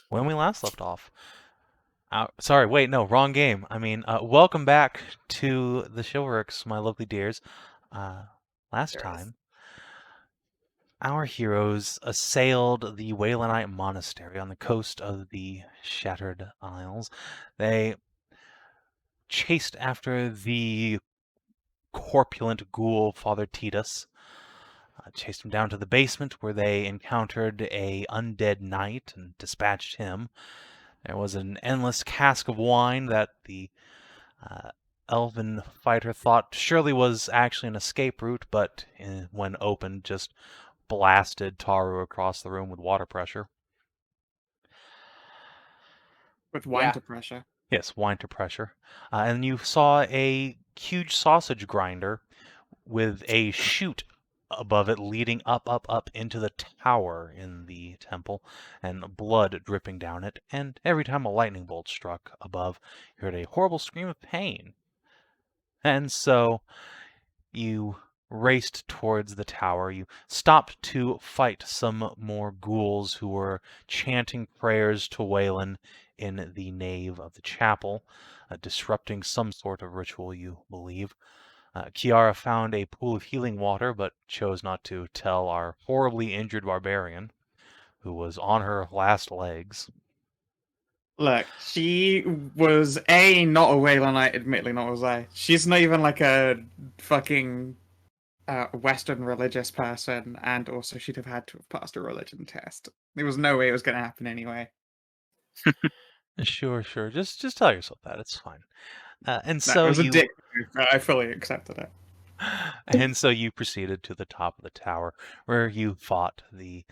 when we last left off. Sorry, wait, no, wrong game. I mean, welcome back to the Chivalrics, my lovely dears. Uh, last Cheers. time, our heroes assailed the Waylandite Monastery on the coast of the Shattered Isles. They chased after the corpulent ghoul Father Titus, chased him down to the basement where they encountered a undead knight and dispatched him. There was an endless cask of wine that the uh, elven fighter thought surely was actually an escape route, but when opened, just blasted Tahru across the room with water pressure. With wine Yeah. to pressure. Yes, wine to pressure. And you saw a huge sausage grinder with a chute above it leading up into the tower in the temple, and blood dripping down it, and every time a lightning bolt struck above, you heard a horrible scream of pain. And so you raced towards the tower. You stopped to fight some more ghouls who were chanting prayers to Waylon in the nave of the chapel, disrupting some sort of ritual, you believe. Kiara found a pool of healing water, but chose not to tell our horribly injured barbarian, who was on her last legs. Look, she was not a Waylandite, admittedly not was I. She's not even like a fucking Western religious person, and also she'd have had to have passed a religion test. There was no way it was going to happen anyway. Sure, sure. Just tell yourself that. It's fine. And No, it so was a you dick move, but I fully accepted it. And so you proceeded to the top of the tower, where you fought the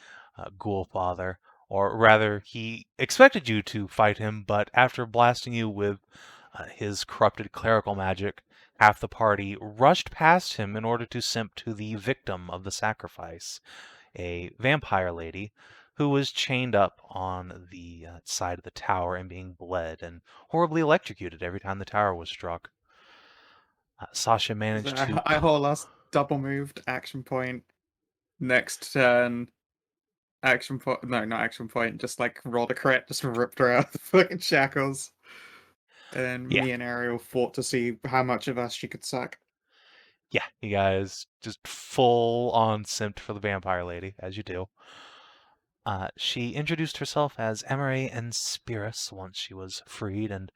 ghoul father, or rather, he expected you to fight him, but after blasting you with his corrupted clerical magic, half the party rushed past him in order to simp to the victim of the sacrifice, a vampire lady who was chained up on the side of the tower and being bled and horribly electrocuted every time the tower was struck. Sasha So managed to I whole last double moved, action point, next turn, action point. No, not action point, just like rolled a crit, just ripped her out of the fucking shackles. And Yeah. me and Ariel fought to see how much of us she could suck. Yeah, you guys just full on simped for the vampire lady, as you do. She introduced herself as Emery and Spirus once she was freed, and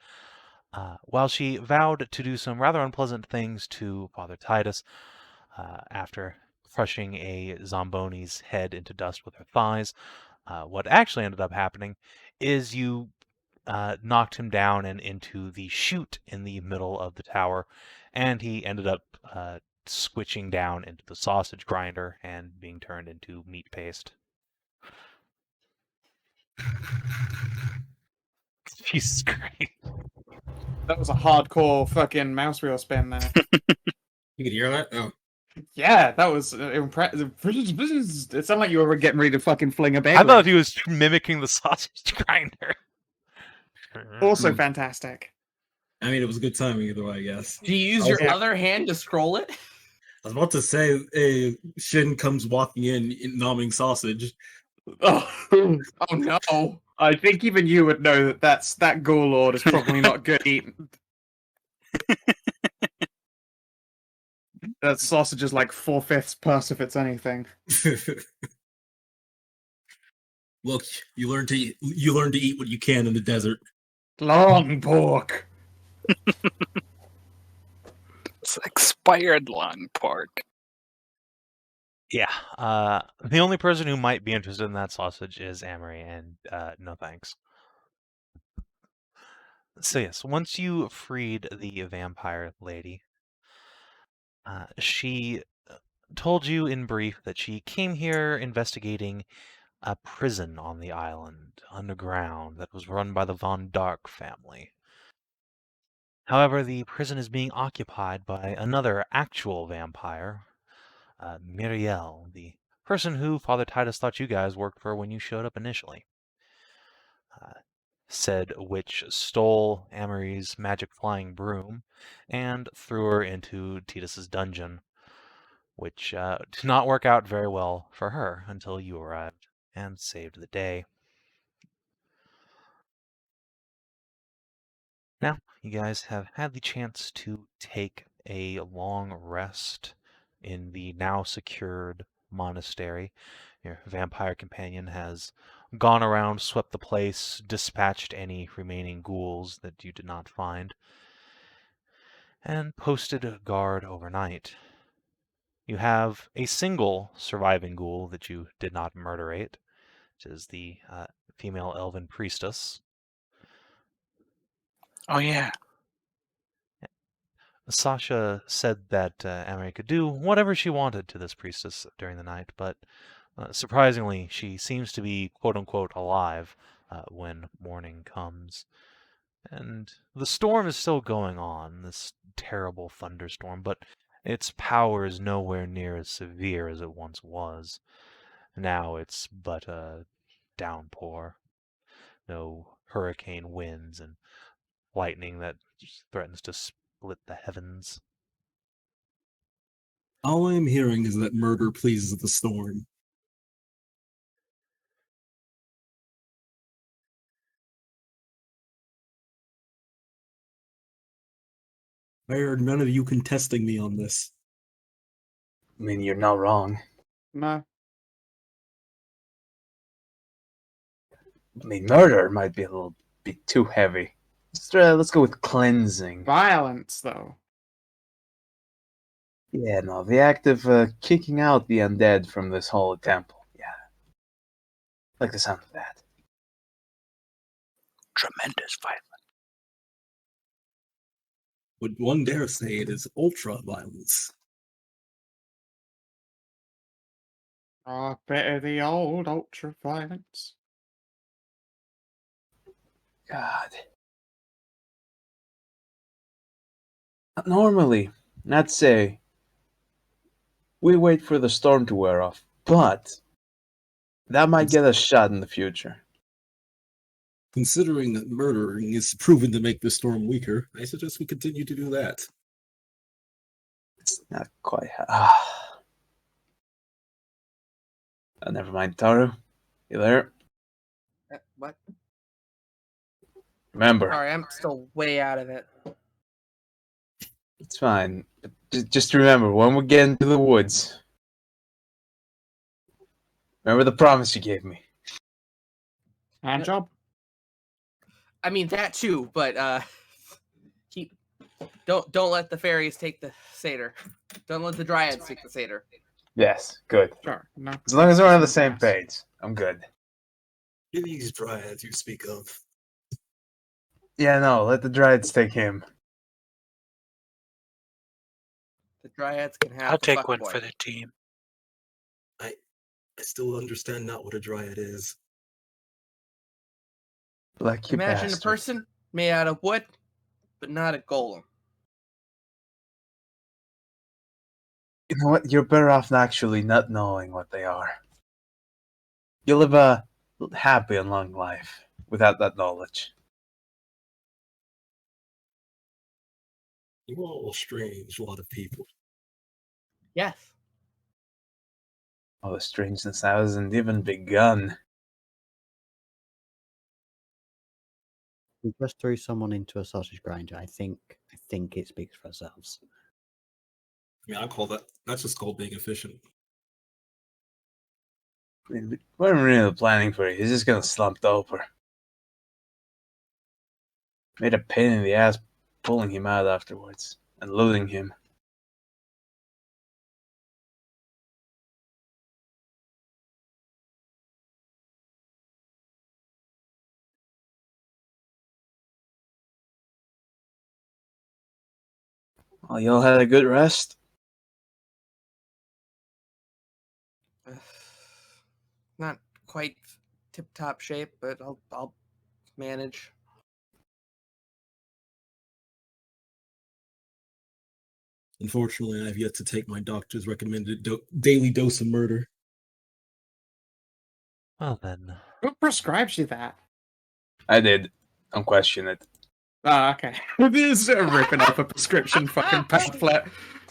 while she vowed to do some rather unpleasant things to Father Titus, after crushing a Zomboni's head into dust with her thighs, what actually ended up happening is you knocked him down and into the chute in the middle of the tower, and he ended up switching down into the sausage grinder and being turned into meat paste. Jesus Christ. That was a hardcore fucking mouse wheel spin there. You could hear that? Oh. Yeah, that was impressive. It sounded like you were getting ready to fucking fling a I Beyblade. thought he was mimicking the sausage grinder. Also fantastic. I mean, it was good timing either way, I guess. Do you use I your was- other hand to scroll it? was about to say, Shin comes walking in, nomming sausage. Oh, Oh no. I think even you would know that Warlord is probably not good eating. That sausage is like 4/5 pus if it's anything. Look, you learn to eat what you can in the desert. Long pork. It's expired lung pork. Yeah, the only person who might be interested in that sausage is Amory, and no thanks. So yes, once you freed the vampire lady, she told you in brief that she came here investigating a prison on the island, underground, that was run by the Von Dark family. However, the prison is being occupied by another actual vampire, Miriel, the person who Father Titus thought you guys worked for when you showed up initially. Said witch stole Amory's magic flying broom and threw her into Titus's dungeon, which did not work out very well for her until you arrived and saved the day. Now, you guys have had the chance to take a long rest in the now secured monastery. Your vampire companion has gone around, swept the place, dispatched any remaining ghouls that you did not find, and posted a guard overnight. You have a single surviving ghoul that you did not murderate, which is the female elven priestess. Oh yeah. Sasha said that Amory could do whatever she wanted to this priestess during the night, but surprisingly, she seems to be quote-unquote alive when morning comes. And the storm is still going on, this terrible thunderstorm, but its power is nowhere near as severe as it once was. Now it's but a downpour. No hurricane winds and lightning that threatens to split the heavens. All I'm hearing is that murder pleases the storm. I heard none of you contesting me on this. I mean, you're not wrong. No. I mean, murder might be a little bit too heavy. Let's go with cleansing. Violence, though. Yeah, no, the act of kicking out the undead from this holy temple. Yeah. I like the sound of that. Tremendous violence. Would one dare say it is ultra-violence? Oh, bit of the old ultra violence. God. Normally, I'd say we wait for the storm to wear off, but that might get us shot in the future. Considering that murdering is proven to make the storm weaker, I suggest we continue to do that. It's not quite. Never mind, Tahru. You there? What? Remember, Sorry, I'm still way out of it. it's fine. Just remember, when we get into the woods, remember the promise you gave me. Hand job? I mean that too, but don't let the fairies take the satyr. Don't let the dryads take the satyr. Yes, good. Sure. No. As long as we're on the same page, I'm good. Who are these dryads you speak of? Yeah, no, let the Dryads take him. The dryads can have. I'll the take fuck one boy. for the team. I still understand not what a dryad is. Like you Imagine bastard. a person made out of wood, but not a golem. You know what? You're better off actually not knowing what they are. You'll live a happy and long life without that knowledge. You're all a strange lot of people. Yes. Oh, the strangeness hasn't even begun. We just threw someone into a sausage grinder. I think it speaks for ourselves. I mean, that's just called being efficient. I mean, we weren't really planning for it. He's just gonna slump over. Made a pain in the ass pulling him out afterwards and losing him. Well, y'all had a good rest? Not quite tip-top shape, but I'll manage. Unfortunately, I've yet to take my doctor's recommended daily dose of murder. Well then, Who prescribes you that? I did. Don't question it. Oh, okay. This is ripping up a prescription fucking pamphlet.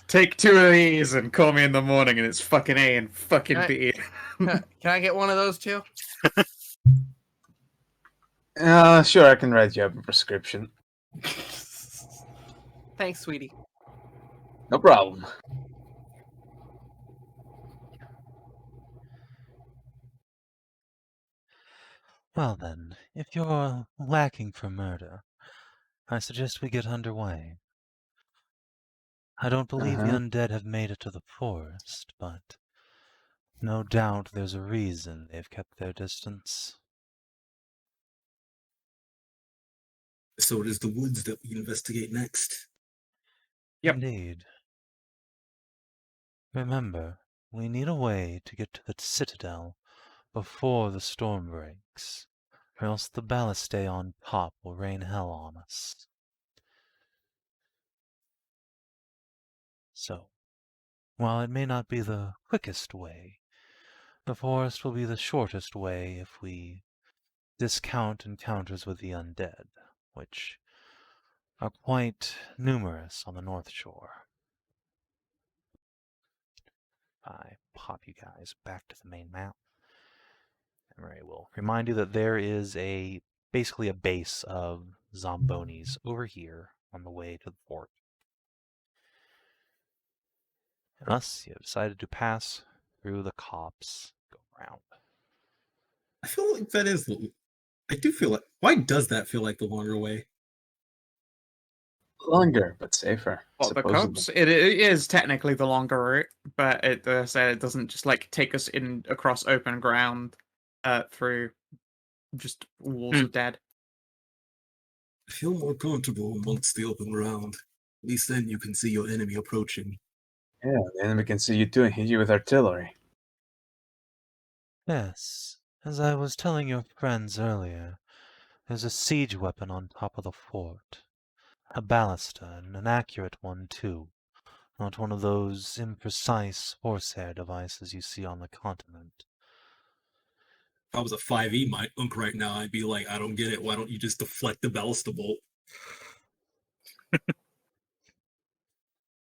Take 2 of these and call me in the morning, and it's fucking A and fucking B. Can I get one of those too? Sure, I can write you up a prescription. Thanks, sweetie. No problem. Well then, if you're lacking for murder, I suggest we get underway. I don't believe the Uh-huh. undead have made it to the forest, but no doubt there's a reason they've kept their distance. So it is the woods that we investigate next. Yep. Indeed. Remember, we need a way to get to the citadel before the storm breaks, or else the ballistae on top will rain hell on us. So, while it may not be the quickest way, the forest will be the shortest way if we discount encounters with the undead, which are quite numerous on the North Shore. I pop you guys back to the main map. And I will remind you that there is basically a base of Zombonis over here on the way to the fort. Unless you have decided to pass through the copse, go around. I feel like that is. I do feel like. Why does that feel like the longer way? Longer, but safer. Well, the supposedly. copse, it is technically the longer route, but it said it doesn't just like take us in across open ground through just walls of dead. I feel more comfortable amongst the open ground. At least then you can see your enemy approaching. Yeah, the enemy can see you too and hit you with artillery. Yes, as I was telling your friends earlier, there's a siege weapon on top of the fort. A ballista, and an accurate one too. Not one of those imprecise horsehair devices you see on the continent. If I was a 5e my unk right now, I'd be like, I don't get it. Why don't you just deflect the ballista bolt?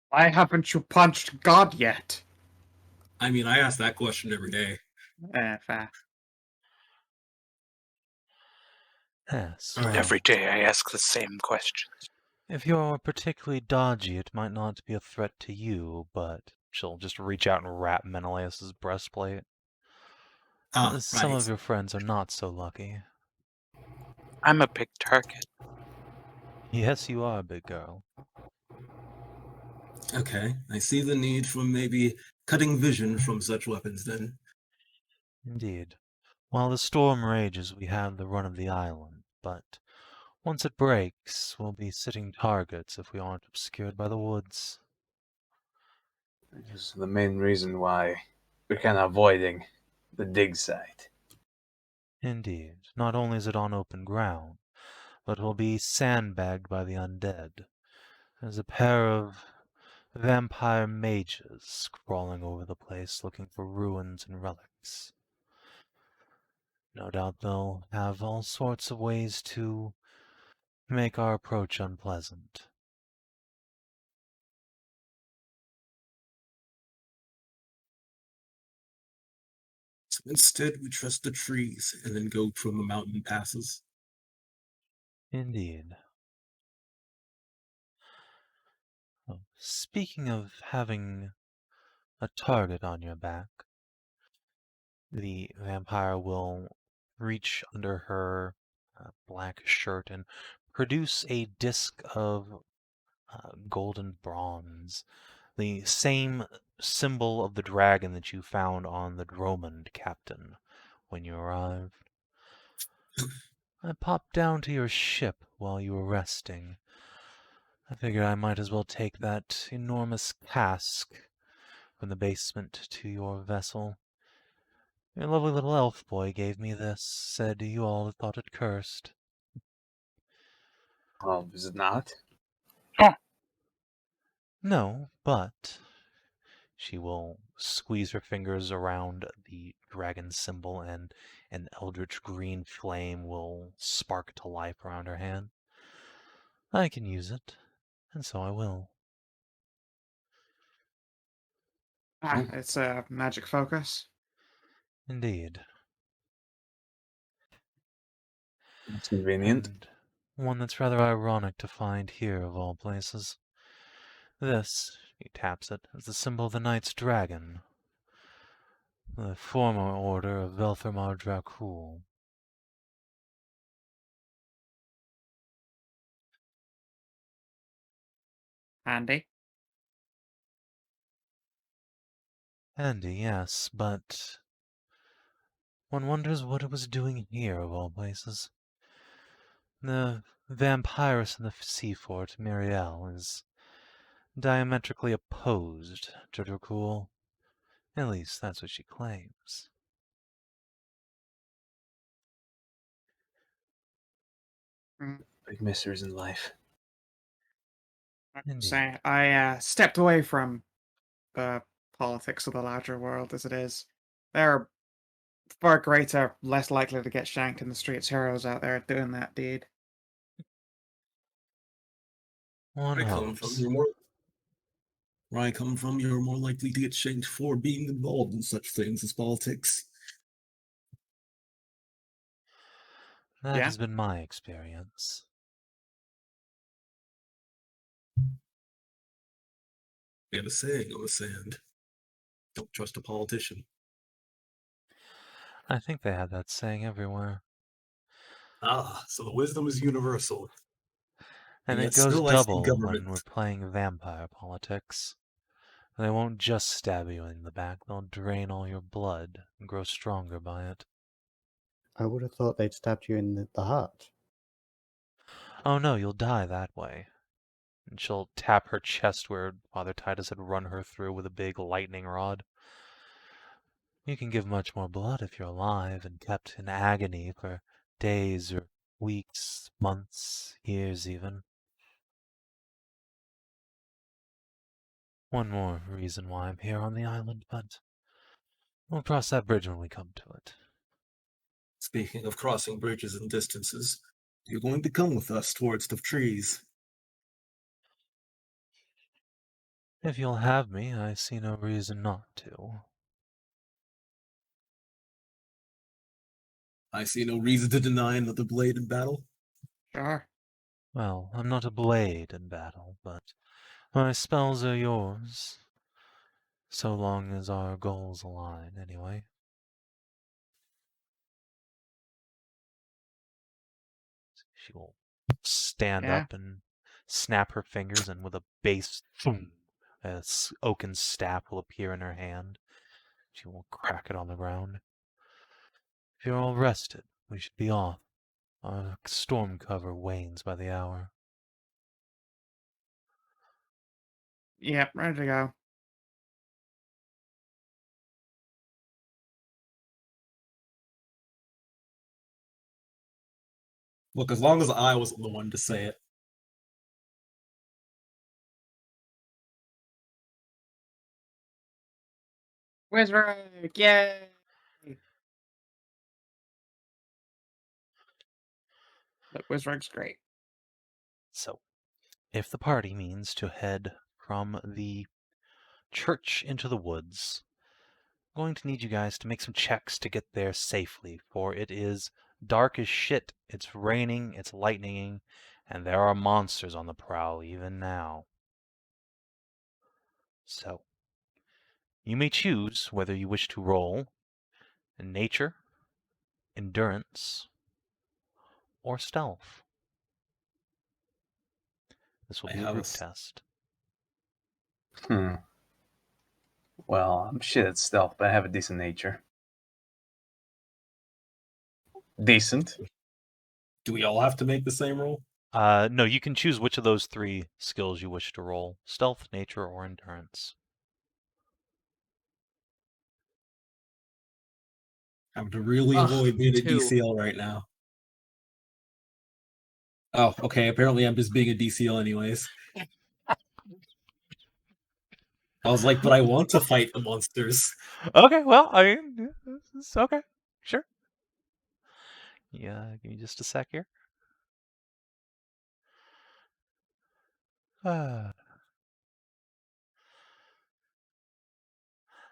Why haven't you punched God yet? I mean, I ask that question every day. Fair. Yes, All right. well, Every day I ask the same questions. if you're particularly dodgy, it might not be a threat to you, but she'll just reach out and wrap Menëlaos' breastplate. Some Right. of your friends are not so lucky. I'm a big target. Yes, you are, big girl. Okay, I see the need for maybe cutting vision from such weapons then. Indeed. While the storm rages, we have the run of the island, but once it breaks, we'll be sitting targets if we aren't obscured by the woods. This is the main reason why we're kind of avoiding the dig site. Indeed. Not only is it on open ground, but will be sandbagged by the undead. There's a pair of vampire mages crawling over the place looking for ruins and relics. No doubt they'll have all sorts of ways to make our approach unpleasant. So instead, we trust the trees and then go from the mountain passes. Indeed. Oh, speaking of having a target on your back, the vampire will reach under her black shirt and produce a disc of golden bronze, the same symbol of the dragon that you found on the Dromund captain when you arrived. I popped down to your ship while you were resting. I figured I might as well take that enormous cask from the basement to your vessel. Your lovely little elf boy gave me this, said you all had thought it cursed. Oh, is it not? No, but she will squeeze her fingers around the dragon symbol and an eldritch green flame will spark to life around her hand. I can use it, and so I will. It's a magic focus. Indeed. It's convenient. And One that's rather ironic to find here, of all places. This, he taps it, is the symbol of the Knight's Dragon. The former order of Velthermar Dracul. Handy. Handy, yes, but one wonders what it was doing here, of all places. The vampiress in the sea fort, Miriel, is diametrically opposed to Dracul. At least that's what she claims. Big mysteries in life. Say, I stepped away from the politics of the larger world as it is. There are far greater, less likely to get shanked in the streets heroes out there doing that deed. One Where I come from, hopes. where I come from, you're more likely to get shanked for being involved in such things as politics. That Yeah. has been my experience. We have a saying on the sand. Don't trust a politician. I think they have that saying everywhere. Ah, so the wisdom is universal. And Yet it goes still I see double government. when we're playing vampire politics. They won't just stab you in the back, they'll drain all your blood and grow stronger by it. I would have thought they'd stabbed you in the heart. Oh no, you'll die that way. And she'll tap her chest where Father Titus had run her through with a big lightning rod. You can give much more blood if you're alive and kept in agony for days or weeks, months, years even. One more reason why I'm here on the island, but we'll cross that bridge when we come to it. Speaking of crossing bridges and distances, you're going to come with us towards the trees. If you'll have me, I see no reason not to. I see no reason to deny another blade in battle. Sure. Well, I'm not a blade in battle, but my spells are yours. So long as our goals align, anyway. She will stand Yeah. up and snap her fingers, and with a bass, boom, a oaken staff will appear in her hand. She will crack it on the ground. If you're all rested, we should be off. Our storm cover wanes by the hour. Yep, ready to go. Look, as long as I wasn't the one to say it. Wizard! Yay! Look, Wizard's great. So, if the party means to head from the church into the woods, I'm going to need you guys to make some checks to get there safely, for it is dark as shit, it's raining, it's lightninging, and there are monsters on the prowl even now. So, you may choose whether you wish to roll in nature, endurance, or stealth. This will I be a have a group s- test. Well, I'm shit at stealth, but I have a decent nature. Decent. Do we all have to make the same roll? No, you can choose which of those three skills you wish to roll. Stealth, nature, or endurance. I would really Ugh, avoid being a 2. DCL right now. Oh, okay. Apparently, I'm just being a DCL anyways. I was like, but I want to fight the monsters. Okay, well, I mean, it's okay. Sure. Yeah, give me just a sec here.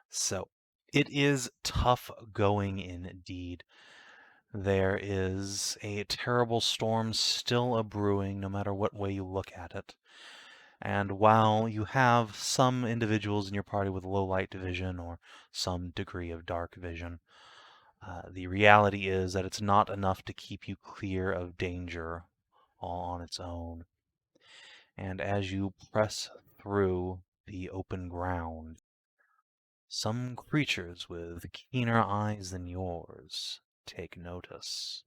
So, it is tough going indeed. There is a terrible storm still a-brewing, no matter what way you look at it. And while you have some individuals in your party with low light vision or some degree of dark vision, the reality is that it's not enough to keep you clear of danger all on its own. And as you press through the open ground, some creatures with keener eyes than yours take notice.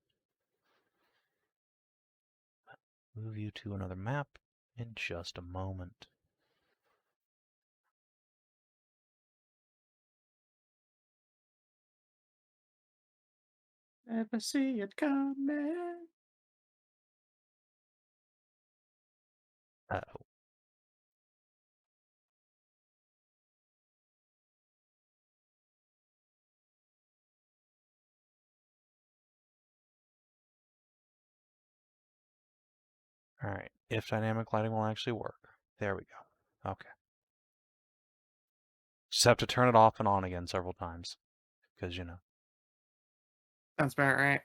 Move you to another map in just a moment. Never see it coming. Uh-oh. Alright, if dynamic lighting will actually work. There we go. Okay. Just have to turn it off and on again several times. Because, you know. Sounds about right.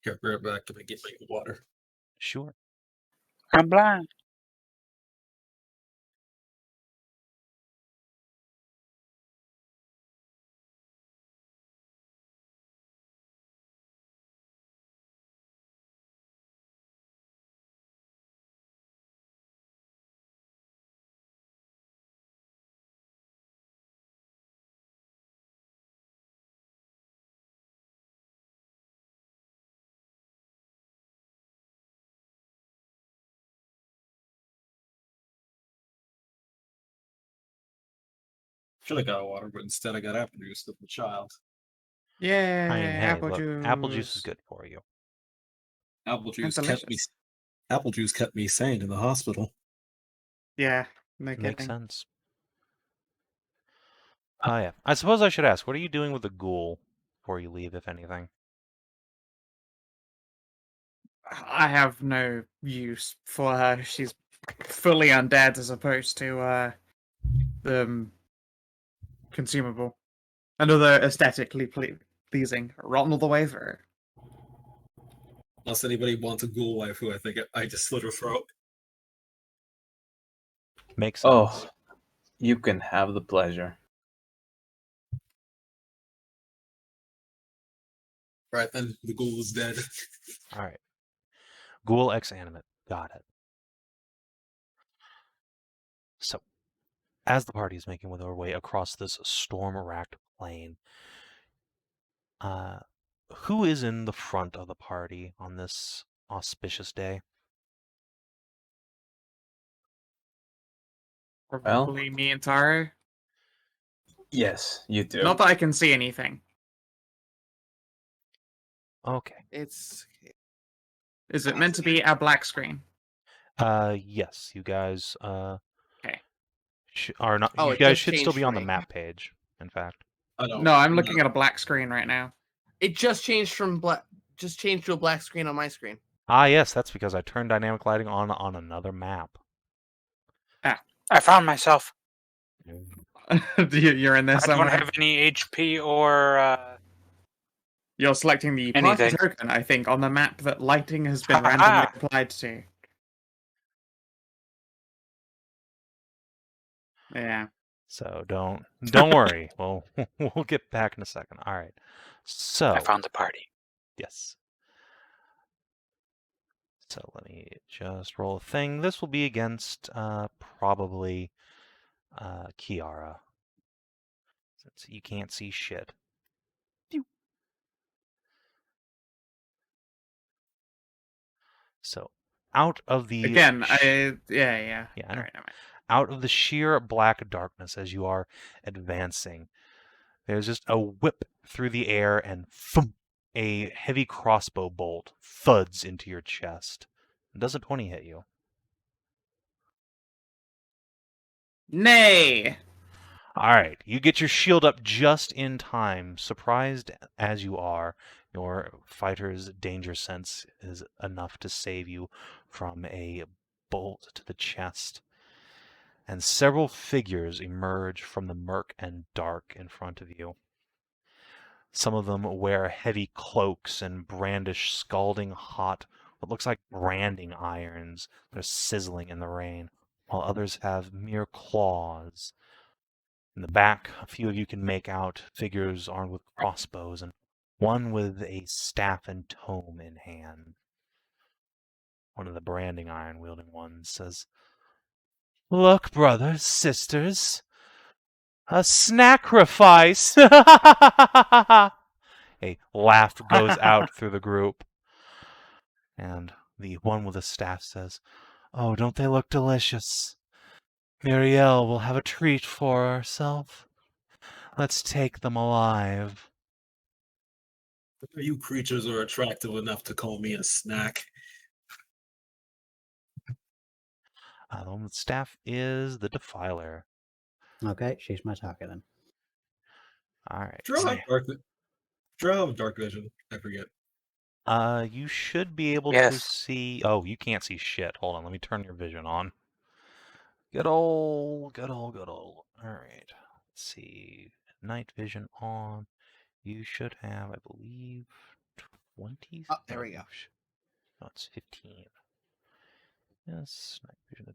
Here, right back. Can I get my water? Sure. I'm blind. Should have got water, but instead I got apple juice with the child. Yeah, I mean, hey, apple look, juice. apple juice is good for you. Apple juice And kept me. delicious. Apple juice kept me sane in the hospital. Yeah, no Makes kidding. sense. Oh, yeah. I suppose I should ask, what are you doing with the ghoul before you leave, if anything? I have no use for her. She's fully undead as opposed to consumable. Another aesthetically pleasing. Rotten all the way through. Unless anybody wants a ghoul waifu, I think I just slit her throat. Makes sense. Oh, you can have the pleasure. Right then, the ghoul is dead. Alright. Ghoul X animate. Got it. So, as the party is making their way across this storm-racked plain, who is in the front of the party on this auspicious day? Probably me and Tahru. Yes, you do. Not that I can see anything. Okay. It's Is it meant to be a black screen? Yes, you guys, Okay. are not. Oh, You it guys just should still changed be for on the me. map page, in fact. No, I'm looking at a black screen right now. It just changed from black. Just changed to a black screen on my screen. Ah, yes, that's because I turned dynamic lighting on another map. I found myself. You're in there I somewhere. don't have any HP or You're selecting the party anything. token, I think, on the map that lighting has been Ha-ha. randomly applied to. Yeah. So don't worry. We'll get back in a second. All right. So I found the party. yes. So let me just roll a thing. This will be against probably Kiara, since you can't see shit. So out of the Again, yeah, yeah. I know. All right, never mind. Out of the sheer black darkness as you are advancing, there's just a whip through the air and thump, a heavy crossbow bolt thuds into your chest. Does a 20 hit you? Nay. All right, you get your shield up just in time. Surprised as you are, your fighter's danger sense is enough to save you from a bolt to the chest. And several figures emerge from the murk and dark in front of you. Some of them wear heavy cloaks and brandish scalding hot, what looks like branding irons that are sizzling in the rain, while others have mere claws. In the back, a few of you can make out figures armed with crossbows, and one with a staff and tome in hand. One of the branding iron-wielding ones says, "Look, brothers, sisters, a sacrifice!" A laugh goes out through the group. And the one with the staff says, "Oh, don't they look delicious? Muriel will have a treat for herself. Let's take them alive." You creatures are attractive enough to call me a snack. The one with the staff is the Defiler. Okay, she's my target then. All right. Draw have dark vision. I forget. You should be able to Yes. see. Oh, you can't see shit. Hold on, let me turn your vision on. Good old. All right. Let's see. Night vision on. You should have, I believe, 20. Oh, there we go. No, it's 15. Yes, night vision.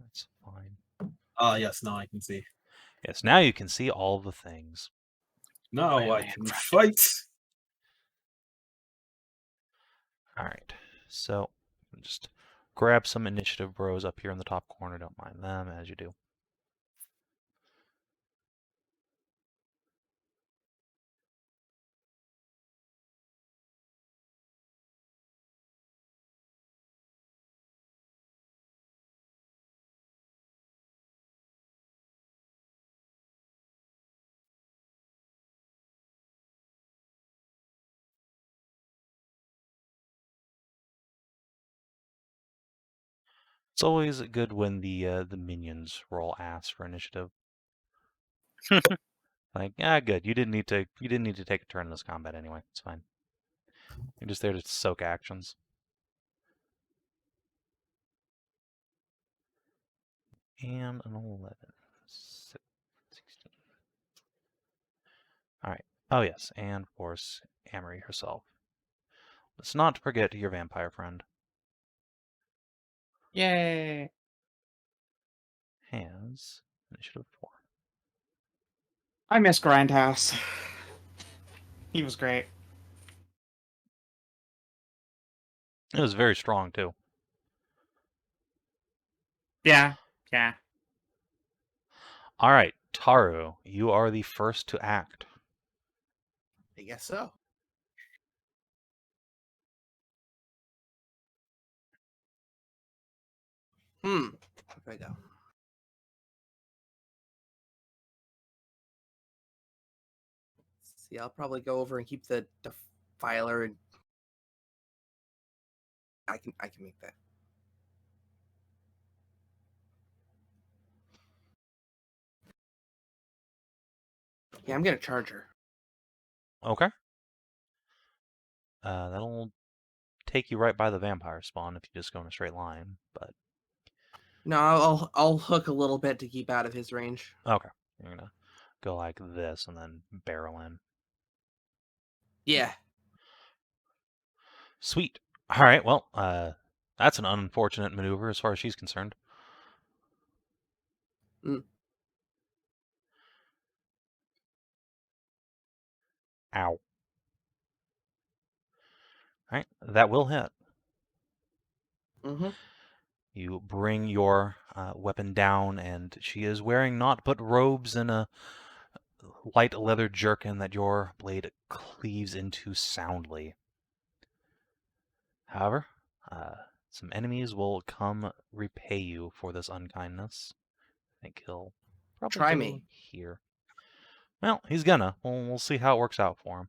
That's fine. Yes, now I can see. Yes, now you can see all the things. Now My I man can friend. fight. All right. So just grab some initiative bros up here in the top corner. Don't mind them as you do. It's always good when the minions roll ass for initiative. Like, good. You didn't need to take a turn in this combat anyway. It's fine. You're just there to soak actions. And an 11. 16. All right. Oh yes, and of course, Amory herself. Let's not forget your vampire friend. Yay. Has initiative 4. I miss Grindhouse. He was great. It was very strong too. Yeah. Yeah. All right, Tahru, you are the first to act. I guess so. Where do I go? See, I'll probably go over and keep the Defiler, and I can make that. Yeah, I'm gonna charge her. Okay. That'll take you right by the vampire spawn if you just go in a straight line, but No, I'll hook a little bit to keep out of his range. okay. You're gonna go like this and then barrel in. Yeah. Sweet. All right. Well, that's an unfortunate maneuver as far as she's concerned. Ow. All right. That will hit. Mm-hmm. You bring your weapon down, and she is wearing naught but robes and a light leather jerkin that your blade cleaves into soundly. However, some enemies will come repay you for this unkindness. I think he'll probably Try go me. here. Well, he's gonna. We'll see how it works out for him.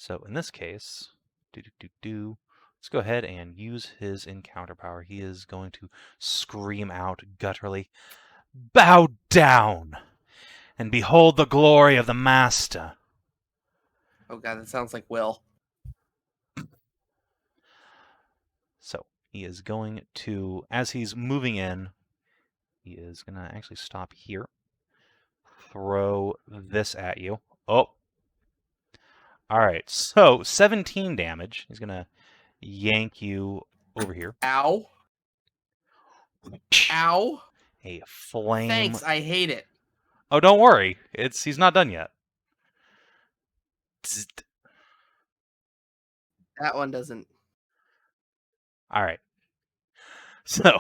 So in this case, let's go ahead and use his encounter power. He is going to scream out gutturally, "Bow down, and behold the glory of the Master." Oh god, that sounds like Will. So he is going to, as he's moving in, he is going to actually stop here, throw this at you. Oh. All right, so 17 damage. He's going to yank you over here. Ow. Ow. A flame. Thanks, I hate it. Oh, don't worry. He's not done yet. That one doesn't. All right. So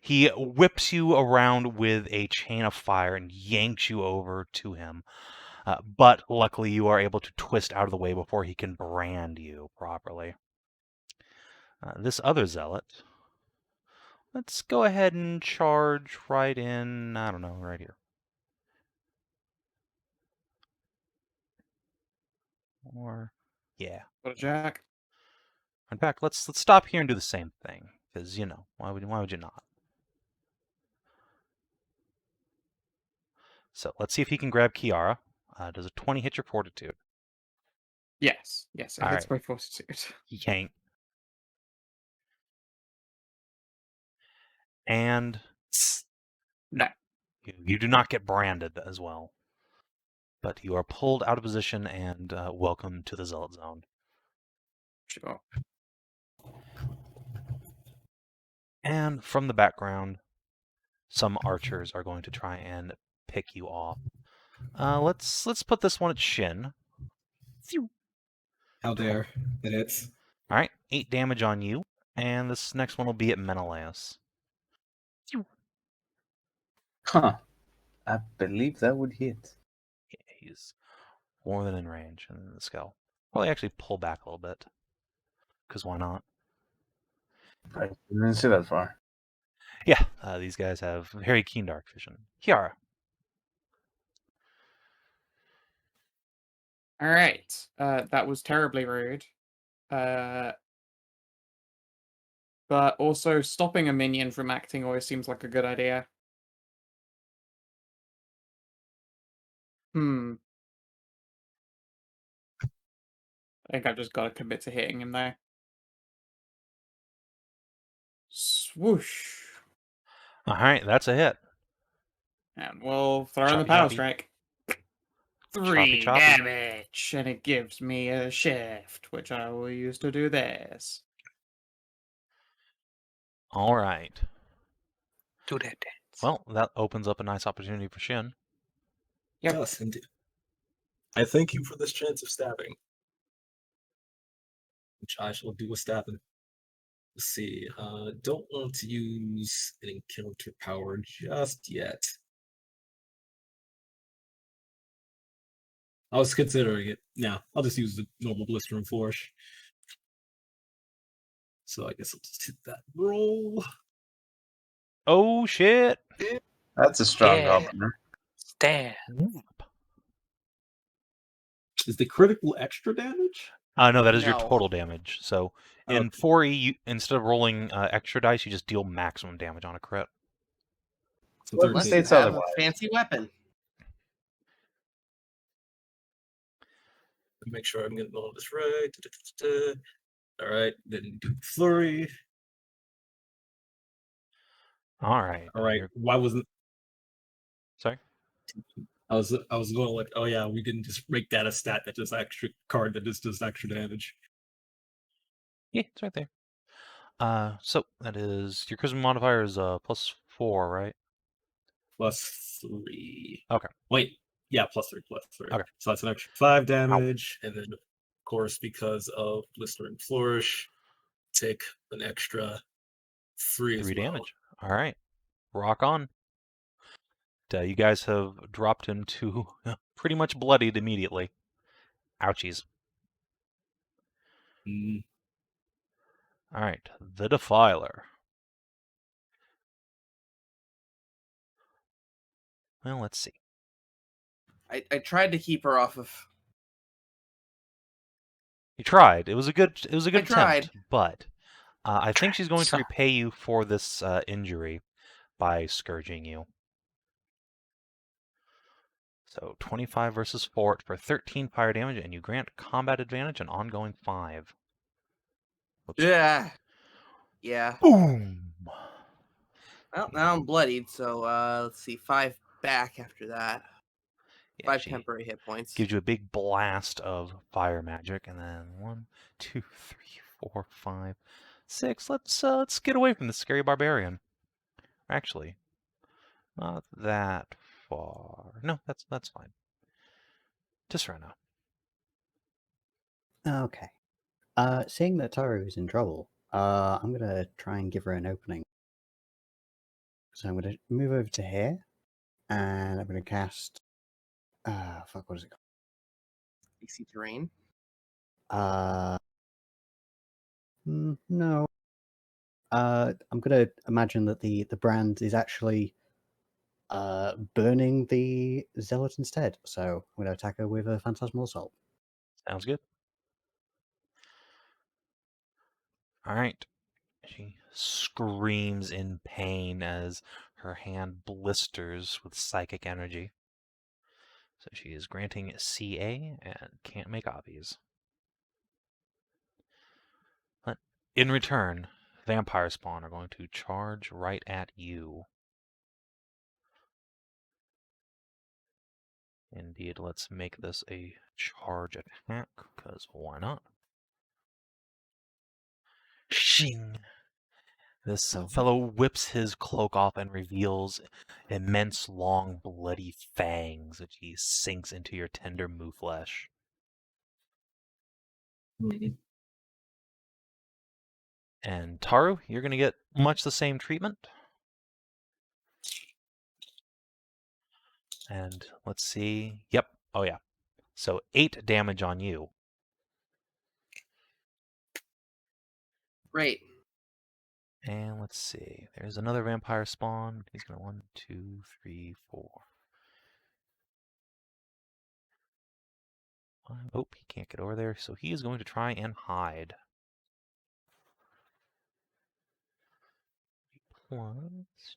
he whips you around with a chain of fire and yanks you over to him. But luckily, you are able to twist out of the way before he can brand you properly. This other zealot, let's go ahead and charge right in, I don't know, right here. Or, yeah. What a jack. In fact, let's stop here and do the same thing, because, you know, why would you not? So let's see if he can grab Kiara. Does a 20 hit your fortitude? Yes, it All hits right. my fortitude. Yank. And No. you do not get branded as well. But you are pulled out of position and welcome to the Zealot Zone. Sure. And from the background, some archers are going to try and pick you off. Let's put this one at Shin. How dare it hits. All right, 8 damage on you, and this next one will be at Menëlaos. Huh. I believe that would hit. Yeah, he's more than in range in the skull. Probably actually pull back a little bit, because why not? I didn't see that far. Yeah, these guys have very keen dark vision. Kiara. All right. That was terribly rude. But also stopping a minion from acting always seems like a good idea. I think I've just got to commit to hitting him there. Swoosh. All right, that's a hit. And we'll throw in the Choppy, power choppy. strike. Choppy, 3 choppy. damage. And it gives me a shift, which I will use to do this. All right. Do that dance. Well, that opens up a nice opportunity for Shin. Yep. Yes, indeed. I thank you for this chance of stabbing. Which I shall do with stabbing. Let's see. Don't want to use an encounter power just yet. I was considering it. Yeah, I'll just use the normal blister and flourish. So I guess I'll just hit that roll. Oh, shit! That's a strong Yeah. opener. Damn. Is the critical extra damage? No, that is your No. total damage. So in 4E, instead of rolling extra dice, you just deal maximum damage on a crit. So What 13. states You have otherwise? a fancy weapon. Make sure I'm getting all this right. All right, then do flurry. All right. All right. Why wasn't Sorry? I was going like, oh yeah, we didn't just make that a stat that just extra card that just does extra damage. Yeah, it's right there. So that is your charisma modifier is +4, right? +3. Okay. Wait, yeah, +3. Okay. So that's an extra 5 damage, and then of course because of blister and flourish, take an extra 3 as 3 well. damage. All right. Rock on. You guys have dropped him to pretty much bloodied immediately. Ouchies. Mm, All right. The Defiler. Well, let's see. I tried to keep her off of You tried. It was a good tried. attempt, but I think she's going to So- repay you for this injury by scourging you. So 25 versus Fort for 13 fire damage, and you grant combat advantage and ongoing 5. Whoops. Yeah. Yeah. Boom! Well, now I'm bloodied, so let's see, 5 back after that. Yeah, 5 she temporary hit points. gives you a big blast of fire magic, and then 1, 2, 3, 4, 5, 6. Let's get away from the scary barbarian. Actually, not that far. No, that's fine. Tisrena. Okay. Seeing that Tahru is in trouble, I'm gonna try and give her an opening. So I'm gonna move over to here, and I'm gonna cast. Fuck, what is it DC terrain. called? No. I'm gonna imagine that the brand is actually burning the zealot instead. So I'm gonna attack her with a phantasmal assault. Sounds good. All right. She screams in pain as her hand blisters with psychic energy. So she is granting CA and can't make obvies. But in return, vampire spawn are going to charge right at you. Indeed, let's make this a charge attack, because why not? Shing! This Oh. fellow whips his cloak off and reveals immense, long, bloody fangs that he sinks into your tender moo flesh. And Tahru, you're going to get much the same treatment. And let's see. Yep. Oh, yeah. So 8 damage on you. Great. And let's see. There's another vampire spawn. He's going to 1, 2, 3, 4. Oh, he can't get over there. So he is going to try and hide. Plus...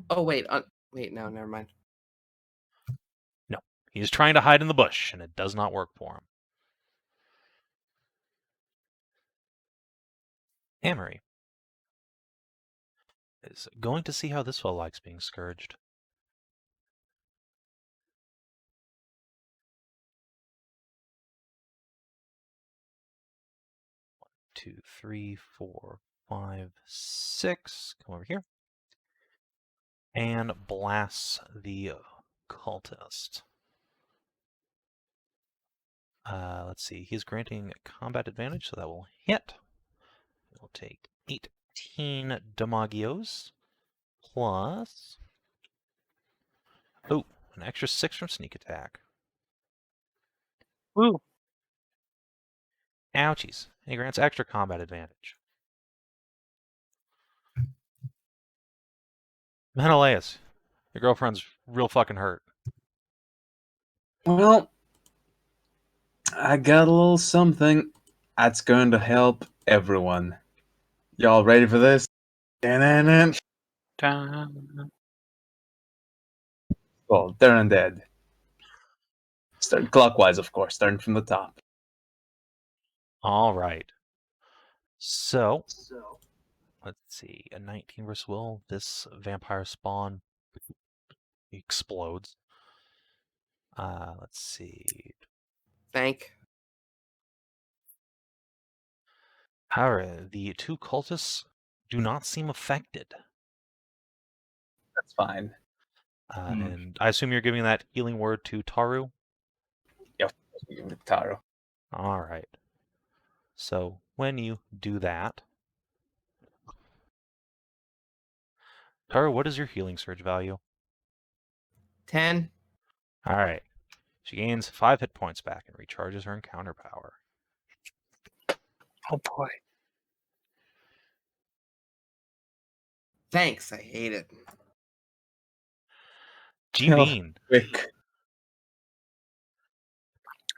Oh wait, wait, no, never mind. No, he's trying to hide in the bush, and it does not work for him. Amory is going to see how this fellow likes being scourged. One, 2, 3, 4, 5, 6. Come over here. And blasts the cultist. Let's see. He's granting combat advantage, so that will hit. We'll take 18 damagios plus... Oh, an extra 6 from sneak attack. Woo. Ouchies. He grants extra combat advantage. Menëlaos, your girlfriend's real fucking hurt. Well, I got a little something that's going to help everyone. Y'all ready for this? Dun. Well, they're undead. Start clockwise, of course, starting from the top. All right. So, let's see. A 19 versus will. This vampire spawn explodes. Let's see. Thank. However, the 2 cultists do not seem affected. That's fine. And I assume you're giving that healing word to Tahru? Tahru. All right. So, when you do that... Tahru, what is your healing surge value? 10. All right. She gains 5 hit points back and recharges her encounter power. Oh boy. Thanks, I hate it. G-Bean. Quick.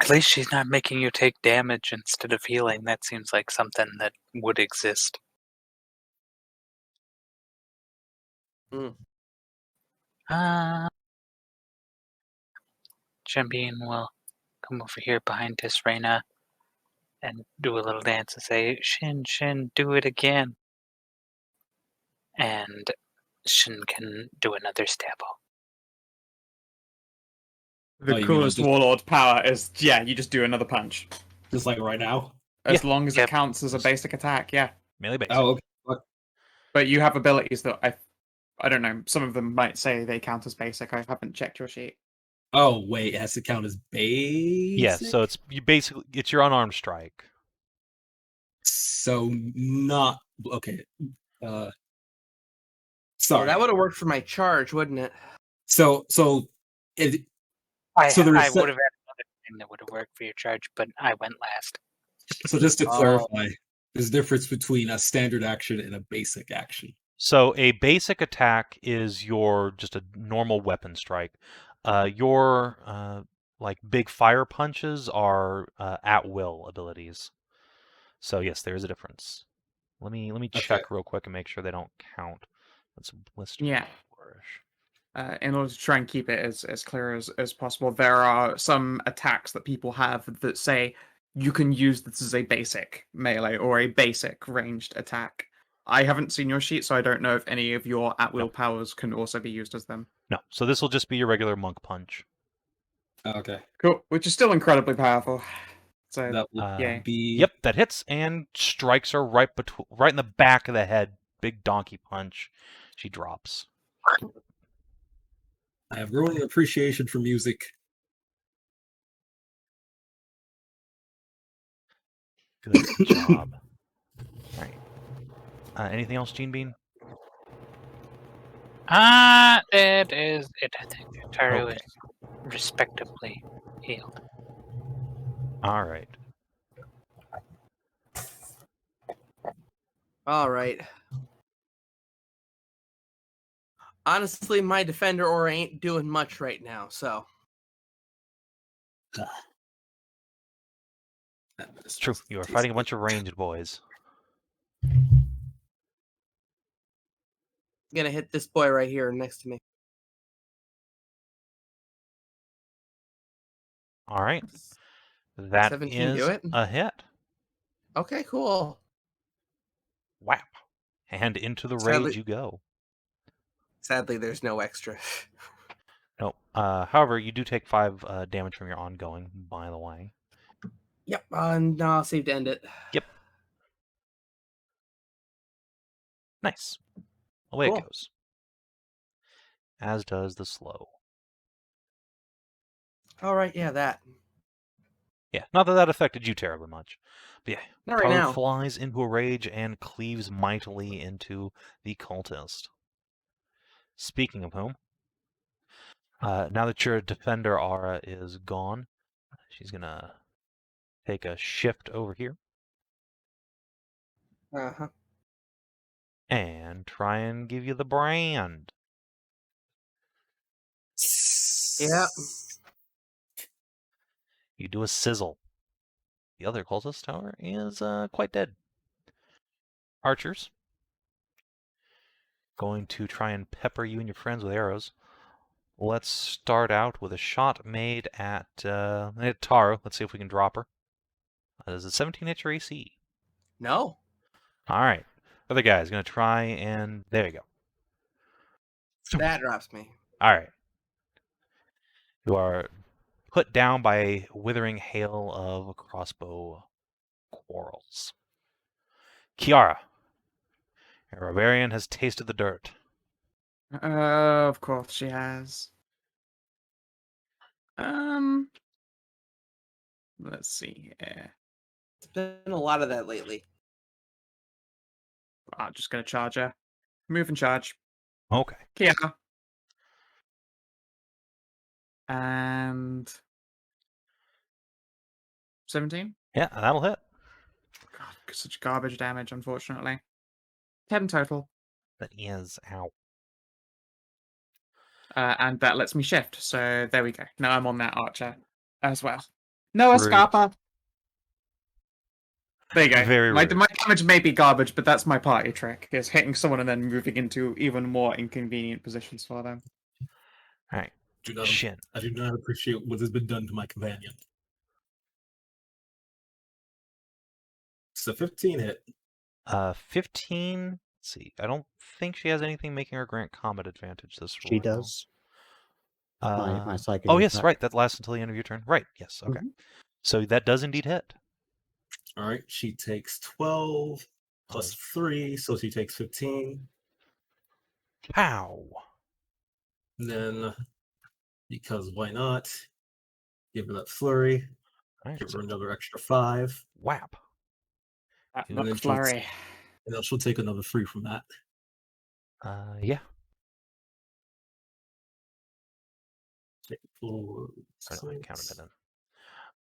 At least she's not making you take damage instead of healing. That seems like something that would exist. Champion will come over here behind Tisrena and do a little dance and say, Shin, Shin, do it again. And Shin can do another stabble. The Oh, you mean coolest just- Warlord power is, yeah, you just do another punch. Just like right now. As Yeah. long as Yep. it counts as a basic attack, yeah. Melee base. Oh, okay. Fuck. But you have abilities that I don't know, some of them might say they count as basic. I haven't checked your sheet. Oh wait, it has to count as basic. Yeah, so it's your unarmed strike. So not okay. Oh, Sorry. that would have worked for my charge, wouldn't it? So I So there would was have se- had another thing that would have worked for your charge, but I went last. so just to Oh. clarify, there's a difference between a standard action and a basic action. So a basic attack is just a normal weapon strike. Your like big fire punches are at will abilities. So yes, there is a difference. Let me check real quick and make sure they don't count. Let's list Yeah. flourish. In order to try and keep it as clear as possible, there are some attacks that people have that say you can use this as a basic melee or a basic ranged attack. I haven't seen your sheet, so I don't know if any of your at-will powers can also be used as them. No, so this will just be your regular monk punch. Okay. Cool, which is still incredibly powerful. So, That will yeah. be. Yep, that hits and strikes her right in the back of the head. Big donkey punch. She drops. I have growing appreciation for music. Good job. All right. Anything else, Gene Bean? It is. I think Tahru Okay. is respectably healed. All right. All right. Honestly, my defender aura ain't doing much right now, so It's true. You are fighting a bunch of ranged boys. I'm gonna hit this boy right here next to me. All right. That 17 is do it? a hit. Okay, cool. Whap. And into the Sadly- rage you go. Sadly, there's no extra. No. However, you do take 5 damage from your ongoing, by the way. Yep, and I'll save to end it. Yep. Nice. Away Cool. it goes. As does the slow. All right, yeah, that. Yeah, not that affected you terribly much. But yeah, Not right Tahru now. flies into a rage and cleaves mightily into the cultist. Speaking of whom, now that your defender aura is gone, she's gonna take a shift over here Uh-huh. and try and give you the brand. Yep. You do a sizzle. The other cultist, however, is quite dead. Archers, going to try and pepper you and your friends with arrows. Let's start out with a shot made at Tahru. Let's see if we can drop her. Does a 17 hit your AC? No. All right. Other guy's going to try and... There you go. That drops me. All right. You are put down by a withering hail of crossbow quarrels. Kiara. Your barbarian has tasted the dirt. Of course she has. Let's see here. It's been a lot of that lately. I'm just gonna charge her. Move and charge. Okay. Kiara. And 17? Yeah, that'll hit. God, such garbage damage, unfortunately. 10 total. That is ow. And that lets me shift. So there we go. Now I'm on that archer as well. No Rude. escapa. There you go. Very My rude. damage may be garbage, but that's my party trick, is hitting someone and then moving into even more inconvenient positions for them. All right, Do not, Shin. I do not appreciate what has been done to my companion. It's a 15 hit. 15. Let's see. I don't think she has anything making her grant combat advantage this She round. does. My psychic Oh, yes, attack. right. That lasts until the end of your turn. Right, yes, okay. Mhm. So that does indeed hit. All right, she takes 12 plus 3, so she takes 15. Pow! And then, because why not, give her that flurry, All right, give so her another extra 5, whap. That And then McFlurry. and then she'll take another 3 from that. Yeah. Okay, 4, I don't count 6. it in.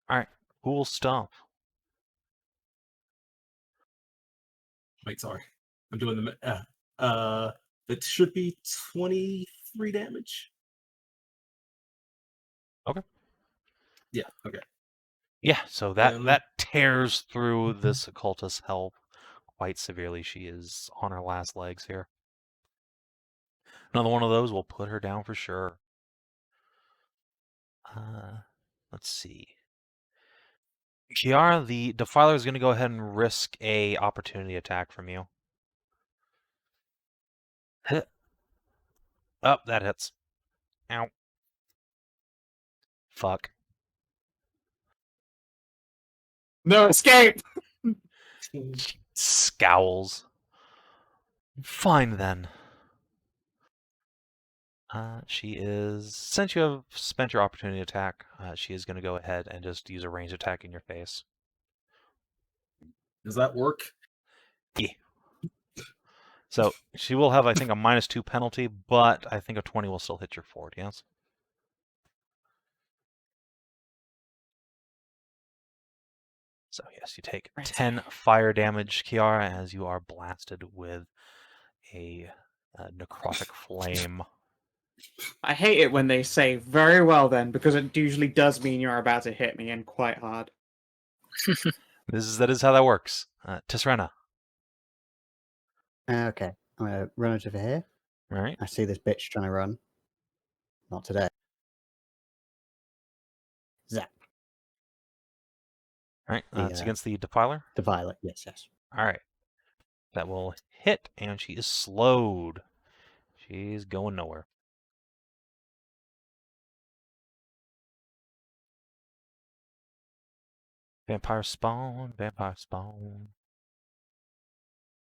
All right, cool stuff. Wait, sorry. I'm doing the it should be 23 damage. Okay. Yeah, okay. Yeah, so that And- that tears through this occultist's health quite severely. She is on her last legs here. Another one of those will put her down for sure. Let's see. Kiara, the Defiler is going to go ahead and risk a opportunity attack from you. Hit. Oh, that hits. Ow. Fuck. No escape! Scowls. Fine then. She is, since you have spent your opportunity attack, she is going to go ahead and just use a ranged attack in your face. Does that work? Yeah. So she will have, I think, a -2 penalty, but I think a 20 will still hit your fort, yes? So yes, you take 10 fire damage, Kiara, as you are blasted with a necrotic flame. I hate it when they say, very well then, because it usually does mean you're about to hit me and quite hard. That is how that works. Tisrena. Okay, I'm gonna run over here. All right. I see this bitch trying to run. Not today. Zap. All right. It's The, against the Defiler. The violet, yes. All right. That will hit, and she is slowed. She's going nowhere. Vampire spawn, vampire spawn.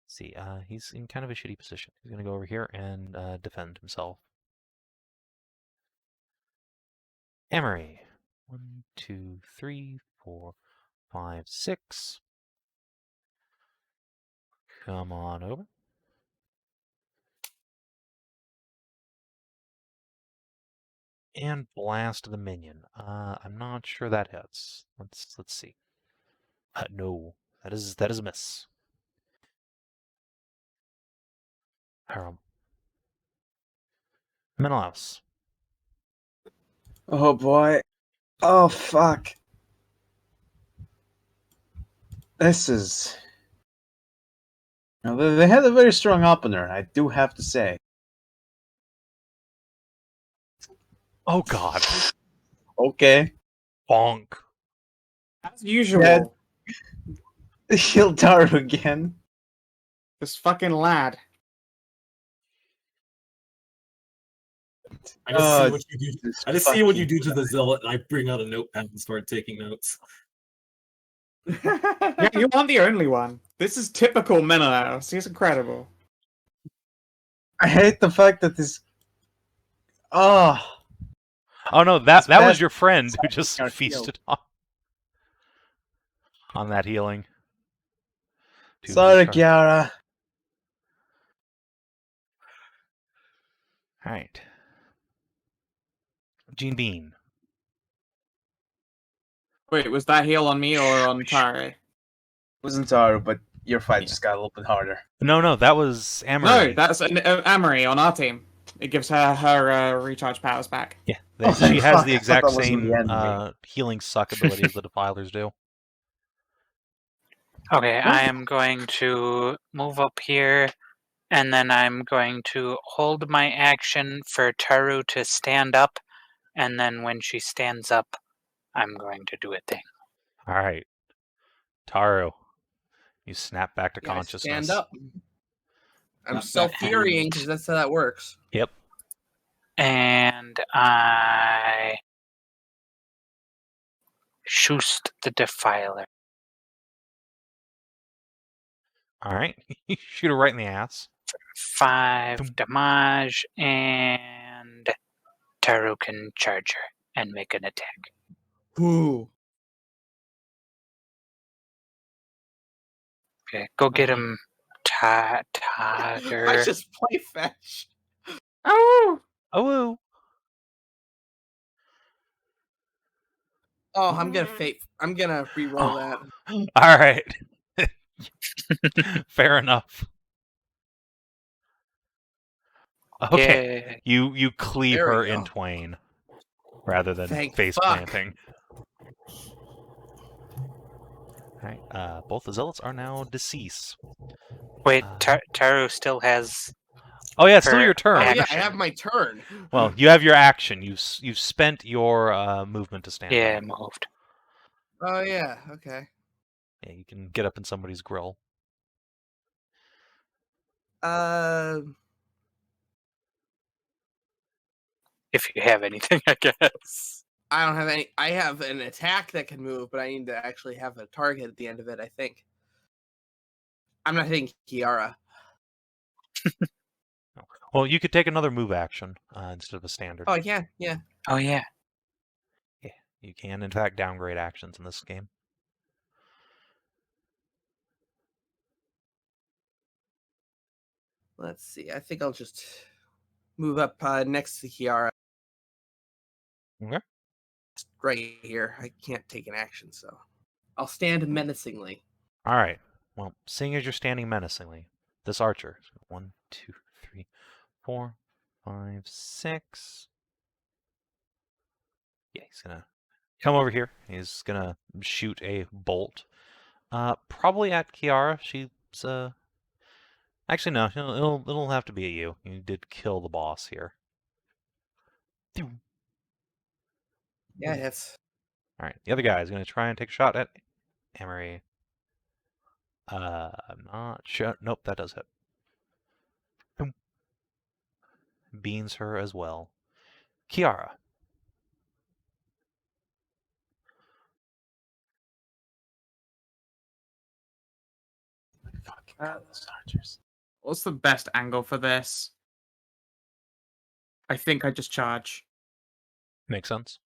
Let's see, he's in kind of a shitty position. He's going to go over here and defend himself. Emery. 1, 2, 3, 4, 5, 6. Come on over. And blast the minion. I'm not sure that hits. Let's see. No, that is a miss. Menëlaos. Oh boy. Oh fuck. This is. Now, they had a very strong opener, I do have to say. Oh god. Okay. Bonk. As usual, Yeah. Heal Tahru again. this fucking lad. I just see what you do. this I just see what you fucking do to the zealot, and I bring out a notepad and start taking notes. Yeah, you aren't the only one. This is typical Menëlaos. He's incredible. I hate the fact that this. Oh. Oh no, that was bad. your friend who just Got feasted on that healing. Sorry, Kiara. Alright. Gene Bean. Wait, was that heal on me or on Tahru? Wasn't Tahru, but your fight Yeah. just got a little bit harder. No, that was Amory. No, that's Amory on our team. It gives her recharge powers back. Yeah, Oh, she thank has fuck, the I thought exact that wasn't same the enemy. healing suck ability as the Defilers do. Okay, I am going to move up here, and then I'm going to hold my action for Tahru to stand up, and then when she stands up, I'm going to do a thing. All right, Tahru, you snap back to Yeah, I consciousness. stand up. I'm Not self-furying because that's how that works. Yep. And I shoost the Defiler. All right, you shoot her right in the ass. 5 damage, and Tahru can charge her and make an attack. Ooh. Okay, go get him, I Tahru. just play fetch. Oh! Oh, Oh, I'm gonna re-roll that. all right. Fair enough. Okay, Yeah. you cleave There we her in go. twain rather than Thank face fuck. planting. All right, both the zealots are now deceased. Wait, Uh, Tahru still has. Oh yeah, it's still her your turn. Oh yeah, I action. have my turn. Well, you have your action. You've spent your movement to stand Yeah, up. moved. Oh yeah, okay. Yeah, you can get up in somebody's grill. Uh, If you have anything, I guess. I don't have any. I have an attack that can move, but I need to actually have a target at the end of it. I think. I'm not hitting Kiara. Well, you could take another move action instead of a standard. Oh, I can. Yeah. Oh, yeah. Yeah, you can in fact downgrade actions in this game. Let's see. I think I'll just move up next to Kiara. Okay. Right here. I can't take an action, so I'll stand menacingly. All right. Well, seeing as you're standing menacingly, this archer. 1, 2, 3, 4, 5, 6. Yeah, he's gonna come over here. He's gonna shoot a bolt. Probably at Kiara. She's actually no. It'll have to be at you. You did kill the boss here. Yeah, it's All right. The other guy is gonna try and take a shot at Emery. I'm not sure. Nope, that does hit. Boom. Beans her as well. Kiara. Fucking hell, those archers. What's the best angle for this? I think I just charge. Makes sense.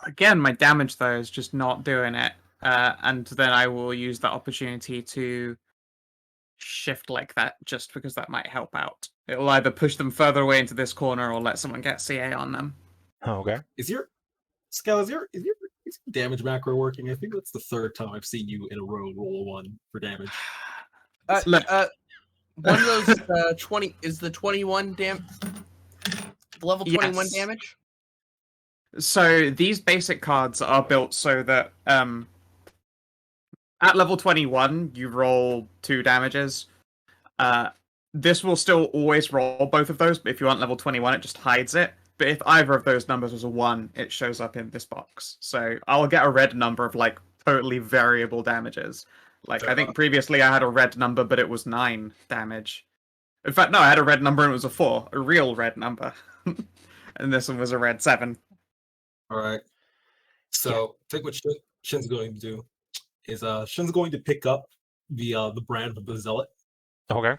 Again, my damage though is just not doing it. And then I will use that opportunity to shift like that just because that might help out. It'll either push them further away into this corner or let someone get CA on them. Okay. Is your Skow, is your damage macro working? I think that's the third time I've seen you in a row roll a 1 for damage. Look. one of those 20 is the 21 level 21 Yes. damage. So these basic cards are built so that at level 21 you roll 2 damages. This will still always roll both of those, but if you want level 21 it just hides it. But if either of those numbers was a 1, it shows up in this box. So I'll get a red number of like totally variable damages. Like I think previously I had a red number but it was 9 damage. In fact, no, I had a red number and it was a 4, a real red number. And this one was a red 7. All right. So I think what Shin's going to do is Shin's going to pick up the brand of the zealot. Okay.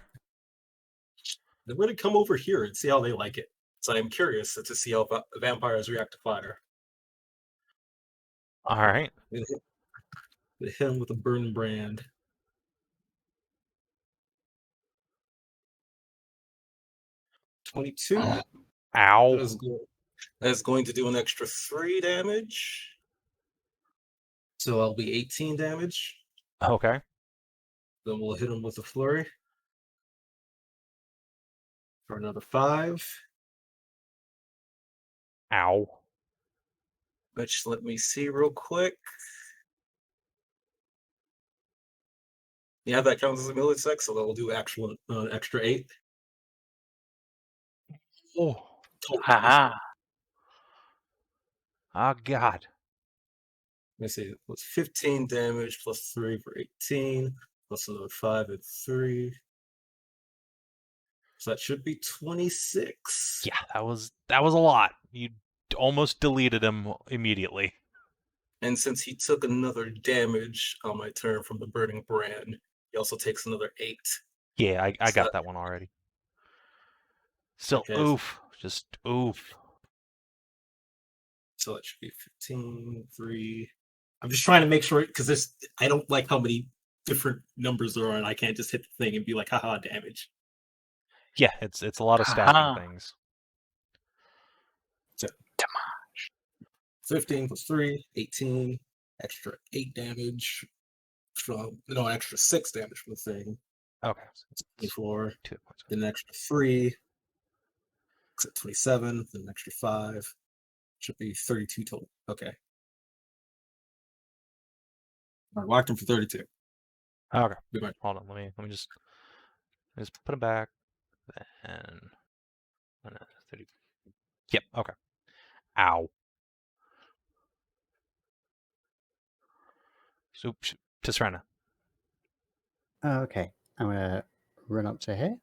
Then we're going to come over here and see how they like it. So I'm curious to see how vampires react to fire. All right. They hit him with a burn brand. 22. Ow. That is going to do an extra 3 damage. So I'll be 18 damage. Okay. Then we'll hit him with a flurry. for another 5. Ow. Which, let me see real quick. Yeah, that counts as a melee attack, so that'll do actual extra 8. Oh. Total. Haha. Oh, God. Let me see. It was 15 damage plus 3 for 18, plus another 5 at 3. So that should be 26. Yeah, that was a lot. You almost deleted him immediately. And since he took another damage on my turn from the burning brand, he also takes another 8. Yeah, I So got that one already. Still, Okay. oof. Just oof. So that should be 15, 3. I'm just trying to make sure, because I don't like how many different numbers there are, and I can't just hit the thing and be like, haha, damage. Yeah, it's a lot of stacking Haha. things. 15 plus 3, 18, extra 8 damage from, no, extra 6 damage from the thing. Okay. 24, 2 points. then an extra 3, 27, then an extra 5. Should be 32 total. Okay. I locked him for 32. Okay. Be back. Hold on. Let me just put him back. Then 30. Yep. Okay. Ow. So, Tisrena. Okay, I'm gonna run up to here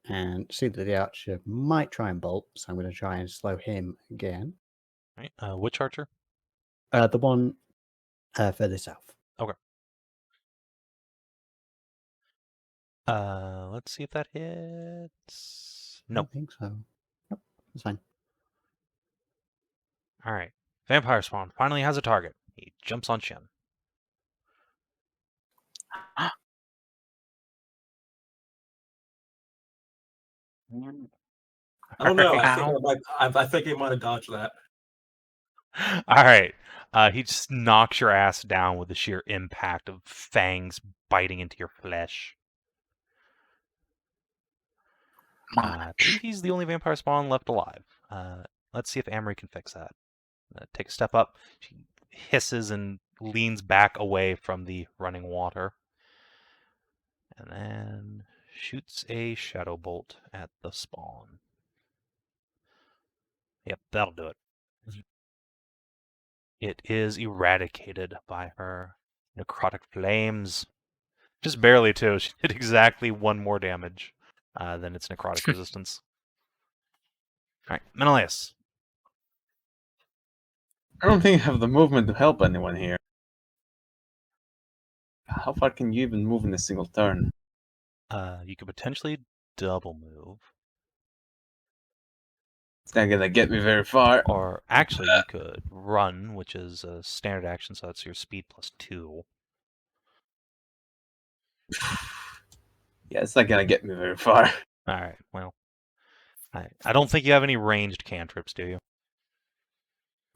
and see that the archer might try and bolt, so I'm gonna try and slow him again. Right. Which archer? The one further south. Okay. Let's see if that hits. I Nope. don't think so. Nope, that's fine. All right. Vampire spawn finally has a target. He jumps on Shin. I don't know. Ow. I think I might have dodged that. All right. He just knocks your ass down with the sheer impact of fangs biting into your flesh. I believe he's the only vampire spawn left alive. Let's see if Amory can fix that. Take a step up. She hisses and leans back away from the running water. And then shoots a shadow bolt at the spawn. Yep, that'll do it. It is eradicated by her necrotic flames. Just barely, too. She did exactly 1 more damage than its necrotic resistance. All right, Menëlaos. I don't think I have the movement to help anyone here. How far can you even move in a single turn? You could potentially double move. It's not gonna get me very far. Or actually, you could run, which is a standard action, so that's your speed plus 2. Yeah, it's not gonna get me very far. All right, well, I don't think you have any ranged cantrips, do you?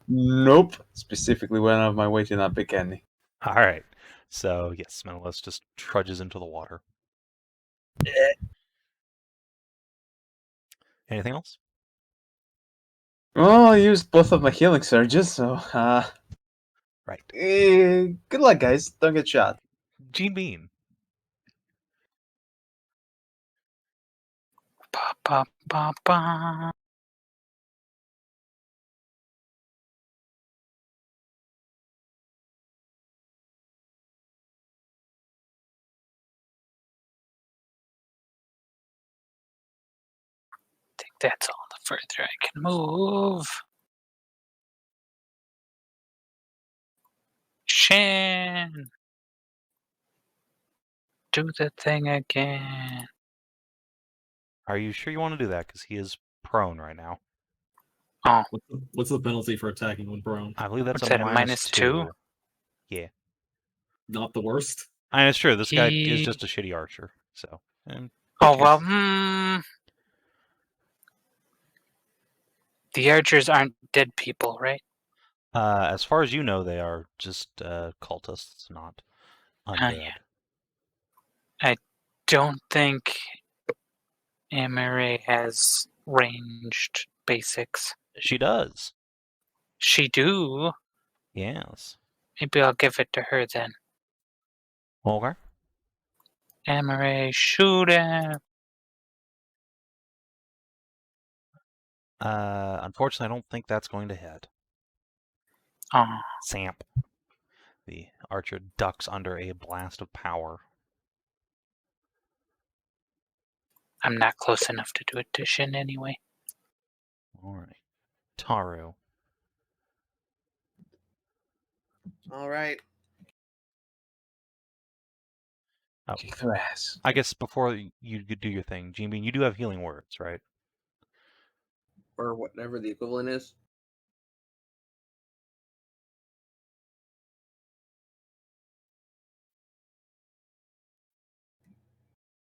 Nope. Specifically went out of my way to not pick any. All right, so yes, Menëlaos just trudges into the water. Anything else? Well, I used both of my healing surges, so Right. good luck, guys. Don't get shot. Gene Bean. Ba, ba, ba, ba. I think that's all the further I can move. Shin! Do the thing again. Are you sure you want to do that? Because he is prone right now. Oh, What's the penalty for attacking when prone? I believe that's What's that, a minus -2? Yeah. Not the worst. I mean, it's true. This guy is He- just a shitty archer. So. Who oh well, cares? The archers aren't dead people, right? As far as you know, they are just cultists, not undead. Yeah. Don't think Amare has ranged basics. She does. She do. Yes. Maybe I'll give it to her then. Okay. Amare, shoot him. Unfortunately, I don't think that's going to hit. Oh, Samp. The archer ducks under a blast of power. I'm not close enough to do it to Shin anyway. Alright. Tahru. All right. Oh, Kick their ass. I guess before you do your thing, Gene Bean, you do have healing words, right? Or whatever the equivalent is.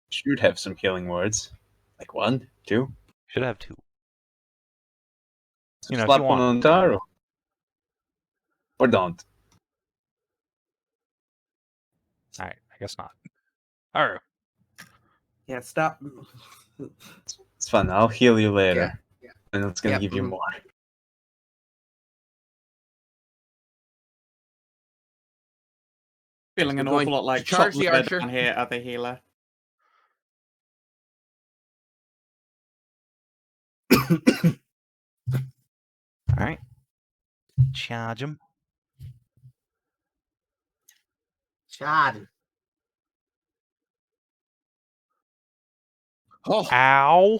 Should have some healing words. Like 1, 2. Should have 2. You know, if Slap you one want. on Tahru. Or don't. Alright, I guess not. Tahru. Yeah, stop. It's fun. I'll heal you later. Yeah. And it's gonna Yep, give you mhm. more. Feeling an We're going awful lot like to charge the Chop Liver archer. down here, other healer. Alright. Charge him. Chad. Oh, Ow!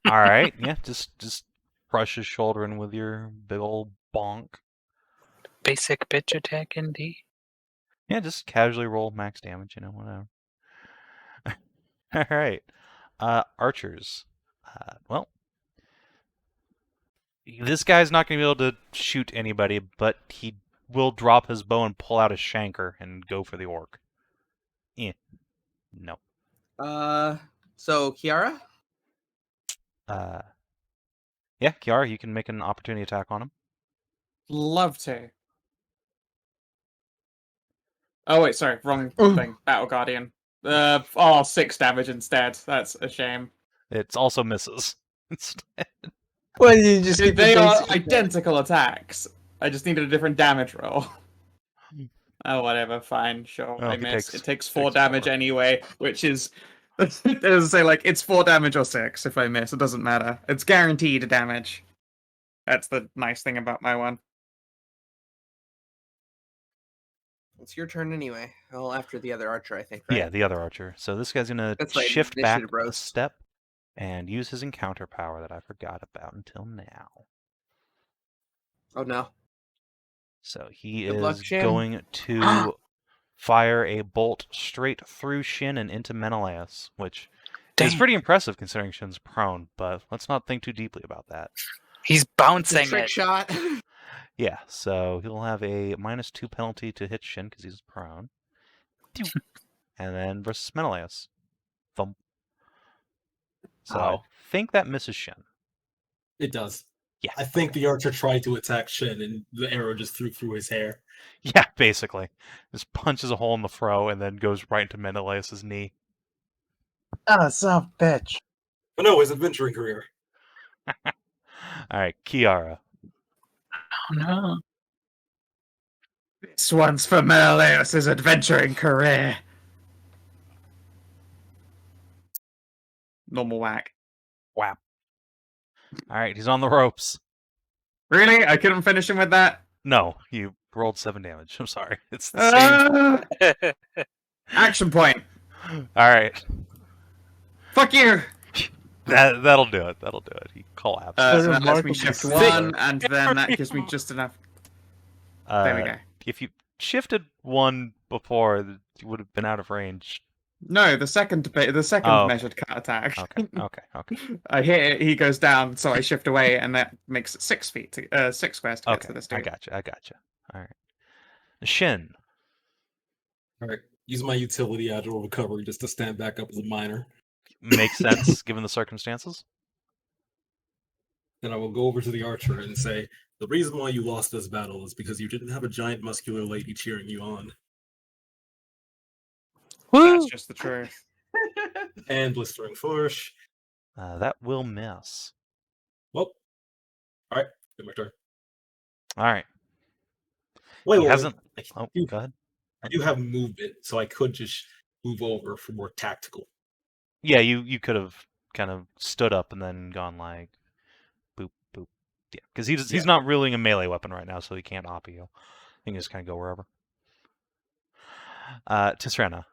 Alright, yeah, just crush his shoulder in with your big old bonk. Basic bitch attack indeed. Yeah, just casually roll max damage, whatever. Alright. Archers. Well, this guy's not going to be able to shoot anybody, but he will drop his bow and pull out his shanker and go for the orc. No. so Kiara? Yeah, Kiara, you can make an opportunity attack on him. Love to. Oh wait, sorry, wrong thing. Battle Guardian. 6 damage instead. That's a shame. It also misses. Well, you just They keep the are basic- identical attacks. I just needed a different damage roll. Oh, whatever. Fine, sure. Well, I he miss. takes- It takes 4 takes damage 4. anyway, which is. As I say, like, it's 4 damage or 6 if I miss. It doesn't matter. It's guaranteed damage. That's the nice thing about my one. It's your turn anyway. Well, after the other archer, I think, right? Yeah, the other archer. So this guy's going to That's like shift back initiative a roast. step and use his encounter power that I forgot about until now. Oh no. So he Good luck, is Shin. going to fire a bolt straight through Shin and into Menëlaos, which is Dang. pretty impressive considering Shin's prone, but let's not think too deeply about that. He's It's a bouncing trick it. shot. Yeah, so he'll have a -2 penalty to hit Shin because he's prone. And then versus Menëlaos. Thump. So I Ow. think that misses Shin. It does. Yeah. I think the archer tried to attack Shin, and the arrow just flew through his hair. Yeah, basically. Just punches a hole in the throw and then goes right into Menëlaos' knee. Ah, son of a bitch. But no, his adventuring career. Alright, Kiara. Oh no. This one's for Menëlaos' adventuring career. Normal whack. Whap. Alright, he's on the ropes. Really? I couldn't finish him with that? No, you rolled 7 damage. I'm sorry. It's the same. Action point. Alright. Fuck you. That'll do it. That'll do it. He collapsed. So that lets me remarkable shift thing. 1, and then that gives me just enough. There we go. If you shifted 1 before, you would have been out of range. No, the second Oh, okay. measured cut attack. Okay. I hit it, he goes down, so I shift away, and that makes it 6 feet, 6 squares to get Okay, to this I dude. gotcha. Alright. Shin. All right, use my utility agile recovery just to stand back up as a minor. Makes sense given the circumstances. Then I will go over to the archer and say, the reason why you lost this battle is because you didn't have a giant muscular lady cheering you on. Woo! That's just the truth. And blistering flourish. That will miss. Well, all right, my turn. All right. Wait, He wait, hasn't. wait. Oh, go ahead. I do have movement, so I could just move over for more tactical. Yeah, you could have kind of stood up and then gone like, boop boop. Yeah, because he's not wielding a melee weapon right now, so he can't op you. He can just kind of go wherever. Tisrena.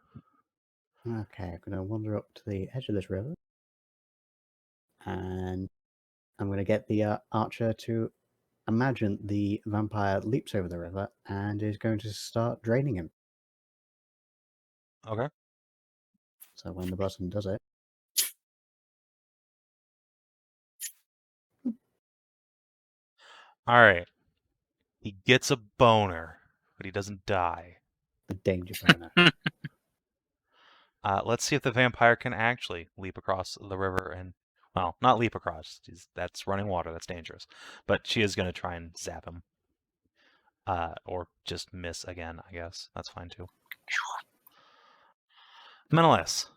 Okay, I'm going to wander up to the edge of this river. And I'm going to get the archer to imagine the vampire leaps over the river and is going to start draining him. Okay. So when the button does it, All right. He gets a boner, but he doesn't die. the danger boner. Let's see if the vampire can actually leap across the river and, well, not leap across. That's running water. That's dangerous. But she is going to try and zap him. Or just miss again, I guess. That's fine too. Menëlaos.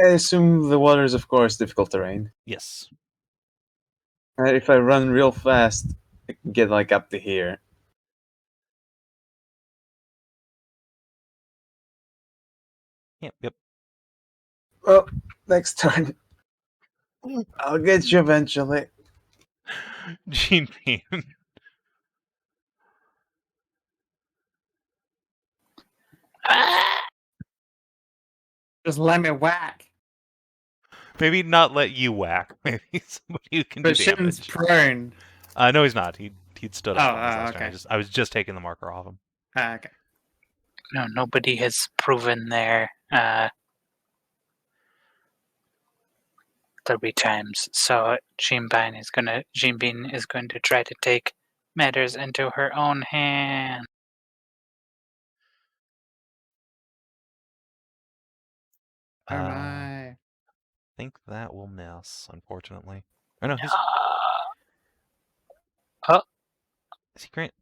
I assume the water is, of course, difficult terrain. Yes. If I run real fast, I can get like up to here. Yep. Well, next turn. I'll get you eventually. Gene Bean. Just let me whack. Maybe not let you whack. Maybe somebody who can But do Shin's damage. prone. No, he's not. He'd stood up. on his last turn. Okay. I was just taking the marker off him. Okay. No, nobody has proven their 3 times. So Jean Bean is going to try to take matters into her own hand. Oh I my. think that will miss, unfortunately. Or no, he's Oh, is he grant?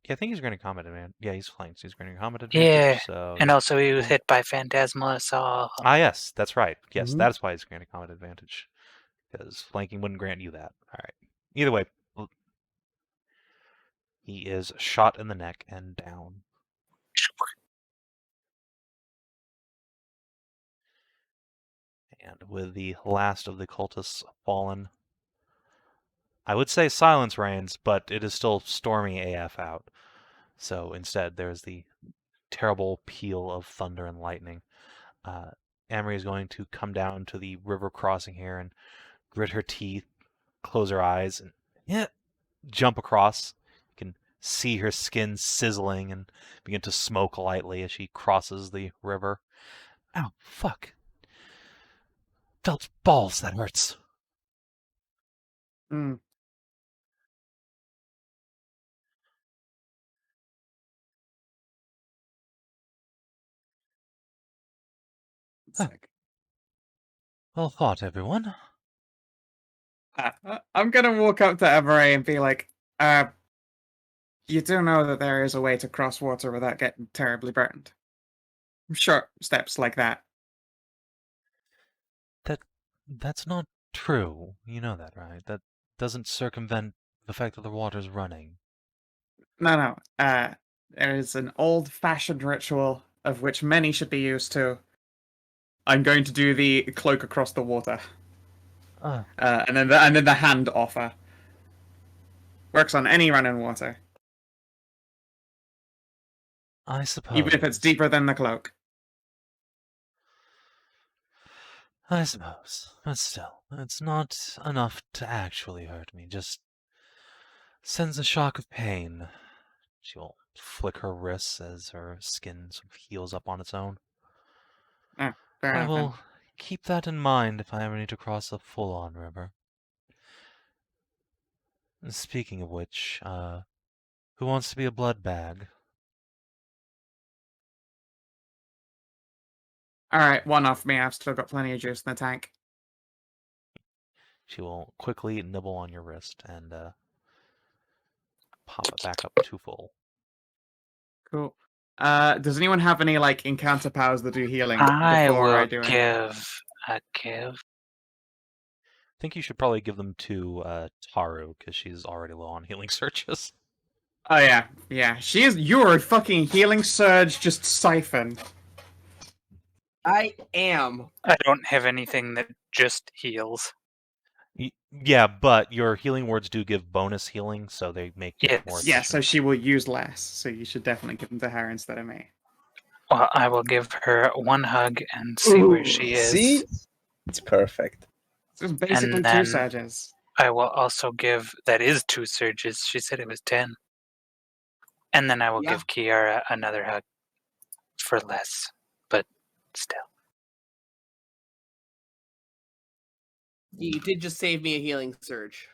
Yeah, I think he's granting combat advantage. Yeah, he's flanked. So he's granting combat advantage. yeah. So And yeah. also he was hit by Phantasmal Assault. Yes, that's right. Yes, Mhm. that's why he's granting combat advantage. Because flanking wouldn't grant you that. All right. Either way, he is shot in the neck and down. And with the last of the cultists fallen, I would say silence reigns, but it is still stormy AF out. So instead, there's the terrible peal of thunder and lightning. Amory is going to come down to the river crossing here and grit her teeth, close her eyes, and jump across. You can see her skin sizzling and begin to smoke lightly as she crosses the river. Ow, fuck. Felt balls, that hurts. Mm. Sick. Well fought, everyone. I'm gonna walk up to Emery and be like, you do know that there is a way to cross water without getting terribly burned. Short steps like that. That's not true. You know that, right? That doesn't circumvent the fact that the water's running. No. There is an old-fashioned ritual of which many should be used to. I'm going to do the cloak across the water, and then the hand offer. Works on any running water, I suppose. even if it's deeper than the cloak. I suppose. But still, it's not enough to actually hurt me. Just sends a shock of pain. She will flick her wrists as her skin sort of heals up on its own. Fair I enough, will then. keep that in mind if I ever need to cross a full-on river. Speaking of which, who wants to be a blood bag? Alright, one off me. I've still got plenty of juice in the tank. She will quickly nibble on your wrist and pop it back up to full. Cool. Does anyone have any like encounter powers that do healing I before I will do it? give a give. I think you should probably give them to Tahru, because she's already low on healing searches. Oh yeah, yeah. You're a fucking healing surge, just siphon. I am. I don't have anything that just heals. Yeah, but your healing words do give bonus healing, so they make it Yes. more Yeah, efficient. so she will use less. So you should definitely give them to her instead of me. Well, I will give her one hug and see where she is. See? It's perfect. It's basically And two then- surges. I will also give. That is 2 surges. She said it was 10. And then I will Yeah. give Kiara another hug for less, but still. You did just save me a healing surge.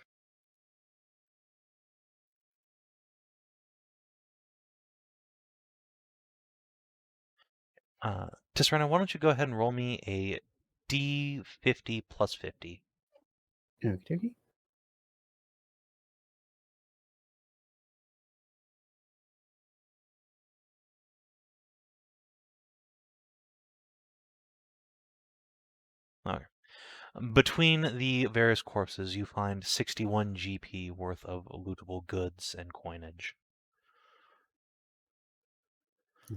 Tisrena, why don't you go ahead and roll me a D50 plus 50. Okie dokie. Okay. Between the various corpses, you find 61 GP worth of lootable goods and coinage.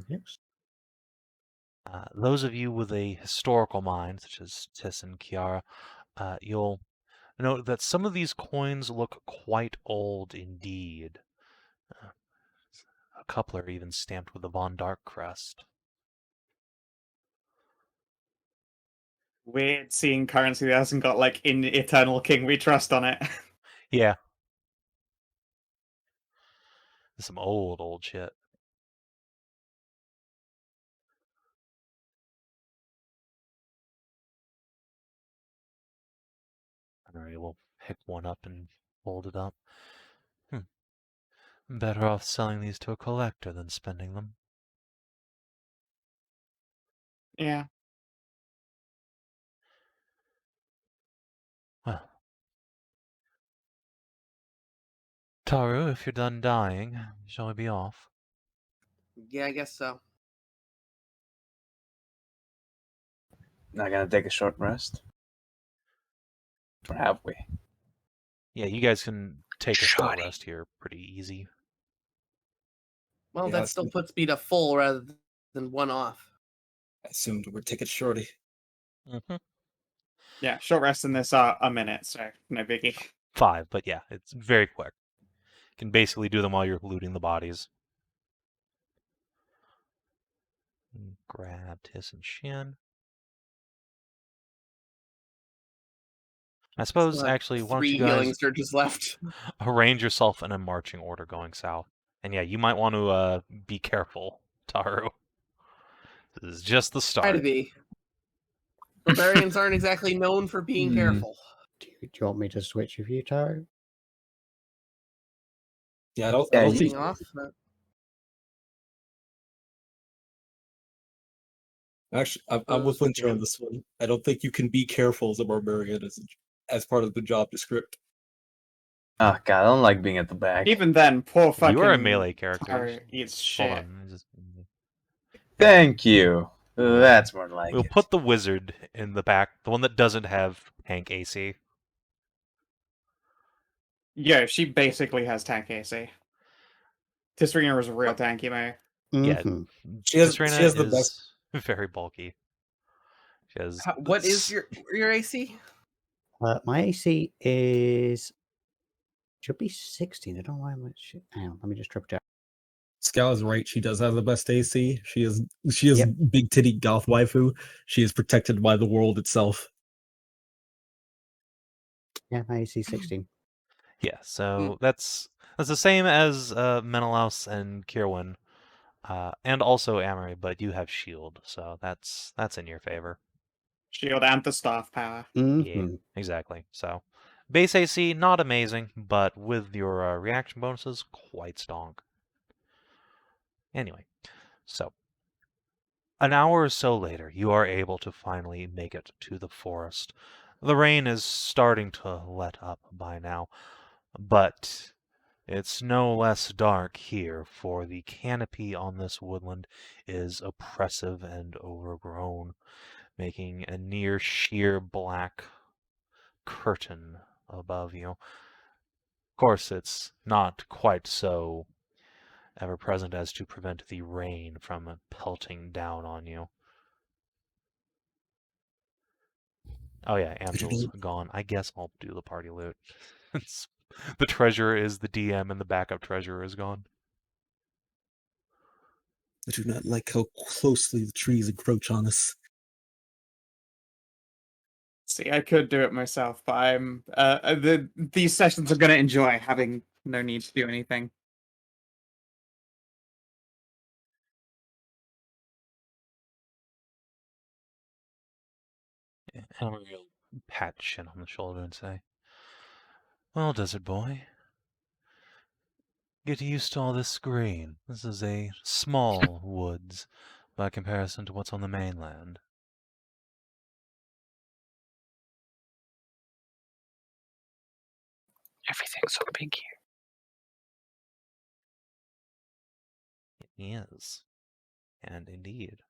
Yes. Those of you with a historical mind, such as Tis and Kiara, you'll note that some of these coins look quite old indeed. A couple are even stamped with the Von Dark crest. Weird seeing currency that hasn't got like in Eternal King We Trust on it. Yeah. Some old shit. Alright, we'll pick one up and fold it up. Better off selling these to a collector than spending them. Yeah. Well. Tahru, if you're done dying, shall we be off? Yeah, I guess so. Not gonna take a short rest? Or have we? Yeah, you guys can take a short Shoddy. rest here pretty easy. Well, Yeah, that that's- still puts me to full rather than one off. I assumed we're taking shorty. Mm-hmm. Yeah, short rest in this are a minute, so no biggie. 5, but yeah, it's very quick. You can basically do them while you're looting the bodies. Grab Tis and Shin. I suppose, Still have actually, why don't 3 you healing guys surges left. arrange yourself in a marching order going south. And yeah, you might want to be careful, Tahru. This is just the Try to start. be. Barbarians aren't exactly known for being Hmm. careful. Do you want me to switch with you, Tahru? Yeah, I don't Yeah, think Leading off. actually I'm with Winter on this one. I don't think you can be careful as a barbarian as part of the job description. Oh god, I don't like being at the back. Even then, poor fucking You are a melee character. Taru eats Hold shit. on. Thank you. That's more like We'll it. put the wizard in the back, the one that doesn't have tank AC. Yeah, she basically has tank AC. Tisrena is a real tanky, mate. Yeah. Mhm. She has Tisrena the is best. very bulky. She has What is your AC? My AC is should be 16. I don't know why much. Hang on, let me just triple check. Scow is right. She does have the best AC. She is Yep. big titty goth waifu. She is protected by the world itself. Yeah, my AC 16. Yeah, so that's the same as Menëlaos and Kirwin, and also Amory, but you have shield, so that's in your favor. Shield and the staff power. Yeah, Mhm. exactly. So base AC not amazing, but with your reaction bonuses, quite stonk. Anyway, so an hour or so later, you are able to finally make it to the forest. The rain is starting to let up by now, but It's no less dark here, for the canopy on this woodland is oppressive and overgrown, making a near sheer black curtain above you. Of course, it's not quite so ever-present as to prevent the rain from pelting down on you. Oh yeah, Amxal's gone. I guess I'll do the party loot. The treasurer is the DM and the backup treasurer is gone. I do not like how closely the trees encroach on us. See, I could do it myself, but I'm these sessions are going to enjoy having no need to do anything. Hammer will pat Shin on the shoulder and say, "Well, desert boy, get used to all this green. This is a small woods by comparison to what's on the mainland." Everything's so big here. It is. And indeed,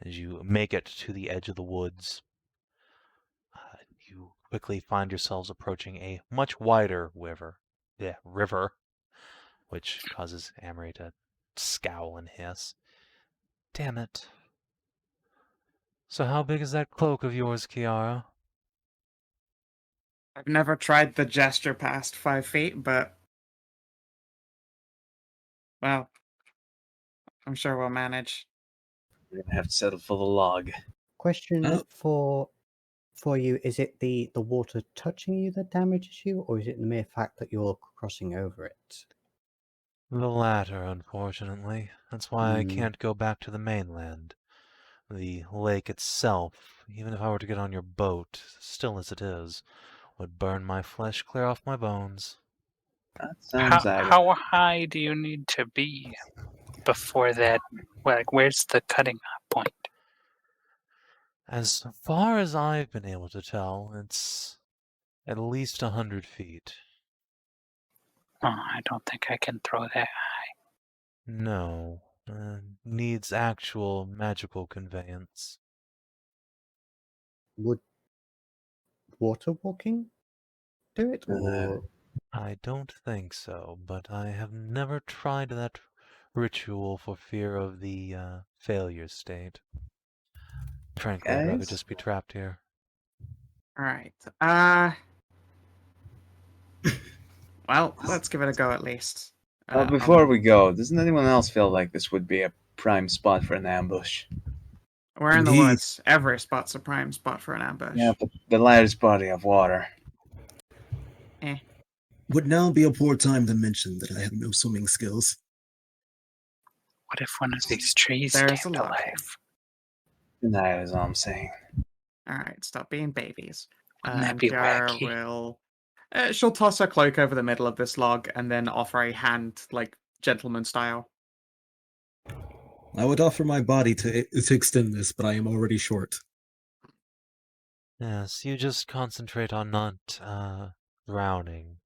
as you make it to the edge of the woods, you quickly find yourselves approaching a much wider river, which causes Amory to scowl and hiss. Damn it. So how big is that cloak of yours, Kiara? I've never tried the gesture past 5 feet, but well, I'm sure we'll manage. We're gonna have to settle for the log. Question for you: is it the water touching you that damages you, or is it the mere fact that you're crossing over it? The latter, unfortunately. That's why I can't go back to the mainland. The lake itself, even if I were to get on your boat, still as it is, would burn my flesh clear off my bones. That sounds How high do you need to be before that? Like, where's the cutting off point? As far as I've been able to tell, it's at least 100 feet. Oh, I don't think I can throw that high. No, needs actual magical conveyance. Would water walking do it, or I don't think so, but I have never tried that ritual for fear of the failure state. Frankly, I'd rather Guys? just be trapped here. All right. Well, let's give it a go at least. Well, before we go, doesn't anyone else feel like this would be a prime spot for an ambush? We're in the Indeed. woods. Every spot's a prime spot for an ambush. Yeah, but the largest body of water. Would now be a poor time to mention that I have no swimming skills. What if one of these trees There's came a to lot. life? That is all I'm saying. All right, stop being babies. Wouldn't that be Kiara wacky? will. She'll toss her cloak over the middle of this log and then offer a hand, like gentleman style. I would offer my body to extend this, but I am already short. Yes, you just concentrate on not drowning.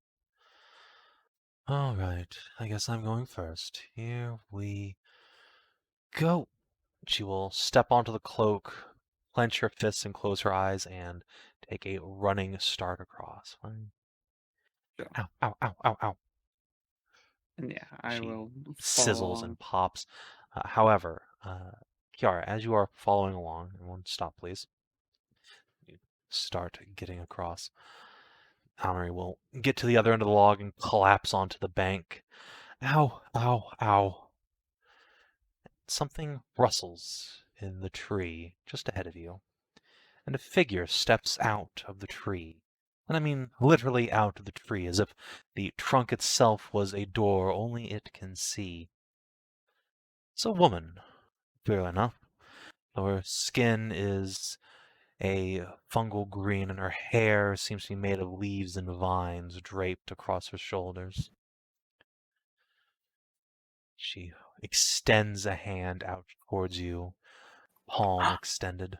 Alright, I guess I'm going first. Here we go. She will step onto the cloak, clench her fists and close her eyes, and take a running start across. Sure. Ow, ow, ow, ow, ow. And yeah, I She will sizzles follow and pops. However, Kiara, as you are following along, everyone stop please. You start getting across. Amory will get to the other end of the log and collapse onto the bank. Ow, ow, ow. Something rustles in the tree just ahead of you, and a figure steps out of the tree. And I mean literally out of the tree, as if the trunk itself was a door only it can see. It's a woman, clear enough. Her skin is a fungal green, and her hair seems to be made of leaves and vines draped across her shoulders. She extends a hand out towards you, palm extended.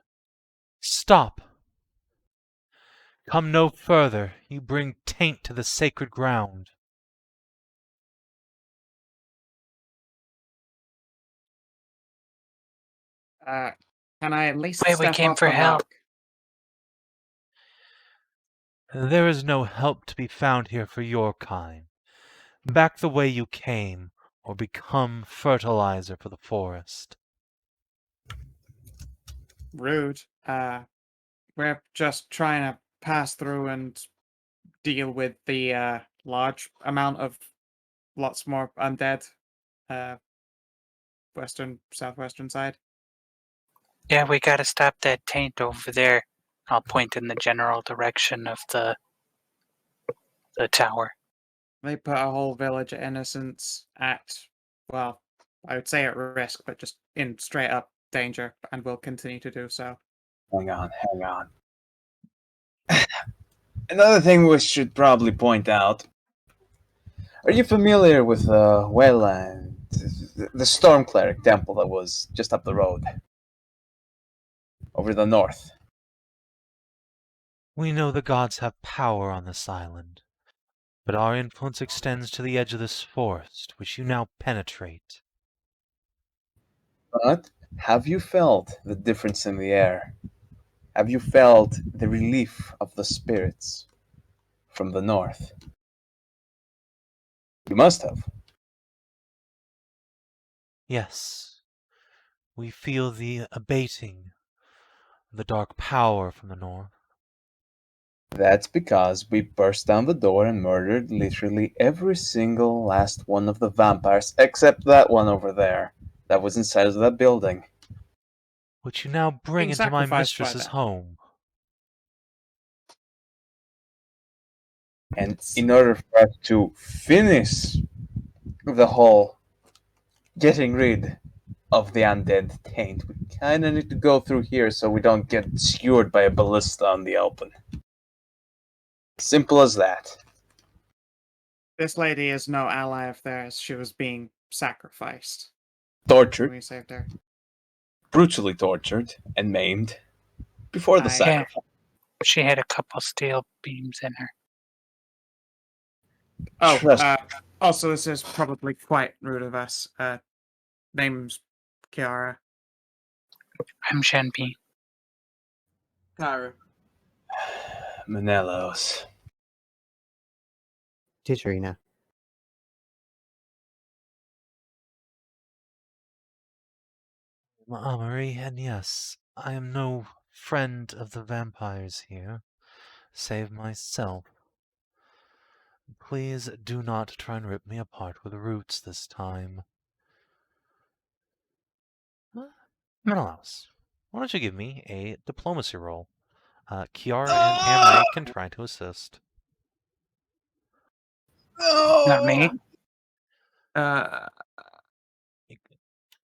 Stop! Come no further. You bring taint to the sacred ground. Can I at least Wait, we step came up for and help. look? There is no help to be found here for your kind. Back the way you came, or become fertilizer for the forest. Rude. We're just trying to pass through and deal with the large amount of lots more undead southwestern side. Yeah, we gotta stop that taint over there. I'll point in the general direction of the tower. They put a whole village of innocents at, well, I would say at risk, but just in straight up danger, and will continue to do so. Hang on. Another thing we should probably point out. Are you familiar with the Storm Cleric temple that was just up the road? Over the north? We know the gods have power on this island, but our influence extends to the edge of this forest, which you now penetrate. But have you felt the difference in the air? Have you felt the relief of the spirits from the north? You must have. Yes, we feel the abating of the dark power from the north. That's because we burst down the door and murdered literally every single last one of the vampires, except that one over there, that was inside of that building. Which you now bring Being into my sacrificed by mistress's them. home. And in order for us to finish the whole getting rid of the undead taint, we kinda need to go through here so we don't get skewered by a ballista on the open. Simple as that. This lady is no ally of theirs. She was being sacrificed. Tortured, We saved her. brutally tortured, and maimed before the I- sacrifice. She had a couple steel beams in her. Oh, Trust- also, this is probably quite rude of us. Name's Kiara. I'm Shenpi. Tahru. Menëlaos. Tisrena. Amory, and yes, I am no friend of the vampires here, save myself. Please do not try and rip me apart with roots this time. Menëlaos, why don't you give me a diplomacy roll? Kiara and Amory can try to assist. Not me.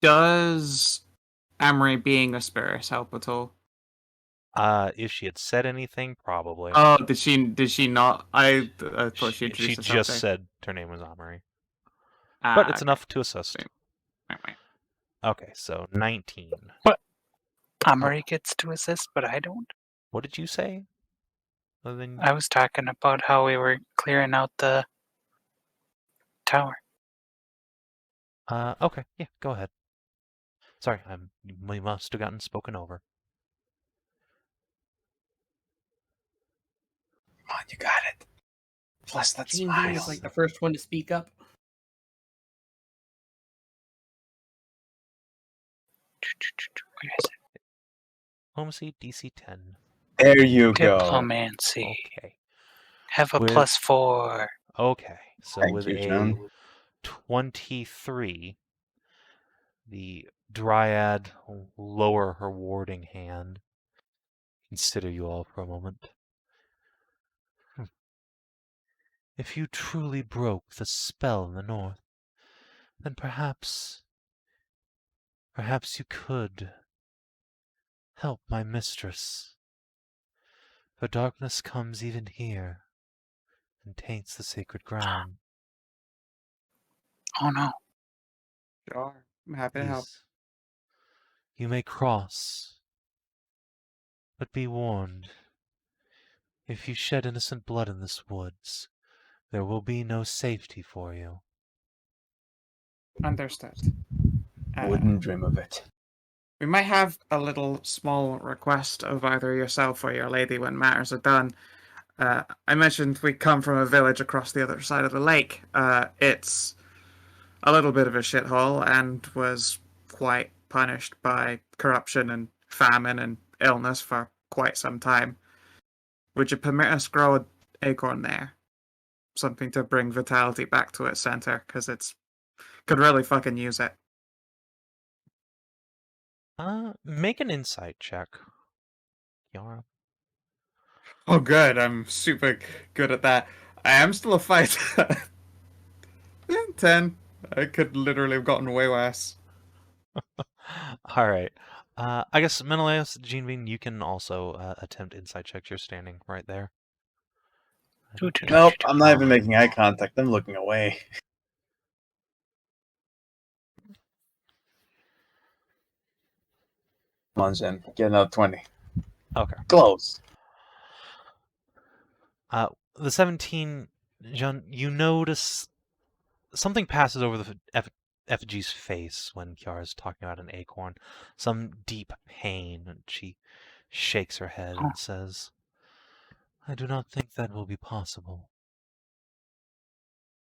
Does Amory being a spirit help at all? If she had said anything, probably. Oh, did she not? I thought she introduced She herself just there. said her name was Amory. But it's okay. enough to assist. Sweet. Right. Okay, so 19. Amory gets to assist, but I don't. What did you say? Other than I was talking about how we were clearing out the tower. Okay, yeah, go ahead. Sorry, we must have gotten spoken over. Come on, you got it. Plus that Gene smile. Bean is like the first one to speak up. Where is it? Diplomacy DC 10. There you go. Diplomancy. Okay. Have a With- +4. Okay, so Thank with you, a John. 23, the Dryad will lower her warding hand. Consider you all for a moment. If you truly broke the spell in the north, then perhaps you could help my mistress. For darkness comes even here and taints the sacred ground. Oh no. Sure. I'm happy to help. Please, you may cross, but be warned. If you shed innocent blood in this woods, there will be no safety for you. Understood. Wouldn't dream of it. We might have a little small request of either yourself or your lady when matters are done. I mentioned we come from a village across the other side of the lake. It's a little bit of a shithole and was quite punished by corruption and famine and illness for quite some time. Would you permit us grow an acorn there? Something to bring vitality back to its center, because it's could really fucking use it. Make an insight check, Kiara. Oh, good. I'm super good at that. I am still a fighter. 10. I could literally have gotten way worse. All right. I guess Menëlaos, Jeanbean, you can also attempt insight checks. You're standing right there. Nope, I'm not even making eye contact. I'm looking away. Come on, Jen. Get another 20. Okay. Close. The 17, John, you notice something passes over the effigy's face when Kiara's talking about an acorn. Some deep pain, and she shakes her head and says, I do not think that will be possible.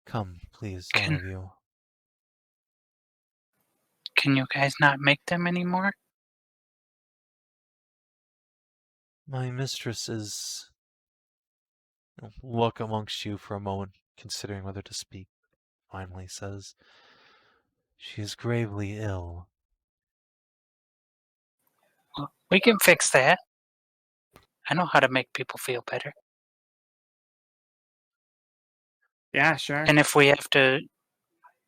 Come, please, all of you. Can you guys not make them anymore? My mistress is... Look amongst you for a moment, considering whether to speak. Finally says, she is gravely ill. Well, we can fix that. I know how to make people feel better. Yeah, sure. And if we have to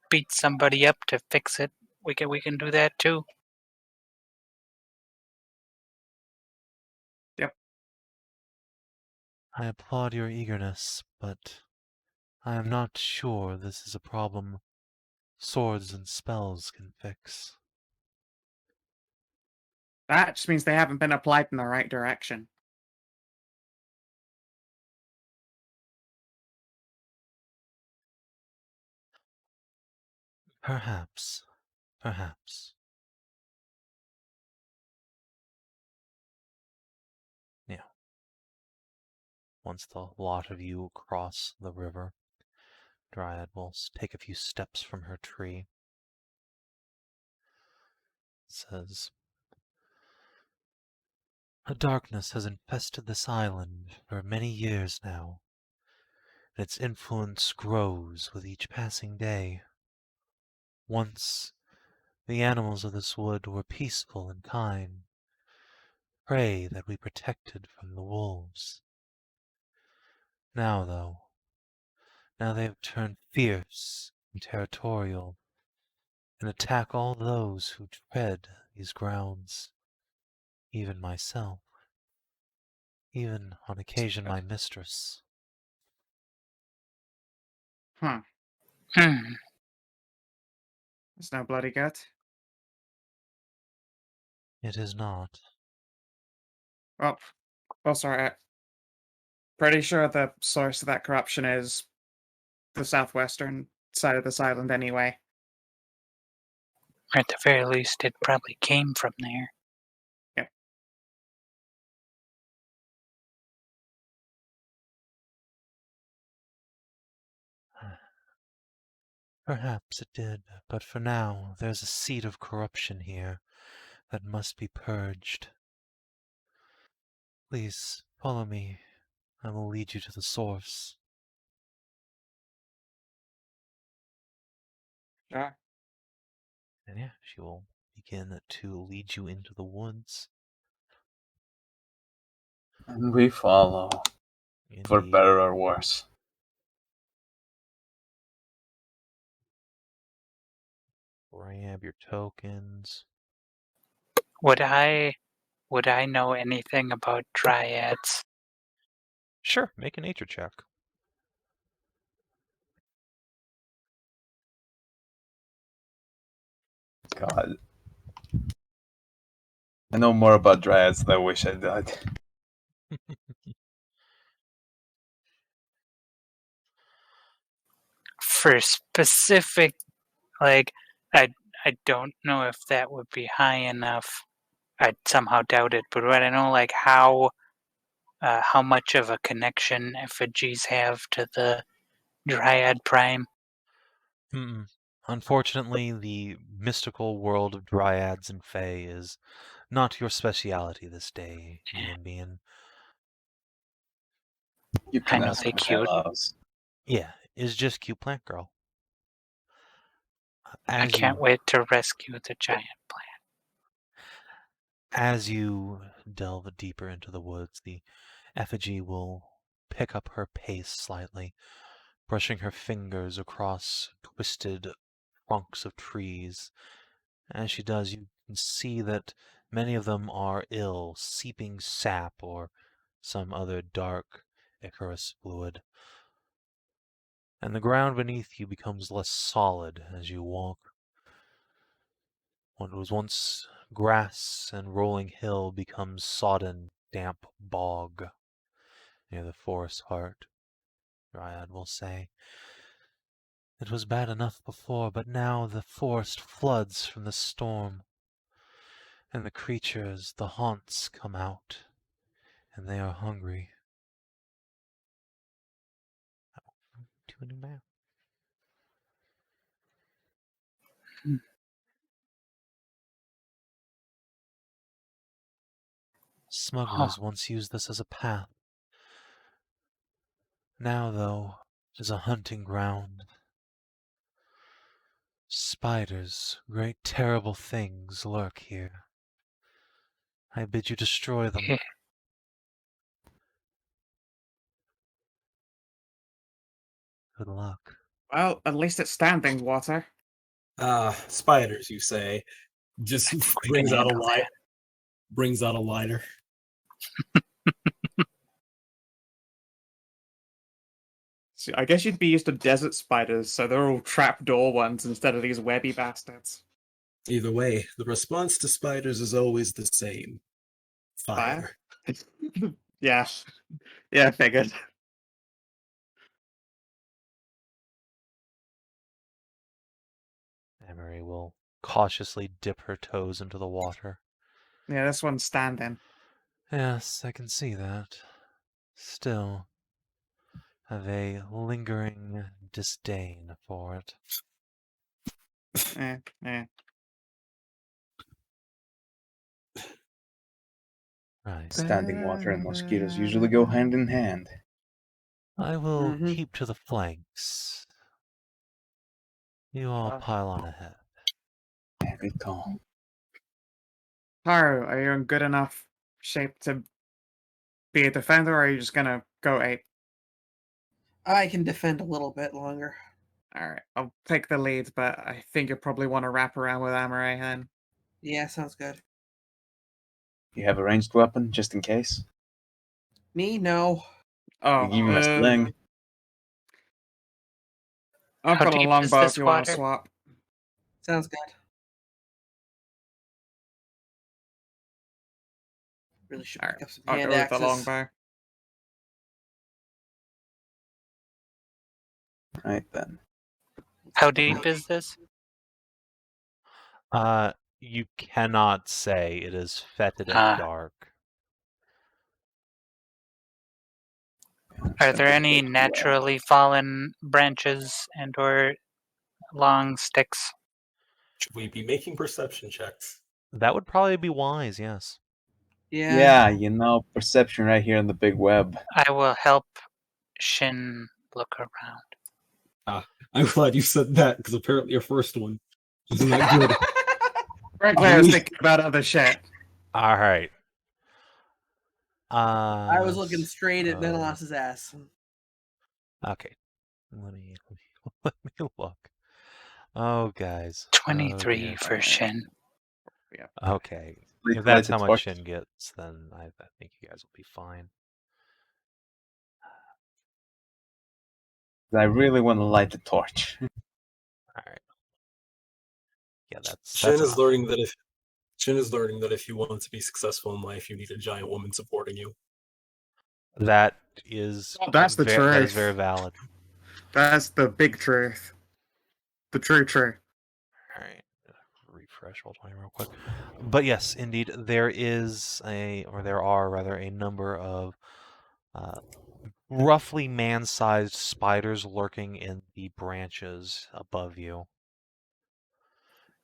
beat somebody up to fix it, we can do that too. Yep. I applaud your eagerness, but I am not sure this is a problem swords and spells can fix. That just means they haven't been applied in the right direction. Perhaps. Perhaps. Yeah. Once the lot of you cross the river, Dryad will take a few steps from her tree. It says, a darkness has infested this island for many years now, and its influence grows with each passing day. Once, the animals of this wood were peaceful and kind, prey that we protected from the wolves. Now, though, they have turned fierce and territorial, and attack all those who tread these grounds, even myself, even on occasion my mistress. Hmm. Hmm. It's no bloody good. It is not. Well, sorry. Pretty sure the source of that corruption is the southwestern side of this island anyway. Or at the very least, it probably came from there. Yep. Perhaps it did, but for now there's a seed of corruption here that must be purged. Please, follow me. I will lead you to the source. Sure. And yeah, she will begin to lead you into the woods. And we follow. For Indeed. better or worse. Grab your tokens. Would I know anything about dryads? Sure, make a nature check. God. I know more about dryads than I wish I did. For specific, like, I don't know if that would be high enough I'd somehow doubt it, but would I know like how much of a connection effigies have to the Dryad Prime? Unfortunately, the mystical world of dryads and fae is not your speciality this day, human being. You I can know ask they cute. Menëlaos. Yeah, is just cute plant girl. I can't wait to rescue the giant plant. As you delve deeper into the woods, the effigy will pick up her pace slightly, brushing her fingers across twisted trunks of trees. As she does, you can see that many of them are ill, seeping sap or some other dark ichorous fluid. And the ground beneath you becomes less solid as you walk. What was once grass and rolling hill becomes sodden, damp bog near the forest heart, Dryad will say. It was bad enough before, but now the forest floods from the storm, and the creatures, the haunts, come out, and they are hungry. To a new map. Smugglers once used this as a path. Now, though, it is a hunting ground. Spiders, great terrible things, lurk here. I bid you destroy them. Good luck. Well, at least it's standing water. Spiders, you say? Just brings out a light. Brings out a lighter. So I guess you'd be used to desert spiders, so they're all trapdoor ones instead of these webby bastards. Either way, the response to spiders is always the same. Fire. Yeah. Yeah, figured. Emery will cautiously dip her toes into the water. Yeah, this one's standing. Yes, I can see that. Still, have a lingering disdain for it. Yeah. Right. Standing water and mosquitoes usually go hand in hand. I will keep to the flanks. You all pile on ahead. Yeah, good call. Tahru, are you in good enough shape to be a defender, or are you just gonna go ape? I can defend a little bit longer. Alright, I'll take the lead, but I think you'll probably want to wrap around with Amaray then. Yeah, sounds good. You have a ranged weapon, just in case? Me? No. Oh, You give me my sling. I've How got a deep is longbow this if you want to water? swap. Sounds good. Really should pick up some I'll hand go with the axes. longbow. Right then. How deep is this? You cannot say. It is fetid and dark. Are there any naturally fallen branches and or long sticks? Should we be making perception checks? That would probably be wise, yes. Yeah, you know, perception right here in the big web. I will help Shin look around. I'm glad you said that, because apparently your first one isn't that good. Frankly, I was thinking about other shit. Alright. I was looking straight at Menëlaos' ass. Okay. Let me look. Oh, guys. 23 for Shin. Okay. Please If that's light how the much torch. Shin gets, then I think you guys will be fine. I really want to light the torch. Alright. Yeah, that's Shin is enough. learning that if you want to be successful in life, you need a giant woman supporting you. That is That's the truth. That is very valid. That's the big truth. The true truth. Alright. Refresh. refresh Roll20 real quick. But yes, indeed, there are rather a number of roughly man-sized spiders lurking in the branches above you.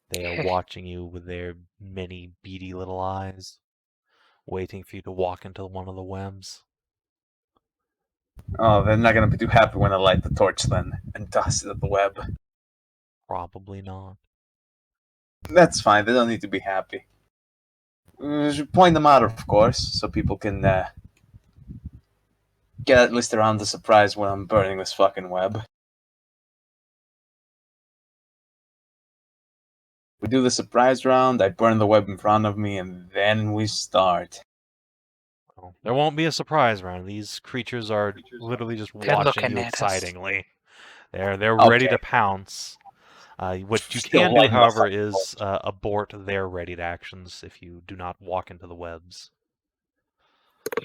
They are watching you with their many beady little eyes, waiting for you to walk into one of the webs. Oh, they're not gonna be too happy when I light the torch then and toss it at the web. Probably not. That's fine. They don't need to be happy. We should point them out, of course, so people can get at least around the surprise when I'm burning this fucking web. We do the surprise round, I burn the web in front of me, and then we start. Well, there won't be a surprise round. These creatures are literally just They're watching looking you at us. excitingly. They're ready to pounce. What you Still can do, lighting us however, up, is abort their readied actions if you do not walk into the webs.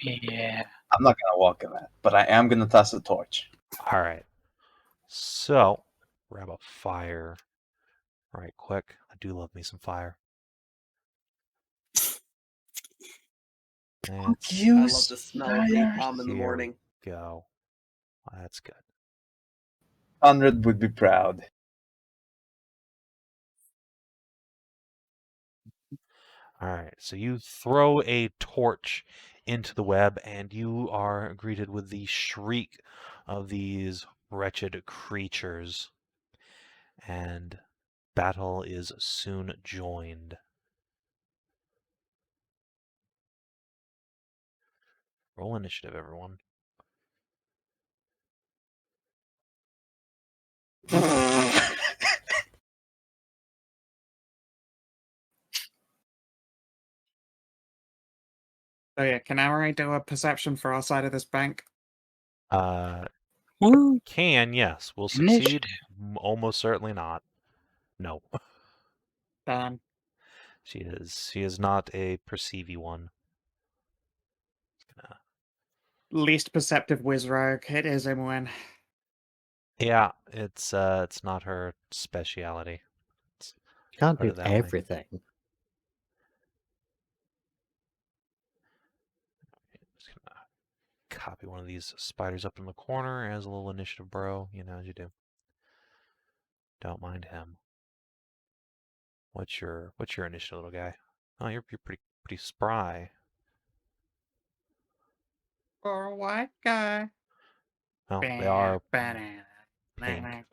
Yeah. I'm not gonna walk in that, but I am gonna toss the torch. All right. So, grab a fire right quick. I do love me some fire. Let's I love the smell of napalm in the Here morning. go. That's good. 100 would be proud. All right, so you throw a torch into the web, and you are greeted with the shriek of these wretched creatures. And battle is soon joined. Roll initiative, everyone. So yeah, can Amarai do a perception for our side of this bank? Woo. Can, yes. Will Initiative. succeed? Almost certainly not. No. Done. She is not a perceivy one. Least perceptive whiz rogue. It is him win. Yeah, it's not her speciality. You can't Put do it that way. everything. Just gonna copy one of these spiders up in the corner as a little initiative bro, as you do. Don't mind him. What's your initiative, little guy? Oh, you're pretty spry. For a white guy. Oh, they are Banana. pink.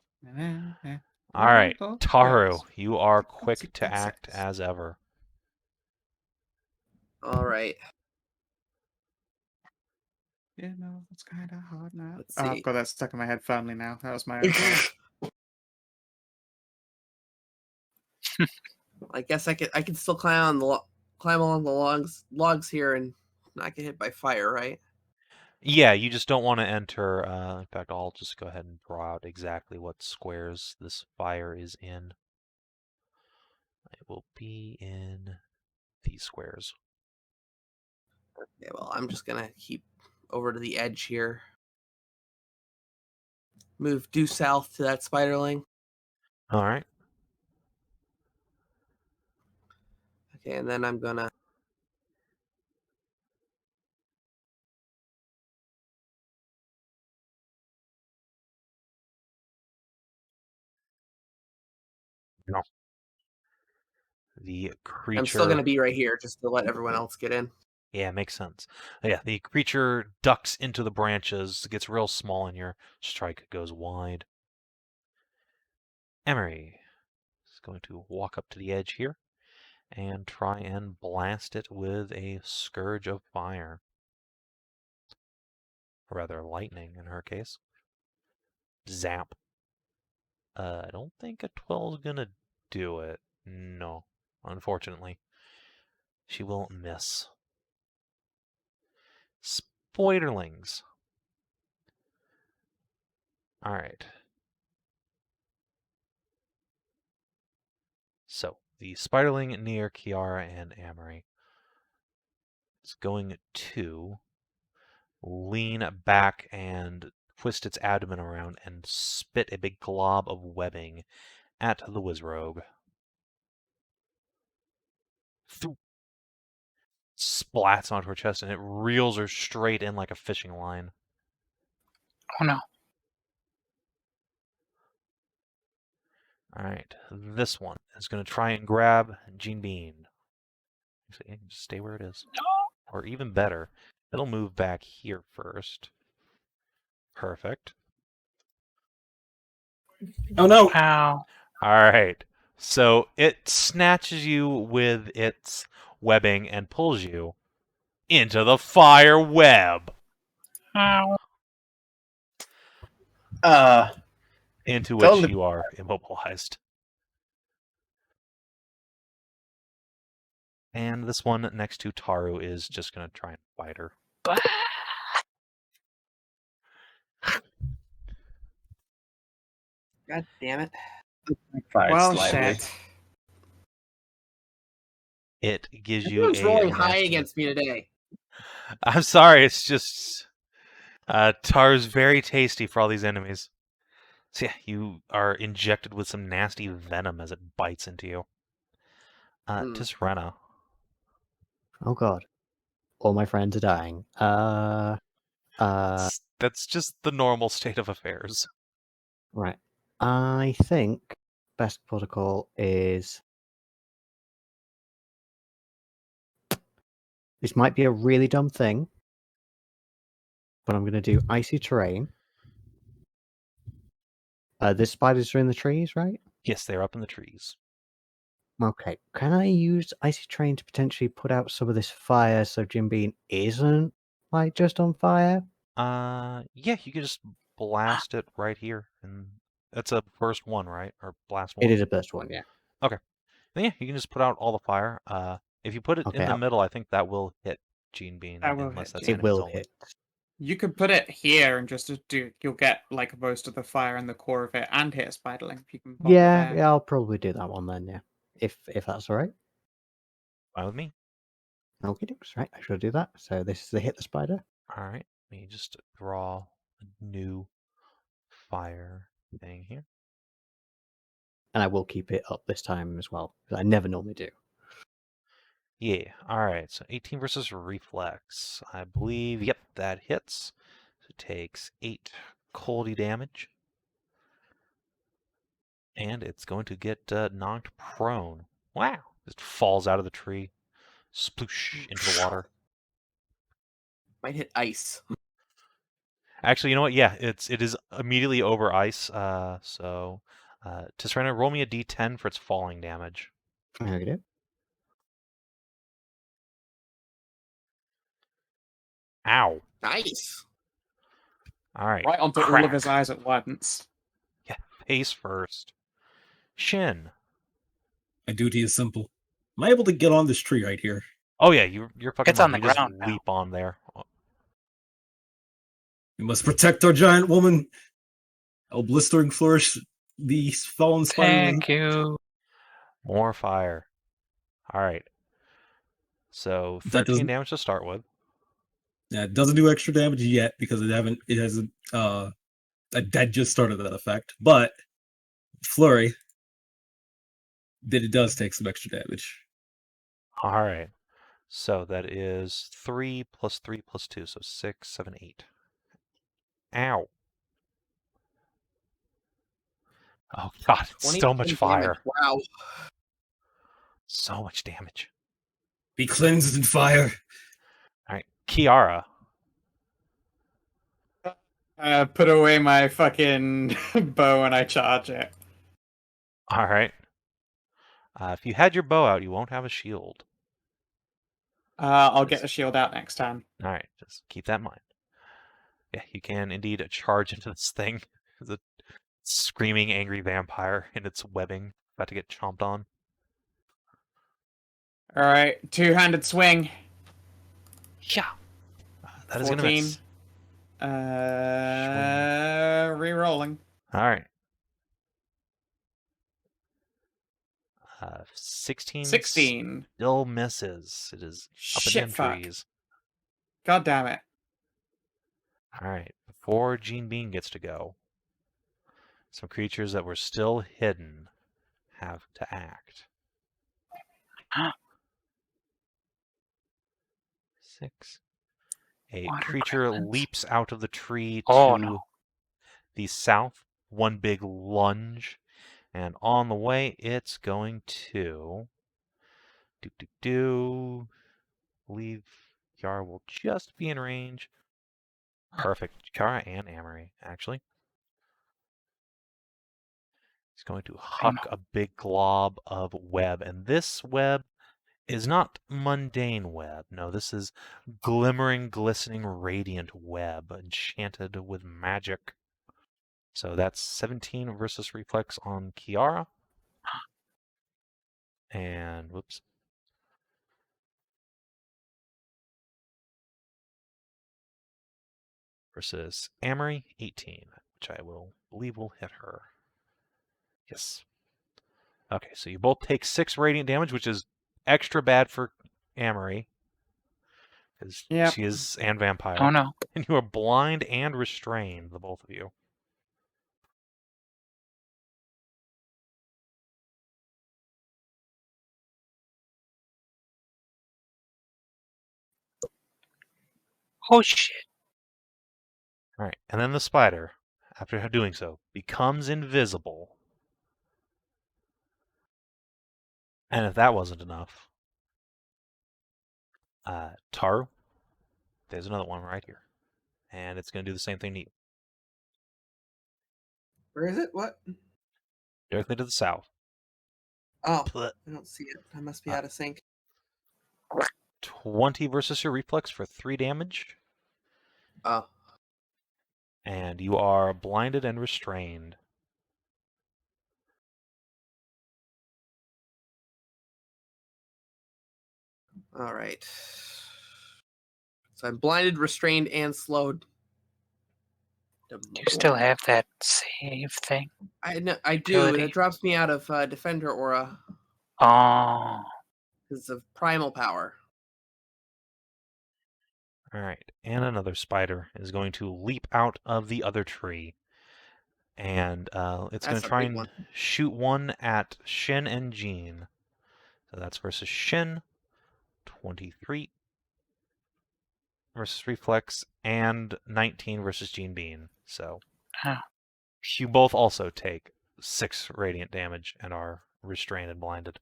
All right, Tahru, you are quick to act as ever. All right. You know, it's kind of hard now. Let's Oh, see. I've got that stuck in my head firmly now. That was my own fault. I guess I could still climb along the logs here and not get hit by fire, right? Yeah, you just don't want to enter. In fact, I'll just go ahead and draw out exactly what squares this fire is in. It will be in these squares. Okay, well, I'm just gonna keep over to the edge here. Move due south to that spiderling. All right. Okay, and then I'm gonna No. The creature. I'm still gonna be right here just to let everyone else get in. Yeah, makes sense. Yeah, the creature ducks into the branches, gets real small, and your strike goes wide. Emery is going to walk up to the edge here and try and blast it with a scourge of fire. Or rather, lightning in her case. Zap. I don't think a 12 is gonna do it. No, unfortunately. She will miss. Spoiderlings. Alright. So, the spiderling near Kiara and Amory is going to lean back and twist its abdomen around and spit a big glob of webbing at the Wizrogue. splats onto her chest, and it reels her straight in like a fishing line. Oh no. All right, this one is going to try and grab Gene Bean. Actually, it can just stay where it is. Or even better, it'll move back here first. Perfect. Oh no! Wow. All right. So it snatches you with its webbing and pulls you into the fire web, Ow. into which Totally. you are immobilized. And this one next to Tahru is just going to try and fight her. Bah. God damn it. Fired Well, slightly. shit. It gives you Everyone's a rolling high nasty- against me today. I'm sorry, it's just Tahru's very tasty for all these enemies. So yeah, you are injected with some nasty venom as it bites into you. Tisrena. Oh god. All my friends are dying. That's just the normal state of affairs. Right. I think best protocol is. This might be a really dumb thing, but I'm going to do icy terrain. The spiders are in the trees, right? Yes, they're up in the trees. Okay. Can I use icy terrain to potentially put out some of this fire so Jim Bean isn't like just on fire? Yeah, you can just blast it right here, and that's a burst one, right? Or blast one. It is a burst one, yeah. Then yeah, you can just put out all the fire. If you put it Okay, in the I'll- middle, I think that will hit Gene Bean, That will unless hit that's Gene It enemies will only. hit. You could put it here and just do. You'll get like most of the fire in the core of it and hit a spiderling. If you can. Bomb it Yeah, there. yeah, I'll probably do that one then, yeah. If that's all right. Fine with me. Okay, right, I should do that. So this is the hit the spider. All right, let me just draw a new fire thing here. And I will keep it up this time as well, because I never normally do. Yeah, all right. So 18 versus reflex. I believe, yep, that hits. So it takes 8 coldy damage. And it's going to get knocked prone. Wow. Just falls out of the tree. Sploosh into the water. Might hit ice. Actually, you know what? Yeah, it is immediately over ice. So Tisrena, roll me a d10 for its falling damage. There we go. Ow. Nice. All right. Right onto all crack. of his eyes at once. Face first. Shin. My duty is simple. Am I able to get on this tree right here? Oh yeah, you're fucking. It's on right. the You just ground now. leap on there. We must protect our giant woman. I'll blistering flourish the fallen spiderling. Thank you. More fire. All right. So That 13 doesn't- damage to start with. Yeah, it doesn't do extra damage yet because it hasn't I just started that effect. But flurry, then it does take some extra damage. All right. So that is 3 plus 3 plus 2, so 6, 7, 8. Ow. Oh god, so much 27 fire. damage. Wow. So much damage. Be cleansed in fire. All right, Kiara. Put away my fucking bow and I charge it. All right. If you had your bow out, you won't have a shield. I'll get the shield out next time. All right, just keep that in mind. Yeah, you can indeed charge into this thing. It's a screaming, angry vampire in its webbing, about to get chomped on. All right, two-handed swing. Yeah. That is going to 14. miss. Re-rolling. All right. 16. 16. Still misses. It is up Shit, and fuck. trees. God damn it. All right. Before Gene Bean gets to go, some creatures that were still hidden have to act. 6. A Water creature gremlins. leaps out of the tree Oh, to no. the south. One big lunge. And on the way, it's going to... Believe Kiara will just be in range. Perfect. Kiara and Amory, actually. He's going to huck a big glob of web. And this web is not mundane web. No, this is glimmering, glistening, radiant web, enchanted with magic. So that's 17 versus reflex on Kiara. And, whoops. Versus Amory, 18, which I will believe will hit her. Yes. Okay, so you both take 6 radiant damage, which is extra bad for Amory. Because Yep. she is and vampire. Oh, no. And you are blind and restrained, the both of you. Oh, shit. Alright, and then the spider, after doing so, becomes invisible. And if that wasn't enough, Tahru, there's another one right here. And it's going to do the same thing to you. Where is it? What? Directly to the south. Oh, Blech. I don't see it. I must be out of sync. 20 versus your reflex for 3 damage. Oh. And you are blinded and restrained. All right. So I'm blinded, restrained, and slowed. Do you still have that save thing? I do. ability? It drops me out of Defender Aura Oh. because of Primal Power. Alright, and another spider is going to leap out of the other tree. And it's going That's to a try big and one. shoot one at Shin and Jean. So that's versus Shin. 23 versus reflex, and 19 versus Jean Bean. So Oh. you both also take 6 radiant damage and are restrained and blinded.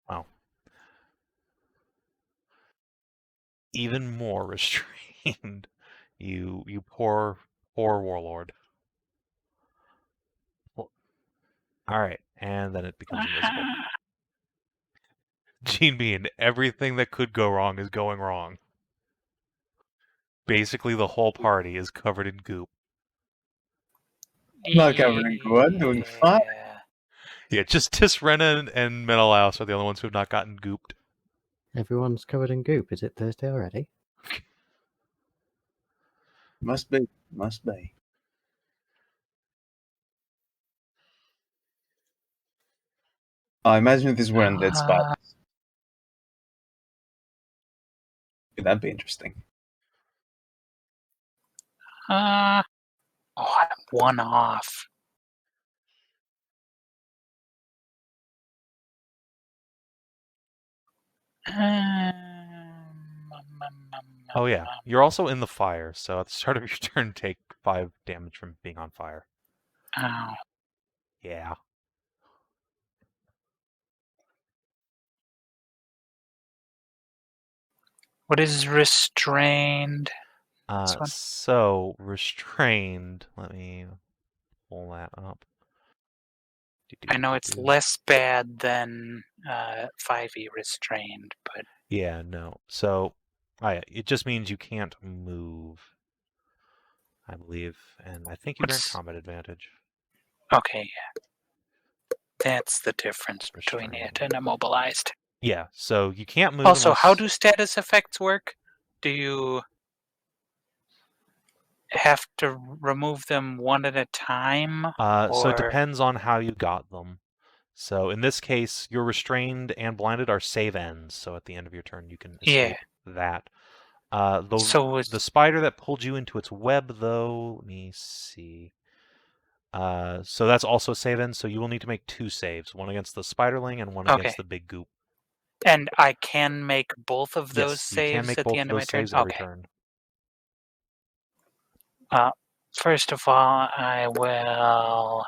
Wow. Even more restrained. You poor Warlord. Well, alright, and then it becomes invisible. Jean Bean, everything that could go wrong is going wrong. Basically, the whole party is covered in goop. Not covered in goo, I'm doing fine. Yeah. Yeah, just Tisrena and Menëlaos are the only ones who have not gotten gooped. Everyone's covered in goop. Is it Thursday already? Must be. Must be. I imagine if these were undead spiders. That'd be interesting. Oh, I'm 1 off. Oh yeah, you're also in the fire, so at the start of your turn, take 5 damage from being on fire. Ow. Yeah. What is restrained? This one? So restrained. Let me pull that up. I know it's less bad than 5e restrained, but Yeah, no. So, yeah, it just means you can't move, I believe, and I think you grant What's- combat advantage. okay, yeah. That's the difference between it and immobilized. Yeah, so you can't move. Also, how unless- do status effects work? Do you have to remove them one at a time? So it or- depends on how you got them. So in this case, your restrained and blinded are save ends. So at the end of your turn, you can escape that. So The spider that pulled you into its web, though, let me see. So that's also save end. So you will need to make 2 saves, one against the spiderling and one Okay. against the big goop. And I can make both of those Yes, you can saves make at both the of end of my those turn? saves every Okay. turn. First of all, I will...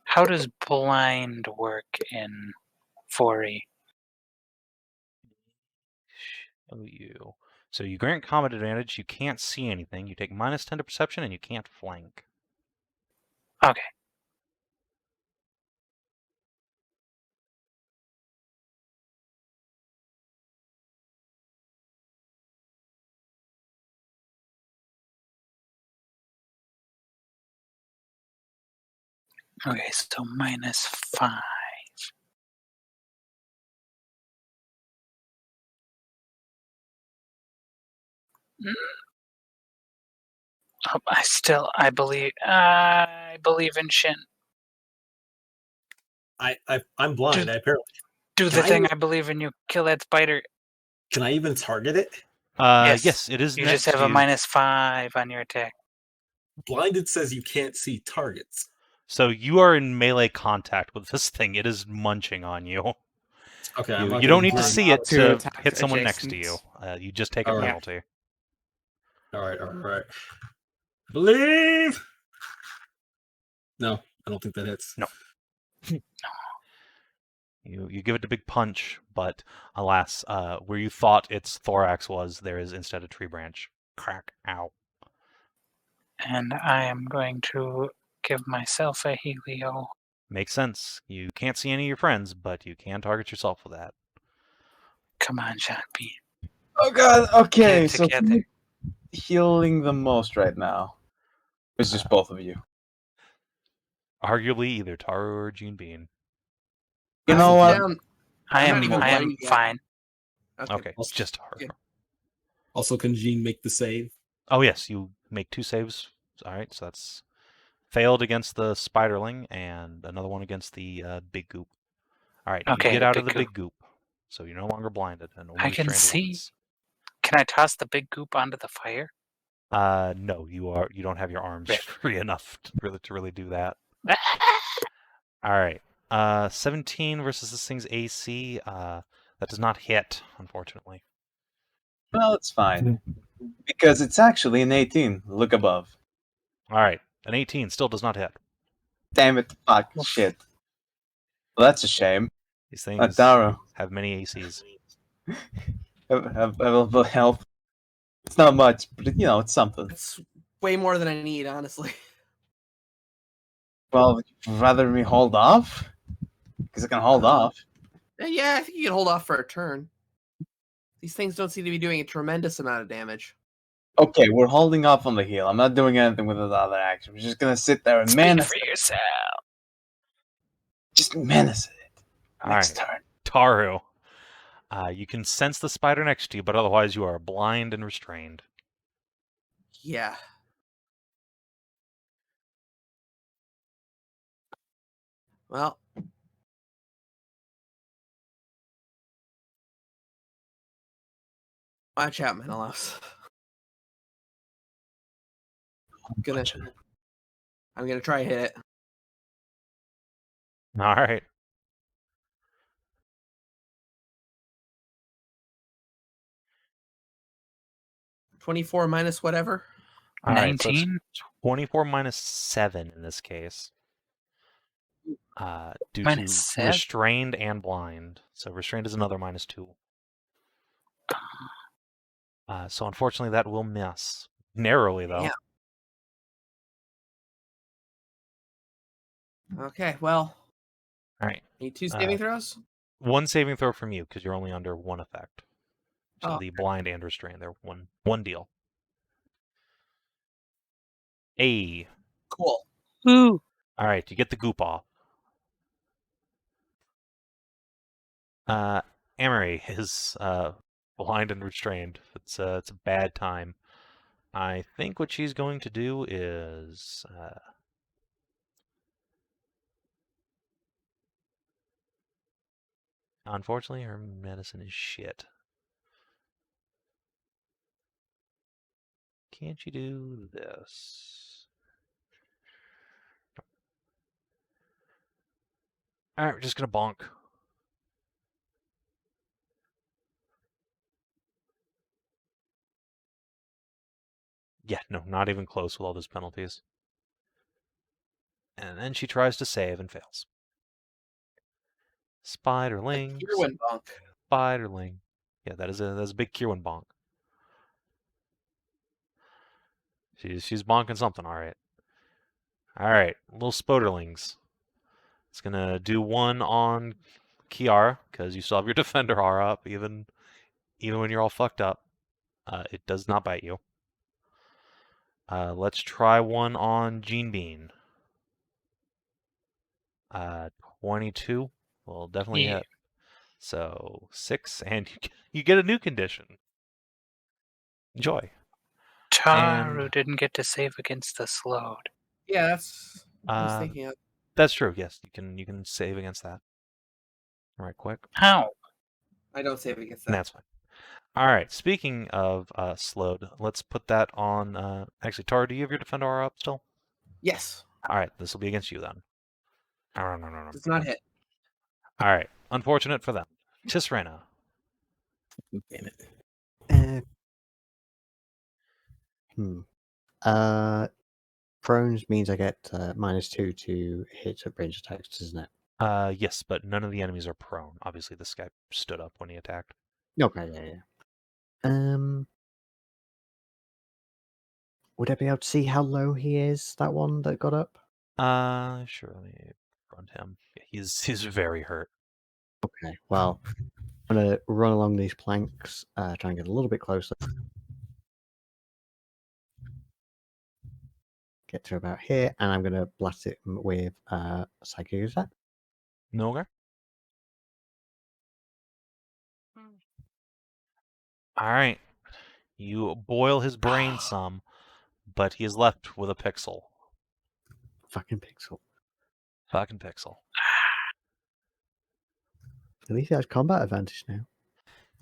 How does blind work in 4E? Oh, you. So you grant combat advantage. You can't see anything. You take -10 to perception, and you can't flank. Okay. Okay, so -5. Oh, I believe in Shin. I'm blind. I apparently Do Can the I thing. even- I believe in you. Kill that spider. can I even target it? Yes, it is You next just have to a you. -5 on your attack. Blinded says you can't see targets. So you are in melee contact with this thing. It is munching on you. Okay, I'm You, not you gonna don't need to blind. see it to to attack hit someone next to you. adjacent. You just take a All right. penalty. All right. Believe. No, I don't think that hits. No. You give it a big punch, but alas, where you thought its thorax was, there is instead a tree branch. Crack. Ow. And I am going to give myself a Helio. Makes sense. You can't see any of your friends, but you can target yourself with that. Come on, Shock Beam. Oh god, okay, Get it so together. who's healing the most right now? It's just both of you. Arguably either Tahru or Gene Bean. You know what? I I'm am not even blind yet. fine. Okay, Also- just Tahru. good. Also, can Jean make the save? Oh yes, you make 2 saves. All right, so that's failed against the spiderling and another one against the big goop. All right, Okay, you get the out big of the goop. big goop, so you're no longer blinded and only I can restrained see. once. Can I toss the big goop onto the fire? No, you don't have your arms Rip. free enough to really do that. All right, 17 versus this thing's AC. That does not hit, unfortunately. Well, it's fine. Because it's actually an 18. Look above. All right, an 18 still does not hit. Damn it, fuck, shit. Well, that's a shame. These things Tahru, have many ACs. have a little health. It's not much, but you know, it's something. It's way more than I need, honestly. Well, would you rather me hold off? Because I can hold off. Yeah, I think you can hold off for a turn. These things don't seem to be doing a tremendous amount of damage. Okay, we're holding off on the heal. I'm not doing anything with the other action. We're just gonna sit there and Speak menace for it. yourself. Just menace it. All Next right, turn. Tahru. You can sense the spider next to you, but otherwise you are blind and restrained. Yeah. Well. Watch out, Menëlaos. I'm gonna try to hit it. All right. -24 minus whatever. All right, so it's 19? 24 minus 7 in this case. Due Minus to 7? restrained and blind. So restrained is another -2. So unfortunately that will miss. Narrowly, though. Yeah. Okay, well. All right. Need 2 saving throws? 1 saving throw from you, because you're only under 1 effect. So Oh. the blind and restrained, they're one deal. A. Cool. Woo! All right, you get the goop off. Amory is blind and restrained. It's a bad time. I think what she's going to do is unfortunately her medicine is shit. Can't you do this? Alright, we're just gonna bonk. Yeah, no, not even close with all those penalties. And then she tries to save and fails. Spiderling. Kirwin bonk. Spiderling. Yeah, that's a big Kirwin bonk. She's bonking something, alright. Alright, little Spoderlings. It's gonna do one on Kiara, because you still have your defender R up, even when you're all fucked up. It does not bite you. Let's try one on Gene Bean. 22 will definitely hit. So 6, and you get a new condition. Enjoy. Tahru didn't get to save against the slowed. Yeah, that's what I was thinking of. That's true. Yes, you can save against that. Right, quick. How? I don't save against that. That's fine. All right. Speaking of slowed, let's put that on. Actually, Tahru, do you have your defender R up still? Yes. All right. This will be against you then. No. Does not hit. All right. Unfortunate for them. Tisrena. Damn it. Prones means I get -2 to hit at range attacks, doesn't it? Yes, but none of the enemies are prone. Obviously, this guy stood up when he attacked. Okay, yeah. Would I be able to see how low he is? That one that got up. Sure. Let me front him. Yeah, he's very hurt. Okay, well, I'm gonna run along these planks, try and get a little bit closer. Get to about here, and I'm gonna blast it with Psychic Attack. Nogar. All right. You boil his brain some, but he is left with a pixel. Fucking pixel. Fucking pixel. At least he has combat advantage now.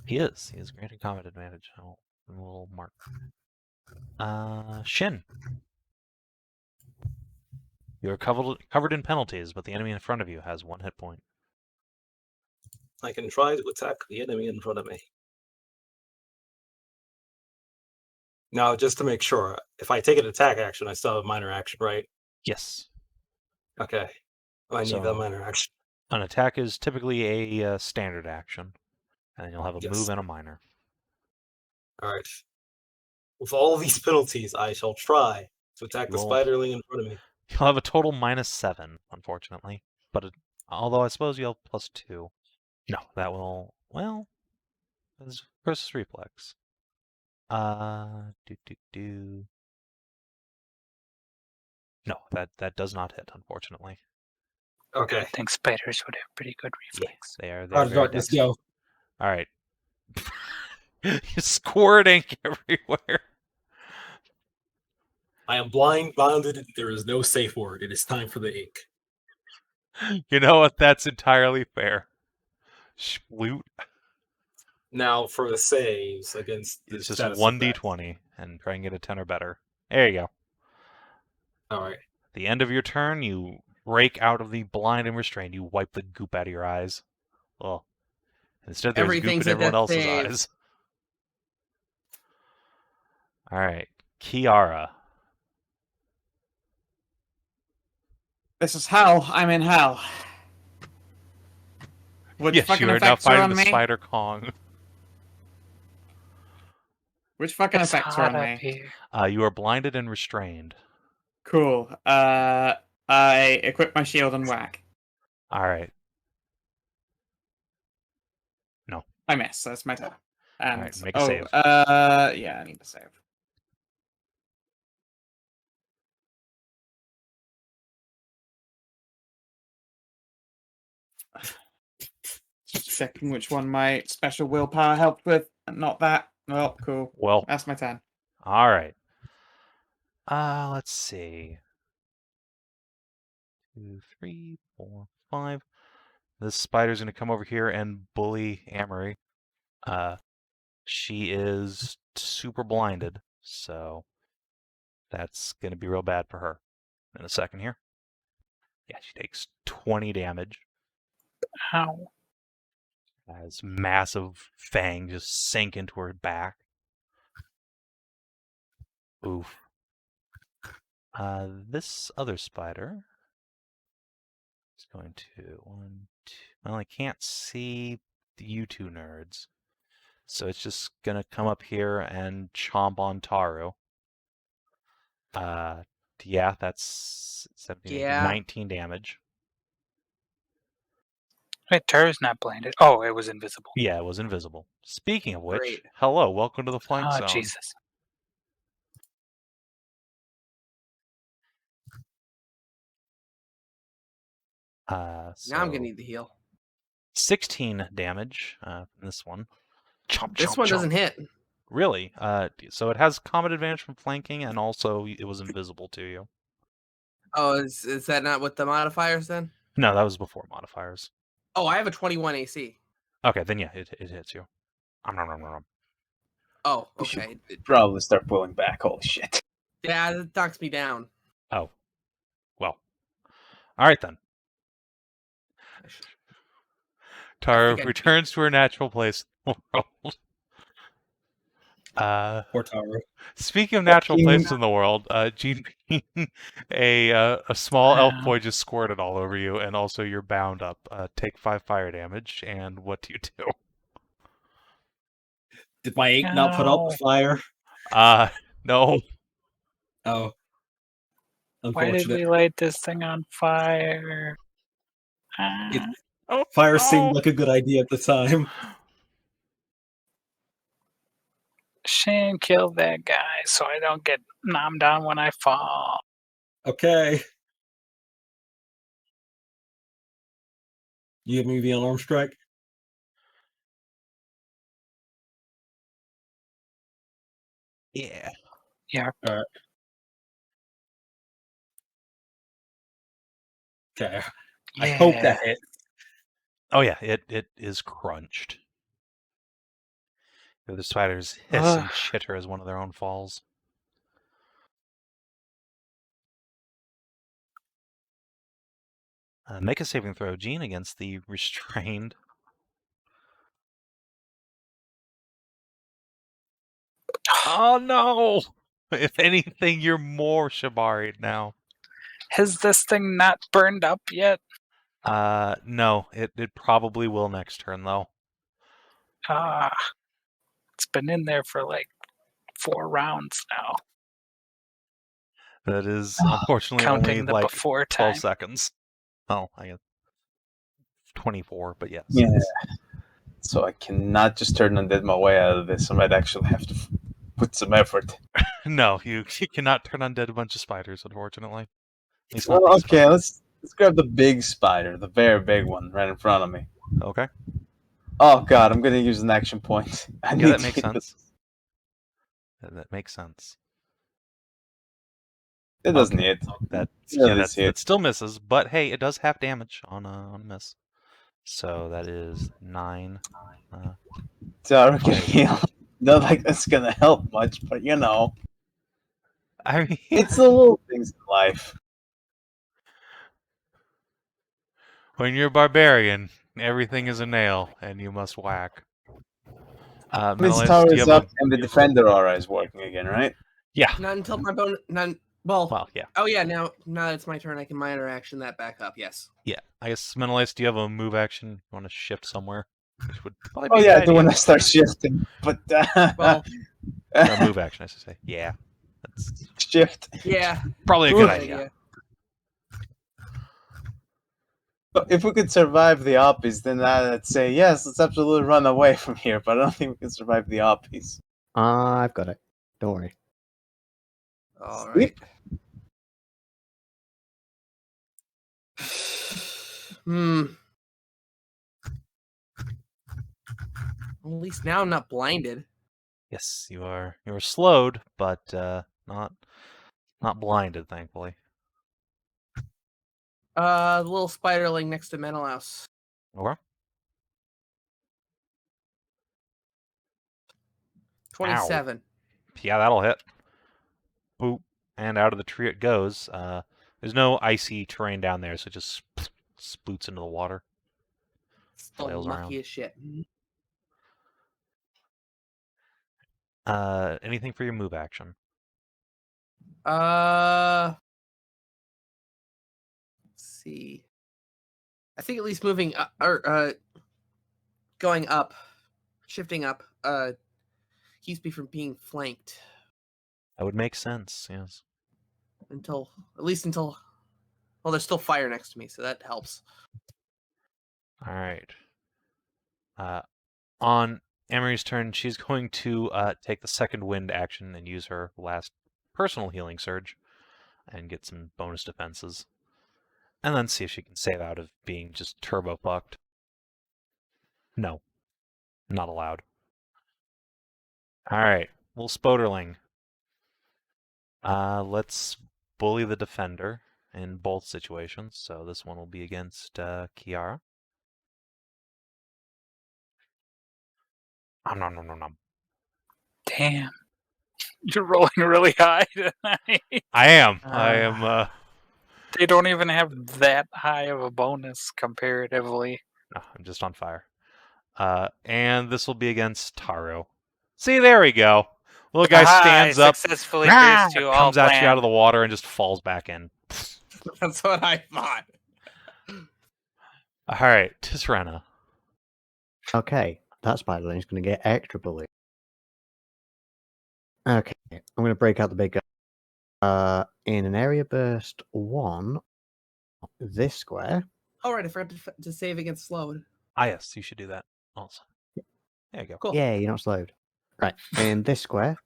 He is. He has granted combat advantage. A little mark. Shin. You are covered in penalties, but the enemy in front of you has 1 hit point. I can try to attack the enemy in front of me. Now, just to make sure, if I take an attack action, I still have a minor action, right? Yes. Okay. I need that minor action. An attack is typically a standard action, and you'll have a Yes. move and a minor. All right. With all these penalties, I shall try to attack the spiderling in front of me. You'll have a total -7, unfortunately. But although I suppose you'll have +2. No, that will, well, it's versus reflex. No, that does not hit, unfortunately. Okay. I think spiders would have pretty good reflex. They are How does very darkness dexterous. go? All right. You're squirting everywhere. I am blinded. There is no safe word. It is time for the ink. You know what? That's entirely fair. Sploot. Now for the saves against the It's just status 1d20 and try and get a 10 or better. There you go. All right. At the end of your turn, you break out of the blind and restrained. You wipe the goop out of your eyes. Well, instead there's Everything's goop in a everyone death else's save. eyes. All right, Kiara. This is hell. I'm in hell. Which Yes, fucking you are now effects are fighting on the me? Spider Kong. Which fucking It's effects are hot on up me? here. You are blinded and restrained. Cool. I equip my shield and whack. All right. I miss. That's my turn. And Alright, make a save. yeah, I need to save. checking which one my special willpower helped with, and not that. Oh, cool. Well, That's my turn. all right. Let's see. 2, 3, 4, 5. This spider's gonna come over here and bully Amory. She is super blinded, so that's gonna be real bad for her. In a second here. Yeah, she takes 20 damage Ow. as massive fangs just sink into her back. Oof. This other spider is going to well, I can't see you two nerds. So it's just gonna come up here and chomp on Tahru. Yeah, that's 17, 18, Yeah. 19 damage. Wait, Tahru's not blinded. Oh, it was invisible. Yeah, it was invisible. Speaking of which, Great. hello, welcome to the flank Oh, zone. Jesus. So Now I'm gonna need the heal. 16 damage from this one. Chomp, This chomp, one chomp. doesn't hit. Really? So it has combat advantage from flanking, and also it was invisible to you. Oh, is that not with the modifiers then? No, that was before modifiers. Oh, I have a 21 AC. Okay, then yeah, it hits you. Nom, nom, nom, nom. Oh, We should okay. probably start pulling back. Holy shit. Yeah, that knocks me down. Oh, well. All right then. I should- Tahru think I- returns to her natural place in the world. Poor Tahru. Speaking of natural Fucking- places in the world, Gene, a small elf Wow. boy just squirted all over you, and also you're bound up. Take 5 fire damage, and what do you do? Did my 8 not put out the fire? No. Oh. Why did Unfortunate. we light this thing on fire? It- Oh, Fire no. seemed like a good idea at the time. Shin, kill that guy so I don't get nommed down when I fall. Okay. You give me the alarm strike? Yeah. Yeah. Okay. I hope that hit. Oh yeah, it is crunched. The other spiders hiss and Ugh. chitter as one of their own falls. Make a saving throw, Gene, against the restrained. Oh no! If anything, you're more shibaried now. Has this thing not burned up yet? No, it probably will next turn though. It's been in there for like 4 rounds now, That is unfortunately only counting the like before 12 time. seconds. Oh, I guess 24, but yes. Yeah. So I cannot just turn undead my way out of this. I might actually have to put some effort. No, you cannot turn undead a bunch of spiders, unfortunately. At least not Well, these okay, spiders. let's grab the big spider, the very big one, right in front of me. Okay. Oh god, I'm gonna use an action point. I Yeah, need that to makes hit sense. That makes sense. It doesn't Okay. hit. That Yeah, this that hit. still misses, but hey, it does half damage on a miss. So that is 9. Tahru can heal. Not like that's gonna help much, but you know, I mean, it's the little things in life. when you're a barbarian, everything is a nail, and you must whack. This Menëlaos, tower do you is have up and the defender aura is working again, right? Yeah. Not until my bonus. Well. Well, yeah. Oh yeah. Now that it's my turn, I can minor action that back up. Yes. Yeah. I guess Menëlaos, do you have a move action? You want to shift somewhere? Which would probably Oh be yeah, a I good do idea. when I start shifting, but Well. Move action, I should say. Yeah. That's shift. Yeah. probably a Good good idea. But if we could survive the Oppies, then I'd say yes, let's absolutely run away from here. But I don't think we can survive the Oppies. I've got it. Don't worry. All right. Well, at least now I'm not blinded. Yes, you are slowed, but not blinded, thankfully. The little spiderling next to Menëlaos. Okay. 27. Yeah, that'll hit. Boop. And out of the tree it goes. There's no icy terrain down there, so it just sploots into the water. Still Flails mucky around. as shit. Anything for your move action? Let's see. I think at least moving up, or going up, shifting up, keeps me from being flanked That would make sense, yes. until well, there's still fire next to me, so that helps. Alright. On Emery's turn, she's going to take the second wind action and use her last personal healing surge and get some bonus defenses. And then see if she can save out of being just turbo fucked. No. Not allowed. Alright. Little Spoderling. Let's bully the defender in both situations. So this one will be against Kiara. Nom, nom, nom, nom. Damn. You're rolling really high tonight. I am. They don't even have that high of a bonus comparatively. No, I'm just on fire. And this will be against Tahru. See, there we go. Little guy stands up, successfully pierced you all comes at you out of plan. the water, and just falls back in. That's what I thought. All right, Tisrena. Okay, that spiderling's going to get extra bully. Okay, I'm going to break out the big gun. In an area burst 1, this square. All right, I forgot to save against slowed. Ah, yes, you should do that also. There you go. Cool. Yeah, you're not slowed. Right, in this square,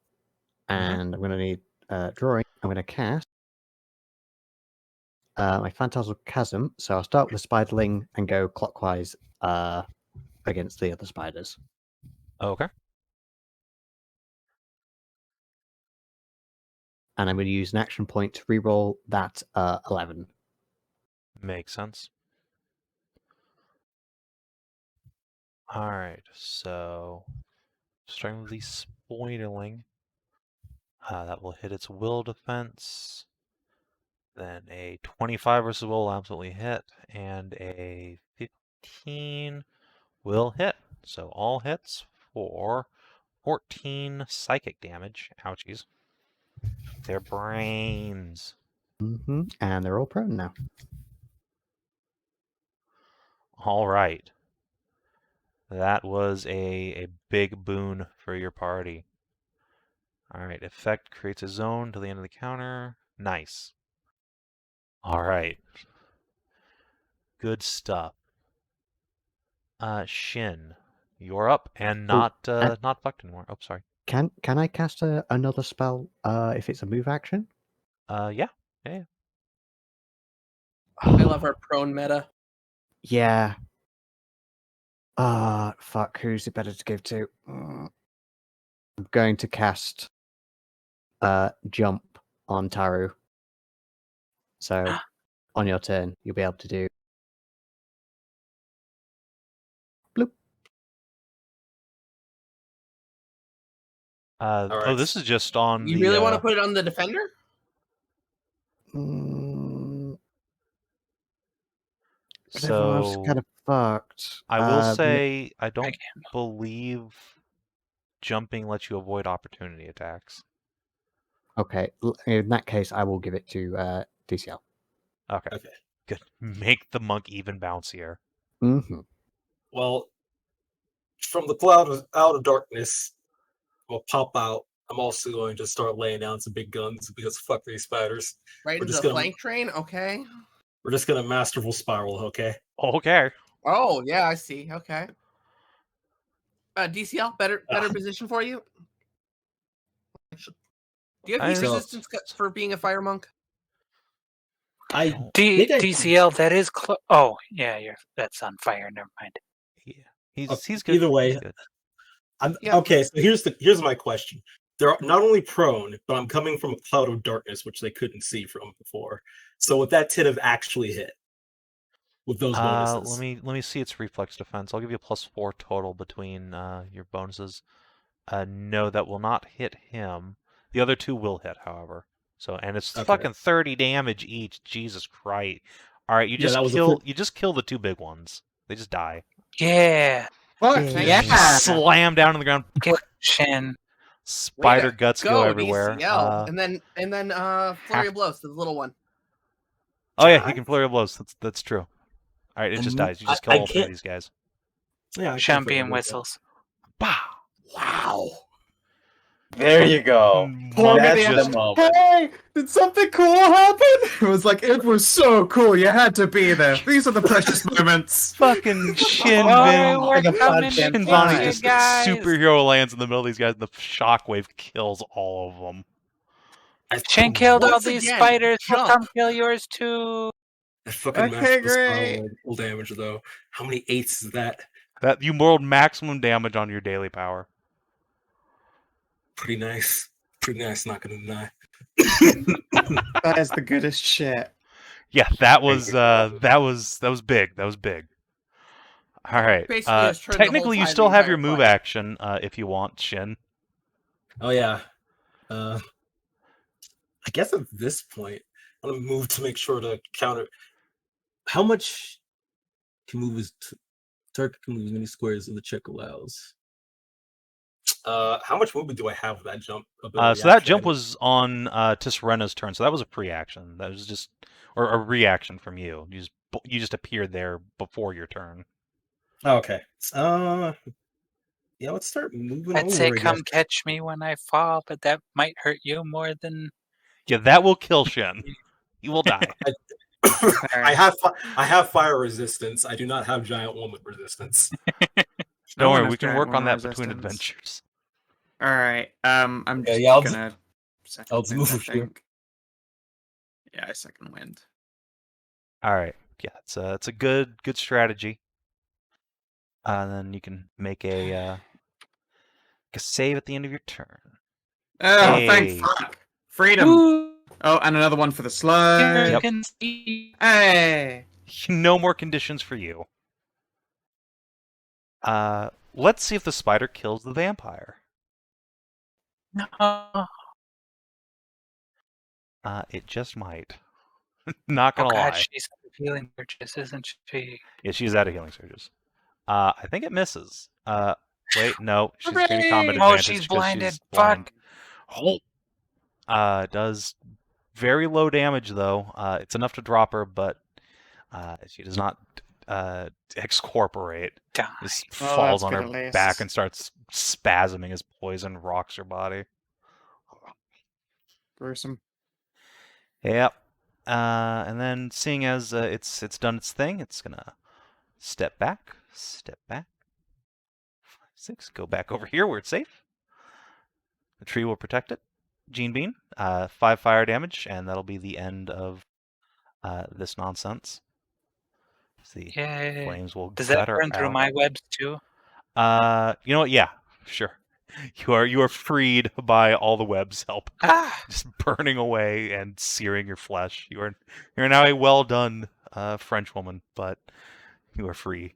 and I'm going to need drawing. I'm going to cast my Phantasmal Chasm. So I'll start with the spiderling and go clockwise against the other spiders. Okay. And I'm going to use an action point to reroll that 11. Makes sense. All right, so starting with the Spoilerling. That will hit its will defense. Then a 25 versus will absolutely hit, and a 15 will hit. So all hits for 14 psychic damage. Ouchies. Their brains. And they're all prone now. All right. That was a big boon for your party. All right. Effect creates a zone to the end of the counter. Nice. All right. Good stuff. Shin, you're up and not fucked anymore. Oh, sorry. Can I cast another spell if it's a move action? Yeah. I love our prone meta. Yeah. Fuck, who's it better to give to? I'm going to cast Jump on Tahru. So on your turn, you'll be able to do bloop. Oh, this is just on You the. really want to put it on the defender? But everyone else is So kind of fucked. I will say I don't believe jumping lets you avoid opportunity attacks. Okay, in that case, I will give it to DCL. Okay. Good. Make the monk even bouncier. Mm-hmm. Well, from the cloud out of darkness will pop out. I'm also going to start laying down some big guns because fuck these spiders. Right We're into just the gonna- flank train? Okay. We're just gonna masterful spiral, okay? Okay. Oh, yeah, I see. Okay. DCL, better position for you? Do you have heat So- resistance for being a fire monk? I DCL, that is oh, yeah, that's on fire. Never mind. Yeah. He's good. Either way, He's good. Yep. Okay, so here's my question. They're not only prone, but I'm coming from a cloud of darkness, which they couldn't see from before. So would that tit have actually hit with those bonuses? Let me see its reflex defense. I'll give you a +4 total between your bonuses. No, that will not hit him. The other two will hit, however. So, and it's Okay. fucking 30 damage each. Jesus Christ! All right, you Yeah, just that was a kill the two big ones. They just die. Yeah. Fuck Yeah. yeah! Slam down on the ground. Get Shin. Spider Way to guts go everywhere. DCL. and then flurry of blows to the little one. Oh yeah, he can flurry of blows. That's true. All right, it just dies. You just kill I all three of can't- these guys. Yeah, I can't Champion figure it out. whistles. Bah! Wow. There you go. Poor That's me, the the moment. Hey, did something cool happen? It was like, it was so cool. You had to be there. These are the precious moments. Fucking Shin Oh, we're The coming to goddamn get Bonnie you just guys. superhero lands in the middle of these guys, and the shockwave kills all of them. Shin killed all Once these again, spiders. We'll jump. come kill yours too. That fucking Okay, massive great. full damage though. How many 8s is that? That you rolled maximum damage on your daily power. Pretty nice. Pretty nice, not gonna deny. That is the goodest shit. Yeah, that was big. That was big. All right. Basically has turned the whole Technically, you tide of still the have your entire move fight. action if you want, Shin. Oh yeah. I guess at this point, I'm gonna move to make sure to counter. How much can move as Turk can move as many squares as the check allows? How much movement do I have with that jump ability? So that actually? jump was on Tisrena's turn, so that was a pre-action. That was just or a reaction from you. You just appeared there before your turn. Oh, okay. Yeah, let's start moving I'd over. say I come guess. catch me when I fall, but that might hurt you more than. Yeah, that will kill Shin. He will die. I have fire resistance. I do not have giant woman resistance. Don't worry, has we can giant work on woman that between resistance. adventures. All right. I'm Okay, just yeah, I'll gonna. I'll Second move wind, I here. think. Yeah, second wind. All right. Yeah, it's a good strategy. And then you can make a save at the end of your turn. Oh, Hey. thank fuck! Freedom. Ooh, Oh, and another one for the slug. Yep. can see. Hey. No more conditions for you. Let's see if the spider kills the vampire. No. It just might. Not Oh gonna god, lie. she's healing purchase, isn't she? Yeah, she's out of healing surges. I think it misses. Wait, no, she's gaining combat Hooray! Oh, advantage she's because blinded. she's Fuck. blind. Oh. Does very low damage though. It's enough to drop her, but she does not excorporate. Die. Just Well, falls that's on good her at least. back and starts spasming as poison rocks her body. Gruesome. Yep. And then seeing as it's done its thing, it's gonna step back, 5, 6, go back over here where it's safe. The tree will protect it. Gene Bean, 5 fire damage, and that'll be the end of this nonsense. The Yay. flames will Does that gutter burn through out. my webs too? You know what? Yeah, sure. You are freed by all the webs help, Ah! just burning away and searing your flesh. You're now a well done French woman, but you are free.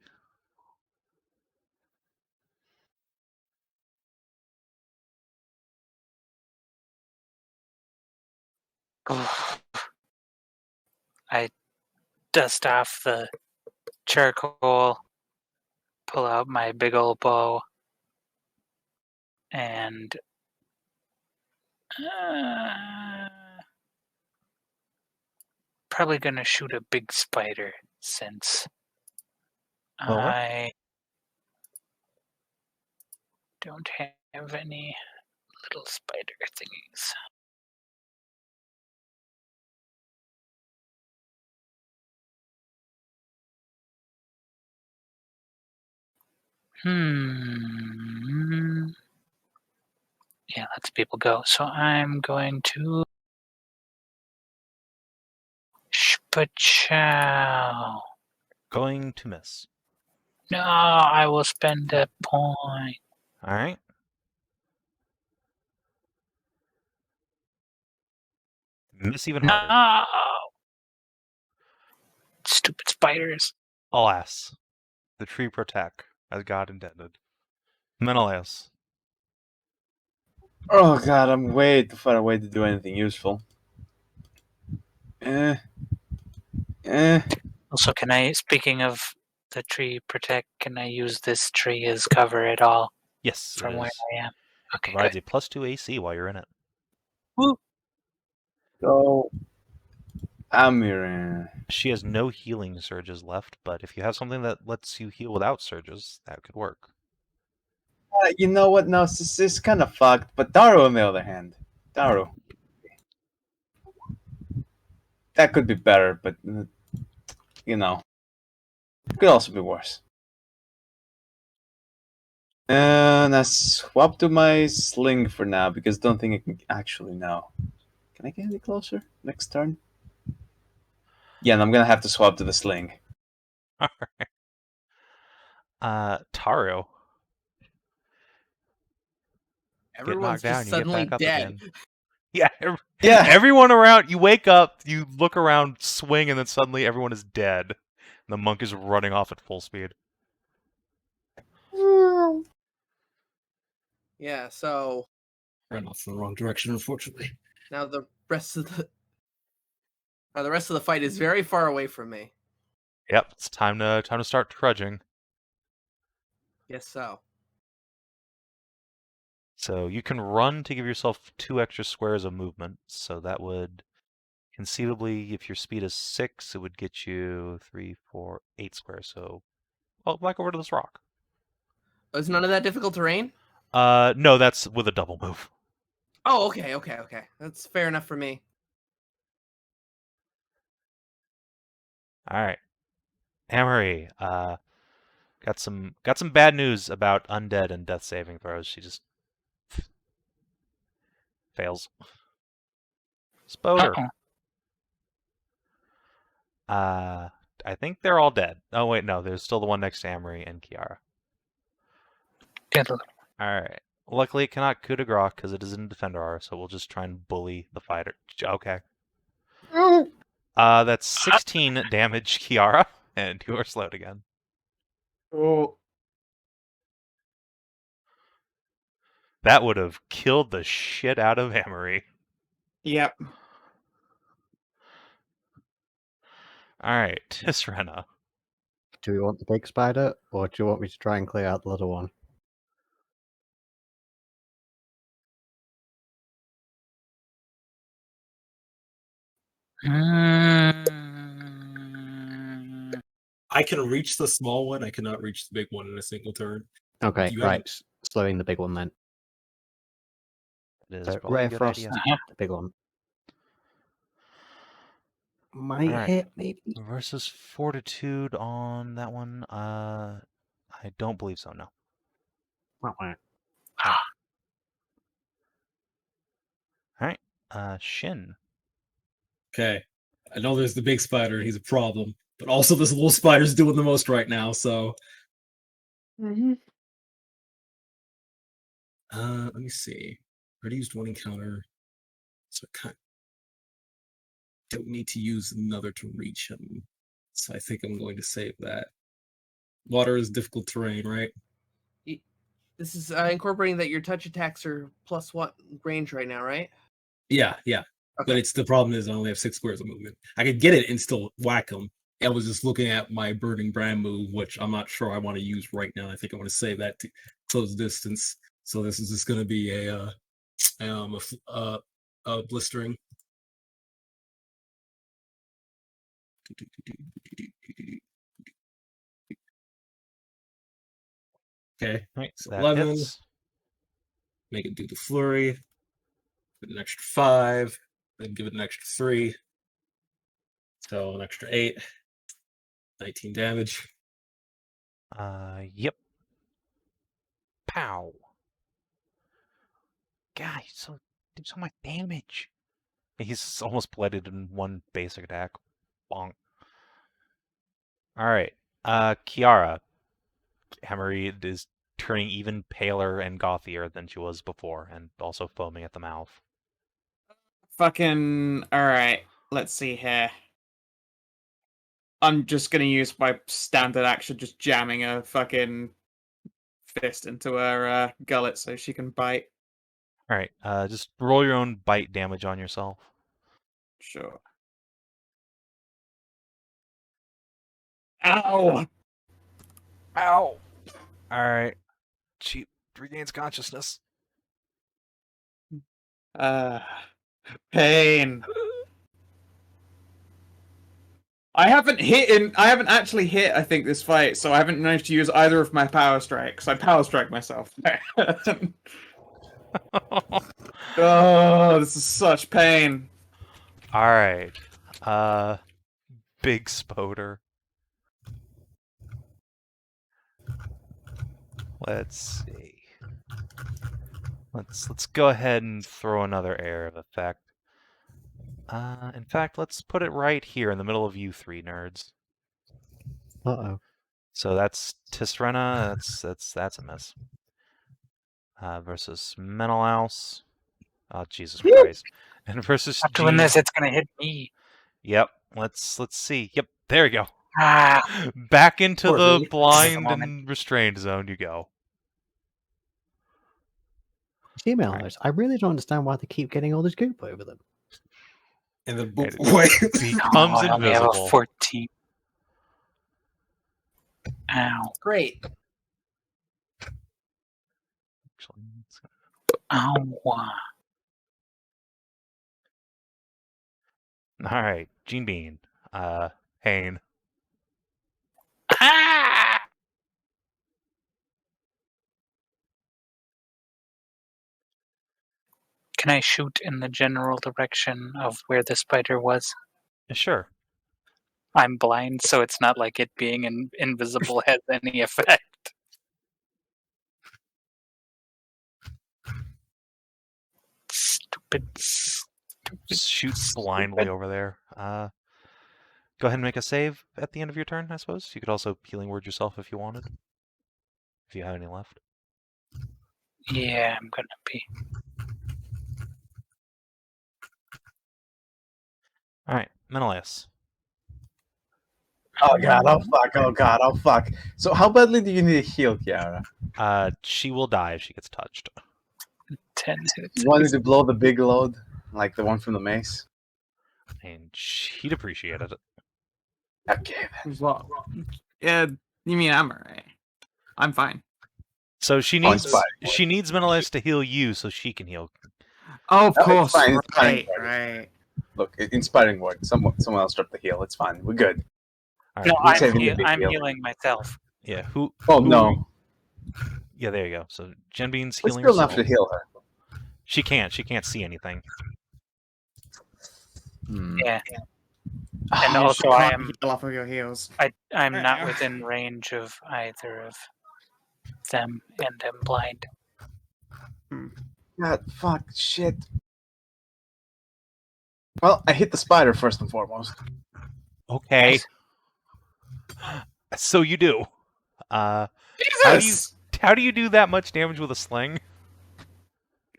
I dust off the charcoal, pull out my big old bow, and probably gonna shoot a big spider since I don't have any little spider thingies. Yeah, let's people go. So I'm going to Spachow. Going to miss. No, I will spend a point. All right. Miss even harder. No! Stupid spiders. Alas, the tree protect, as God intended. Menëlaos. Oh god, I'm way too far away to do anything useful. Also, can I, speaking of the tree protect, can I use this tree as cover at all Yes, from it where is. I am? Okay, Provides good. a +2 AC while you're in it. So, Amir. She has no healing surges left, but if you have something that lets you heal without surges, that could work. You know what? No, this is kind of fucked. But Tahru, on the other hand, Tahru, that could be better, but you know, it could also be worse. And I swap to my sling for now because don't think I can actually now. Can I get any closer next turn? Yeah, and I'm gonna have to swap to the sling. Tahru. Get Everyone's knocked down, just you get suddenly back up dead. again. Yeah, Yeah. everyone around, you wake up, you look around, swing, and then suddenly everyone is dead. And the monk is running off at full speed. Yeah, so Ran off in the wrong direction, unfortunately. now the rest of the fight is very far away from me. Yep, it's time to start trudging. Yes, so. So you can run to give yourself 2 extra squares of movement. So that would conceivably, if your speed is 6, it would get you 3, 4, 8 squares. So, back over to this rock. Is none of that difficult terrain? No, that's with a double move. Oh, okay. That's fair enough for me. All right, Amory. Got some bad news about undead and death saving throws. She just fails. Spoder. I think they're all dead. Oh wait, no, there's still the one next to Amory and Kiara. Good. All right. Luckily, it cannot coup de grace because it is in Defender R, so we'll just try and bully the fighter. Okay. That's 16 damage, Kiara, and you are slowed again. Oh, That would have killed the shit out of Amory. yep. All right, Tisrena. Do we want the big spider, or do you want me to try and clear out the little one? I can reach the small one. I cannot reach the big one in a single turn. Okay, You right. haven't- Slowing the big one then. It is So probably a rare good frost, idea. the big one. Might Alright. hit, maybe. Versus Fortitude on that one. I don't believe so. No. Wah, wah. All right. Shin. Okay. I know there's the big spider. He's a problem. But also this little spider's doing the most right now, so... Let me see. Already used one encounter. So I don't need to use another to reach him. So I think I'm going to save that. Water is difficult terrain, right? This is incorporating that your touch attacks are +1 range right now, right? Yeah. Okay. But it's the problem is I only have 6 squares of movement. I could get it and still whack him. I was just looking at my Burning Brand move, which I'm not sure I want to use right now. I think I want to save that to close distance. So this is just going to be a blistering. Okay, Right, so that 11. hits. Make it do the flurry. Give it an extra 5. Then give it an extra 3. So an extra 8. 19 damage. Yep. Pow. God, he's did so much damage. He's almost blooded in one basic attack. Bonk. All right. Kiara. Amory is turning even paler and gothier than she was before, and also foaming at the mouth. Fucking alright. Let's see here. I'm just gonna use my standard action, just jamming a fucking fist into her gullet so she can bite. Alright, just roll your own bite damage on yourself. Sure. Ow! Ow! Alright. She regains consciousness. Pain. I haven't actually hit, I think, this fight, so I haven't managed to use either of my power strikes. I power strike myself. Oh, this is such pain. Alright. Big Spoder. Let's see. Let's go ahead and throw another area of effect. In fact, let's put it right here in the middle of you three nerds. Uh-oh. So that's Tisrena. That's a miss. Versus Menëlaos. Oh Jesus Christ! And versus Stop doing G. this, it's gonna hit me. Yep. Let's see. Yep. There we go. Ah, Back into Poor the me. blind Woman. and restrained zone you go. See, Menëlaos, I really don't understand why they keep getting all this goop over them. And then It wait. becomes I only have a invisible. 14. Ow. Great. Actually, it's Ow. all right, Gene Bean. Hane. Ah! Can I shoot in the general direction of where the spider was? Sure. I'm blind, so it's not like it being invisible has any effect. Stupid. Shoot blindly over there. Go ahead and make a save at the end of your turn, I suppose. You could also healing word yourself if you wanted. If you have any left. Yeah, I'm gonna be. Alright, Menëlaos. Oh god, oh fuck, oh god, oh fuck. So how badly do you need a heal, Kiara? She will die if she gets touched. 10 hits. You wanted to blow the big load? Like the one from the mace? And she'd appreciate it. Okay then. What? Yeah, you mean I'm alright. I'm fine. So she Oh, needs inspiring. Menëlaos to heal you so she can heal. Oh, of No, it's course. fine, it's fine, Right, it's right. Look, inspiring word. Someone else dropped the heal. It's fine. We're good. Alright. No, We're I'm, saving the big I'm heal. healing myself. Yeah, who Oh no. Yeah, there you go. So Jen Bean's We healing still herself. have to heal her. She can't see anything. Yeah. Ah, And You also, can't I am. heal off of your heals. I'm not within range of either of them, and I'm blind. God, fuck, shit. Well, I hit the spider first and foremost. Okay. So you do. Jesus! How do you do that much damage with a sling?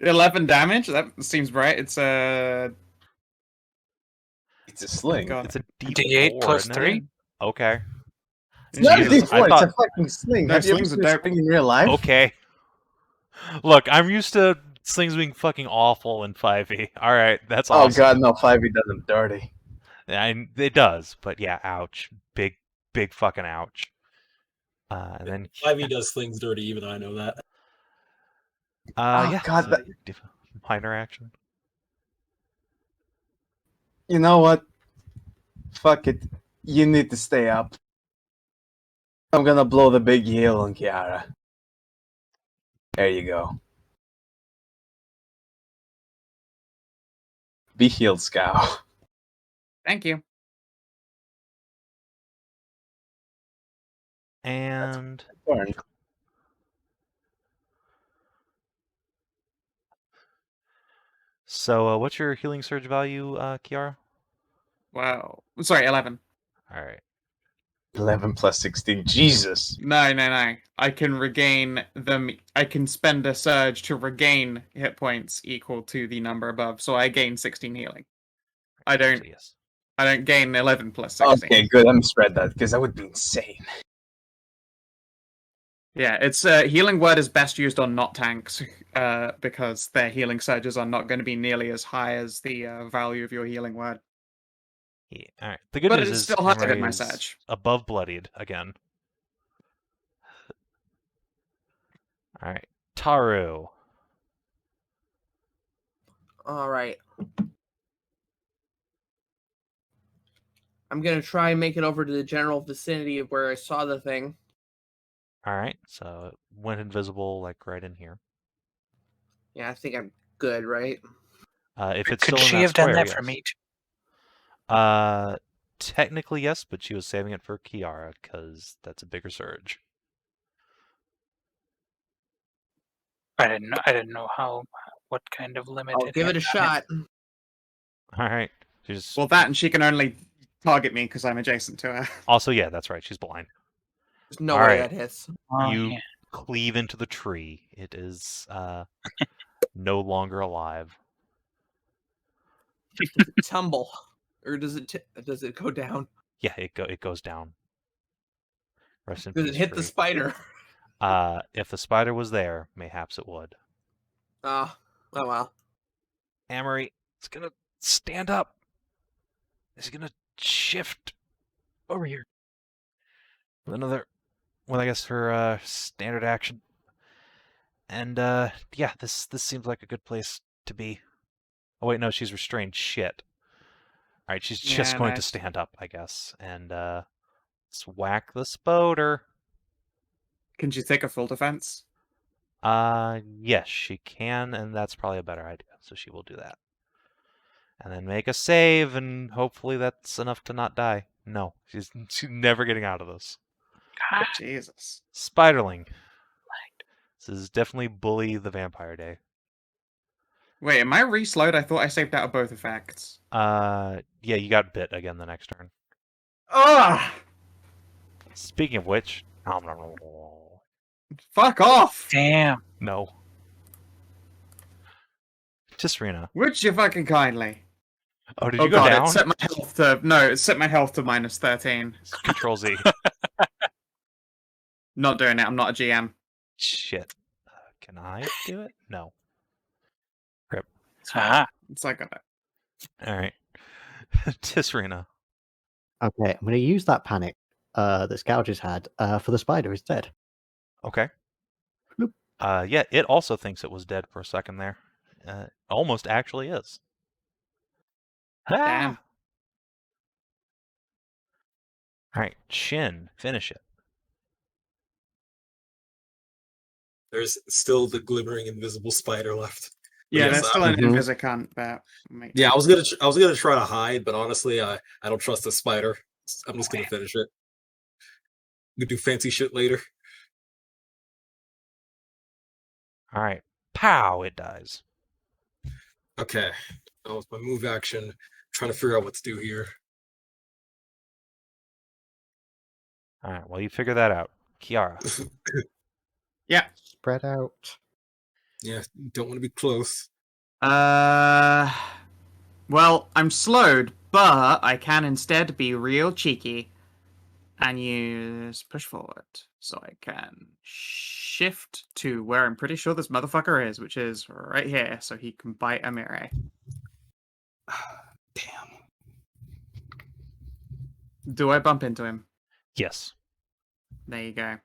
11 damage? That seems right. It's a... It's a sling. God. It's a D4, D8 plus isn't 3? it? Okay. It's not a Jesus, D4, I thought- it's a fucking sling. No, Have you ever slings are seen a dope. sling in real life? Okay. Look, I'm used to slings being fucking awful in 5e. Alright, that's Oh awesome. god, no, 5e does them dirty. It does, but yeah, ouch. Big fucking ouch. And then 5e does things dirty, even I know that. Oh, yeah, God, so that- minor action. You know what? Fuck it. You need to stay up. I'm gonna blow the big heal on Kiara. There you go. Be healed, Skow. Thank you. And Turn. so what's your healing surge value, Kiara? Wow. Sorry, 11. Alright. 11 plus 16. Jesus. No. I can regain them. I can spend a surge to regain hit points equal to the number above. So I gain 16 healing. I So don't yes. gain 11 plus 16. Okay, good. I misread that because that would be insane. Yeah, it's healing word is best used on not tanks because their healing surges are not going to be nearly as high as the value of your healing word. Yeah. All right. The good But news it's is still higher than Emery my is surge. above bloodied again. All right. Tahru. All right. I'm gonna try and make it over to the general vicinity of where I saw the thing. All right. So it went invisible like right in here. Yeah, I think I'm good, right? If it's Could still in she that have done square, that yes. for me? Technically yes, but she was saving it for Kiara because that's a bigger surge. I didn't know what kind of limit. I'll give had it a on shot. All right. She's Well, that and she can only target me because I'm adjacent to her. also yeah, that's right. She's blind. There's no All way right. that hits. Oh, You yeah. cleave into the tree. It is no longer alive. Does it tumble, or does it go down? Yeah, it goes down. Rest in Does peace, it hit the tree. spider? If the spider was there, mayhaps it would. Oh well. Amory is gonna stand up. He's gonna shift over here. With another, well, I guess her standard action. And yeah, this seems like a good place to be. Oh wait, no, she's restrained. Shit. All right, she's just Yeah, going to nice. stand up, I guess, and let's whack the spoder. Can she take a full defense? Yes, she can, and that's probably a better idea. So she will do that. And then make a save, and hopefully that's enough to not die. No, she's never getting out of this. God, Jesus. Spiderling. This is definitely Bully the Vampire Day. Wait, am I re-slowed? I thought I saved out of both effects. Yeah, you got bit again the next turn. Ugh! Speaking of which, Fuck off! damn. no. Tisrena. Would you fucking kindly? Oh, did Oh you go god, down? it set my health to it set my health to minus 13. Control Z. Not doing it. I'm not a GM. Shit. Can I do it? No. Ah, It's like that. All right. Tisrena. Okay, I'm going to use that panic that Scow just had for the spider instead. Okay. Bloop. Yeah, it also thinks it was dead for a second there. Almost actually is. Damn. All right, Shin, finish it. There's still the glimmering invisible spider left. Yeah, Yes, there's still an Mhm. Invisicant, but Yeah, I was gonna try to hide, but honestly, I don't trust the spider. I'm just gonna finish it. We do fancy shit later. All right. Pow, it dies. Okay, that was my move action. Trying to figure out what to do here. All right, well, you figure that out. Kiara. yeah. Spread out. Yeah, don't want to be close. Well, I'm slowed, but I can instead be real cheeky and use push forward, so I can shift to where I'm pretty sure this motherfucker is, which is right here, so he can bite Amire. Damn. Do I bump into him? Yes. There you go.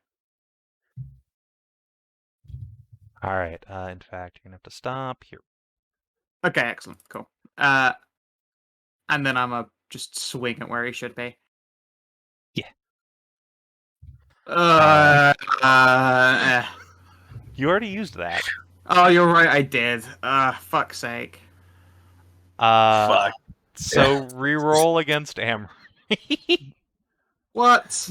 All right. In fact, you're going to have to stop here. Okay, excellent, cool. And then I'm a just swing at where he should be. Yeah. Eh. You already used that. Oh, you're right, I did. Fuck's sake. Fuck. So reroll against Amory. What?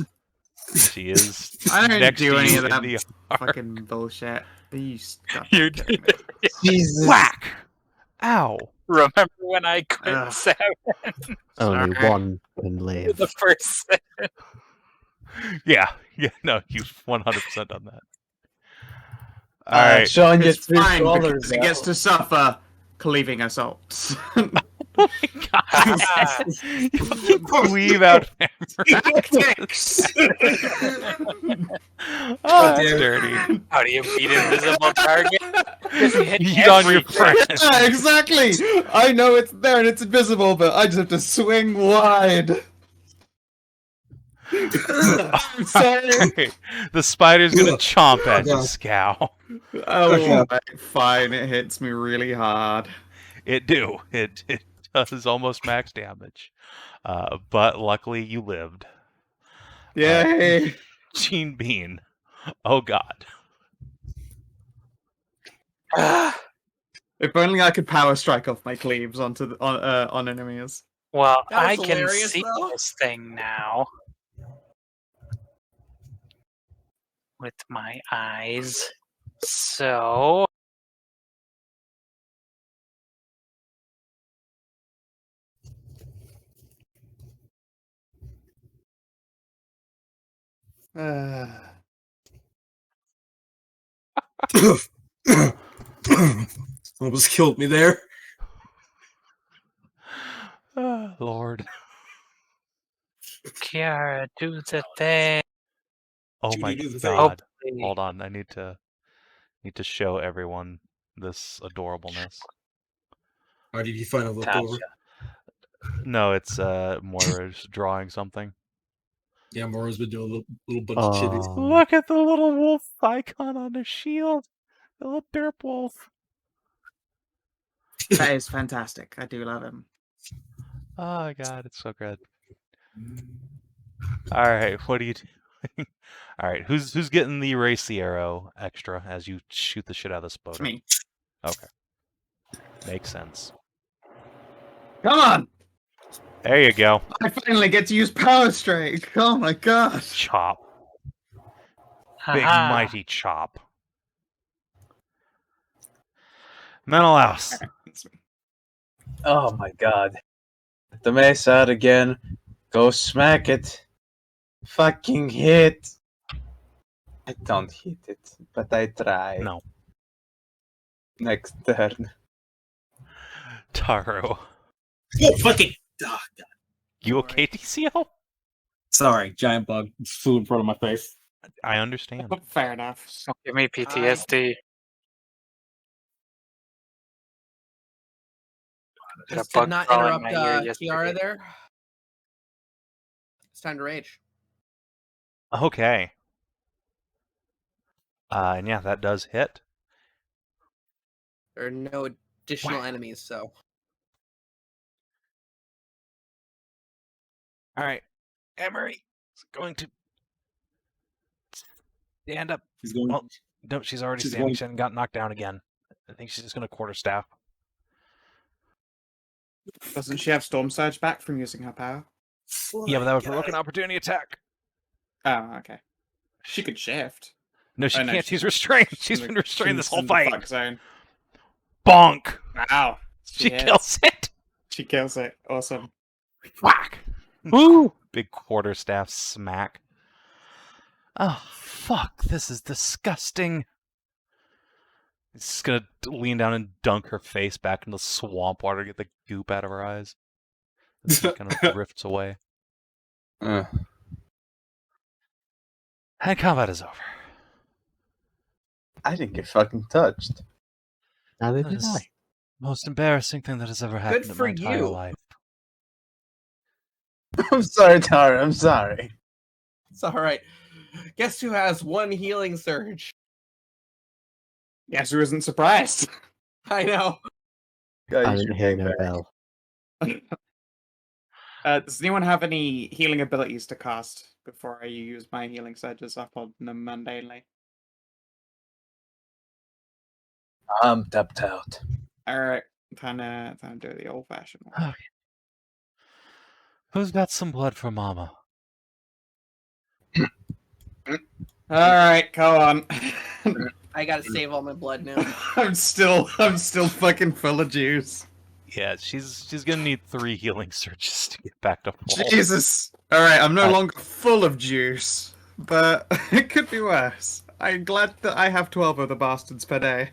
She is. I don't next do to any you of in that the heart. fucking bullshit. You stuff. You did. Jesus. Whack! Ow! remember when I quit Ugh. Savin Only Sorry. one can live. the first Yeah, no, you've 100% done that. All right. Sean It's gets three fine dollars. because he gets to suffer cleaving assaults. Oh my god! You cleave out Tactics! Oh, that's dirty. How do you beat invisible target? Just hit Eat on your everything. friend. Yeah, exactly! I know it's there and it's invisible, but I just have to swing wide. I'm sorry. Alright, the spider's gonna chomp at you, God. Skow. Oh, fine, it hits me really hard. It does almost max damage. But luckily you lived. Yay! Gene Bean. Oh god. If only I could power strike off my cleaves onto on enemies. Well, That I was can hilarious, see though. this thing now. With my eyes. So... Almost killed me there. Lord. Kiara, do the thing. Oh my Do the thing. god. Hopefully- Hold on, I need to show everyone this adorableness. Or did you find a little Tasha. over? No, it's Moira's drawing something. Yeah, Mora's been doing a little bunch of chitties. Oh, Look at the little wolf icon on the shield. The little derp wolf. That is fantastic. I do love him. Oh my god, it's so good. Alright, what are you doing? Alright, who's getting the erase the arrow extra as you shoot the shit out of this boat? It's me. Okay. Makes sense. Come on! There you go. I finally get to use power strike. Oh my gosh! Chop. Big Haha. mighty chop. Menëlaos. Oh my god. The mace out again. Go smack it. Fucking hit. I don't hit it, but I try. No. Next turn. Tahru. Oh, fucking! Oh, God. You okay, TCL? Sorry, giant bug flew in front of my face. I understand. Fair enough. Don't give me PTSD. Did a Just to bug not crawl in interrupt my ear Kiara yesterday. there. It's time to rage. Okay. And yeah, that does hit. There are no additional Wow. enemies, so Alright. Emery is going to stand up. He's going. Well, no, she's already She's standing. going- She hadn't got knocked down again. I think she's just going to quarterstaff. Doesn't she have Storm Surge back from using her power? Yeah, but that was a broken opportunity attack. Oh, okay. She could shift. No, she Oh, no, can't. she's- She's restrained. She's been restrained this She's whole in the fight. fuck zone. Bonk. Wow. She hits. kills it. She kills it. Awesome. Whack. Woo! Big quarterstaff smack. Oh, fuck. This is disgusting. It's just gonna lean down and dunk her face back into the swamp water to get the goop out of her eyes. This kind of drifts away. Uh, And combat is over. I didn't get fucking touched. neither That did is I. the most embarrassing thing that has ever happened in for my entire you. life. I'm sorry, Tara. I'm sorry. it's all right. Guess who has one healing surge? Yes, who isn't surprised? I know. God, I you didn't should hear be no back. bell. Does anyone have any healing abilities to cast before I use my healing surges up on them mundanely? I'm tapped out. Alright, time to do it the old fashioned one. Who's got some blood for Mama? Alright, go on. I gotta save all my blood now. I'm still fucking full of juice. Yeah, she's gonna need 3 healing surges to get back to full. Jesus. All right, I'm no Uh, longer full of juice, but it could be worse. I'm glad that I have 12 of the bastards per day.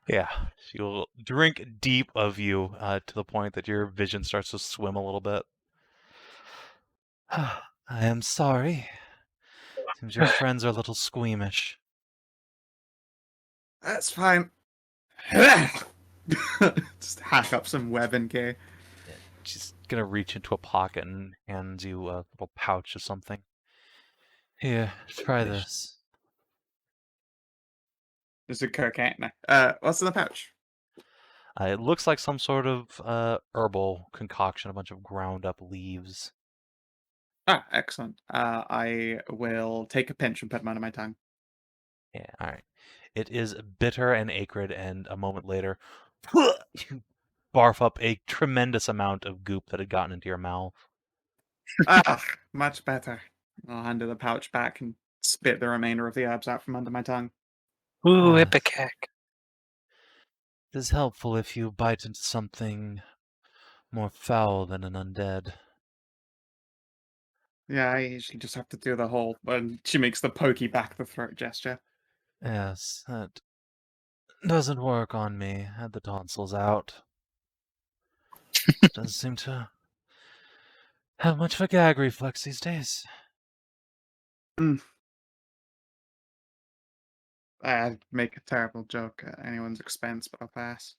Yeah, she'll drink deep of you to the point that your vision starts to swim a little bit. I am sorry. Seems your friends are a little squeamish. That's fine. Just hack up some webbing gear. Yeah, she's gonna reach into a pocket and hands you a little pouch of something. Here, try this. There's a cocaine. What's in the pouch? It looks like some sort of herbal concoction, a bunch of ground up leaves. Ah, excellent. I will take a pinch and put them under my tongue. Yeah, all right. It is bitter and acrid, and a moment later, you barf up a tremendous amount of goop that had gotten into your mouth. Ah, much better. I'll hand the pouch back and spit the remainder of the herbs out from under my tongue. Ooh, Yes. Ipecac. It is helpful if you bite into something more foul than an undead. Yeah, I usually just have to do the whole. And she makes the pokey back the throat gesture. Yes, that doesn't work on me. Had the tonsils out. Doesn't seem to have much of a gag reflex these days. I'd make a terrible joke at anyone's expense, but I'll pass.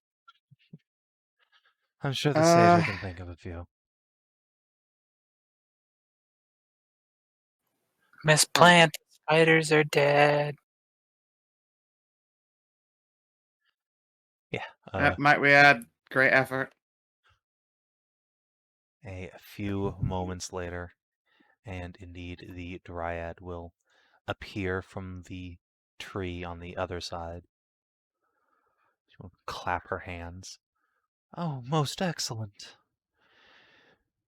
I'm sure the satyr can think of a few. Miss Plant, the spiders are dead. Yeah, Might we add great effort? a few moments later, and indeed the dryad will appear from the tree on the other side. She will clap her hands. Oh, most excellent.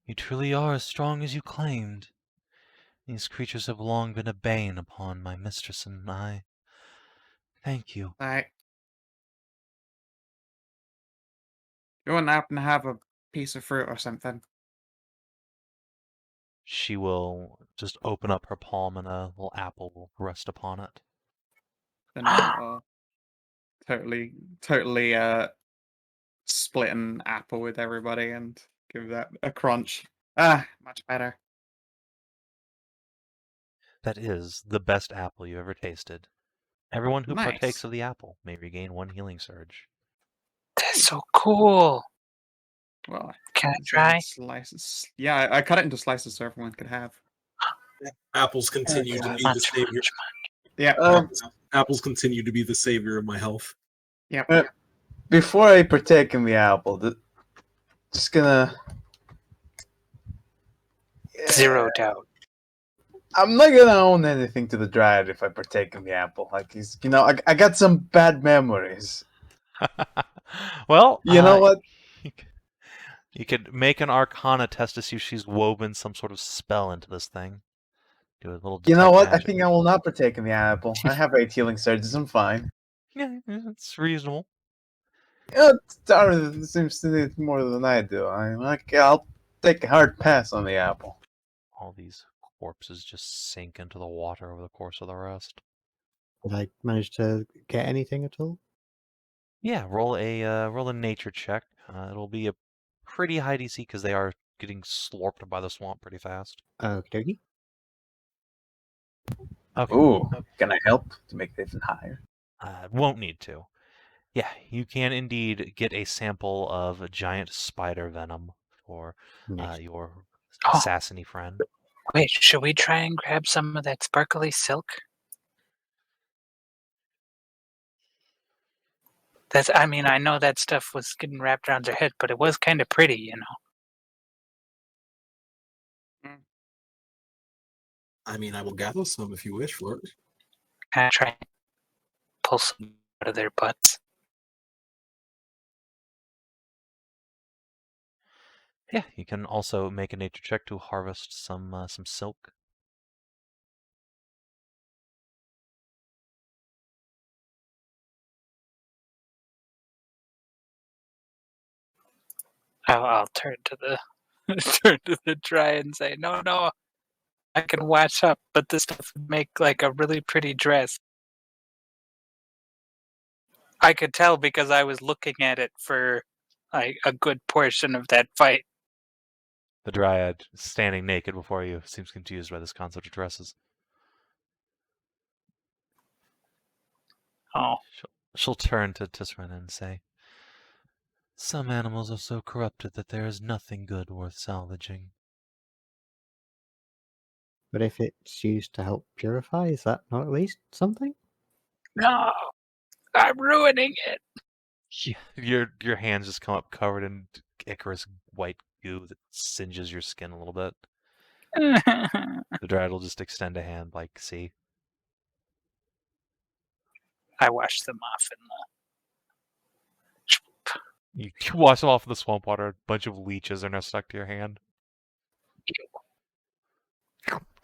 You truly are as strong as you claimed. These creatures have long been a bane upon my mistress and I. Thank you. You wouldn't happen to have a piece of fruit or something? She will just open up her palm and a little apple will rest upon it. Then I'll totally split an apple with everybody and give that a crunch. Ah, much better. That is the best apple you ever tasted. Everyone who partakes Nice. of the apple may regain 1 healing surge. That's so cool. Well, Can I it's try? slices. Yeah, I cut it into slices so everyone could have. Apples continue to be the Munch, savior. munch, Yeah. Apples continue to be the savior of my health. Yep. Before I partake in the apple, just gonna. Zero doubt. I'm not gonna own anything to the dryad if I partake in the apple. Like he's, I got some bad memories. Well, You know what? You could make an Arcana test to see if she's woven some sort of spell into this thing. Do a little You know detect what? I magic. think I will not partake in the apple. I have 8 healing surges. I'm fine. Yeah, it's reasonable. Tahru seems to need more than I do. I'll take a hard pass on the apple. All these corpses just sink into the water over the course of the rest. Did I manage to get anything at all? Yeah, roll a nature check. It'll be a pretty high DC because they are getting slurped by the swamp pretty fast. Okie dokie. Okay. Ooh, can I help to make it even higher? Won't need to. Yeah, you can indeed get a sample of giant spider venom for Nice. your Oh. assassiny friend. Wait, should we try and grab some of that sparkly silk? I know that stuff was getting wrapped around her head, but it was kind of pretty, you know. I mean, I will gather some if you wish for it. Can I try and pull some out of their butts? Yeah, you can also make a nature check to harvest some silk. I'll turn to the turn to the Dryad and say, no, I can wash up, but this stuff would make like a really pretty dress. I could tell because I was looking at it for like a good portion of that fight. The Dryad, standing naked before you, seems confused by this concept of dresses. Oh, She'll turn to Tisrena and say, some animals are so corrupted that there is nothing good worth salvaging. But if it's used to help purify, is that not at least something? no, I'm ruining it. Your hands just come up covered in Icarus white goo that singes your skin a little bit. The Dryad will just extend a hand like, see? I washed them off in You wash them off in the swamp water, a bunch of leeches are now stuck to your hand.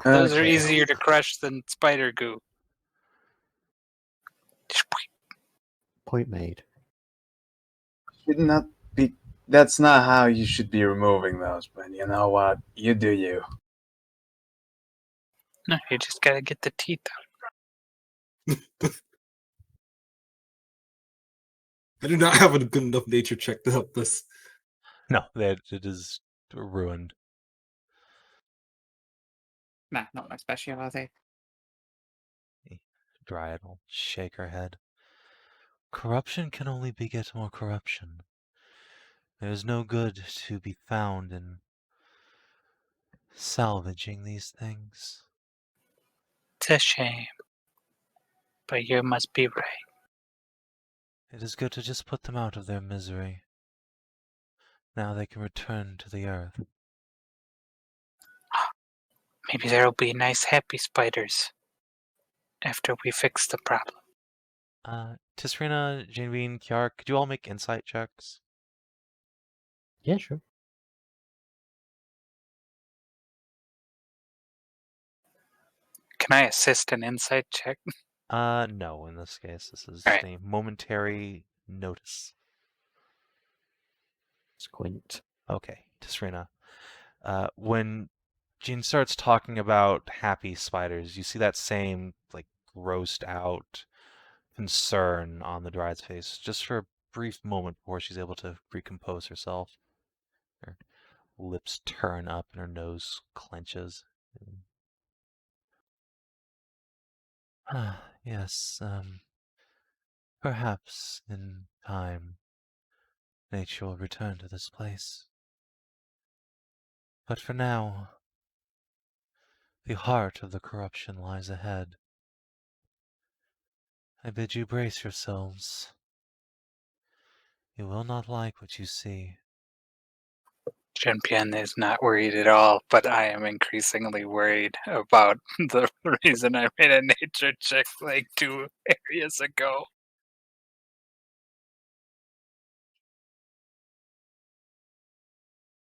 Those are Okay. easier to crush than spider goo. Point made. Should not be. That's not how you should be removing those. But you know what? You do you. No, you just gotta get the teeth out. I do not have a good enough nature check to help this. No, it is ruined. Nah, not my speciality. Dryad will shake her head. Corruption can only beget more corruption. There is no good to be found in salvaging these things. It's a shame. But you must be right. It is good to just put them out of their misery. Now they can return to the earth. Maybe there'll be nice happy spiders after we fix the problem. Tisrena, Janine, Kiara, could you all make insight checks? Yeah, sure. Can I assist an insight check? No, in this case. This is Alright. a momentary notice. Squint. Okay, Tisrena. When Jean starts talking about happy spiders, you see that same, like, grossed out concern on the Dryad's face, just for a brief moment before she's able to recompose herself. Her lips turn up and her nose clenches. Yes, perhaps in time nature will return to this place. But for now, the heart of the corruption lies ahead. I bid you brace yourselves. You will not like what you see. Champion is not worried at all, but I am increasingly worried about the reason I made a nature check like 2 areas ago.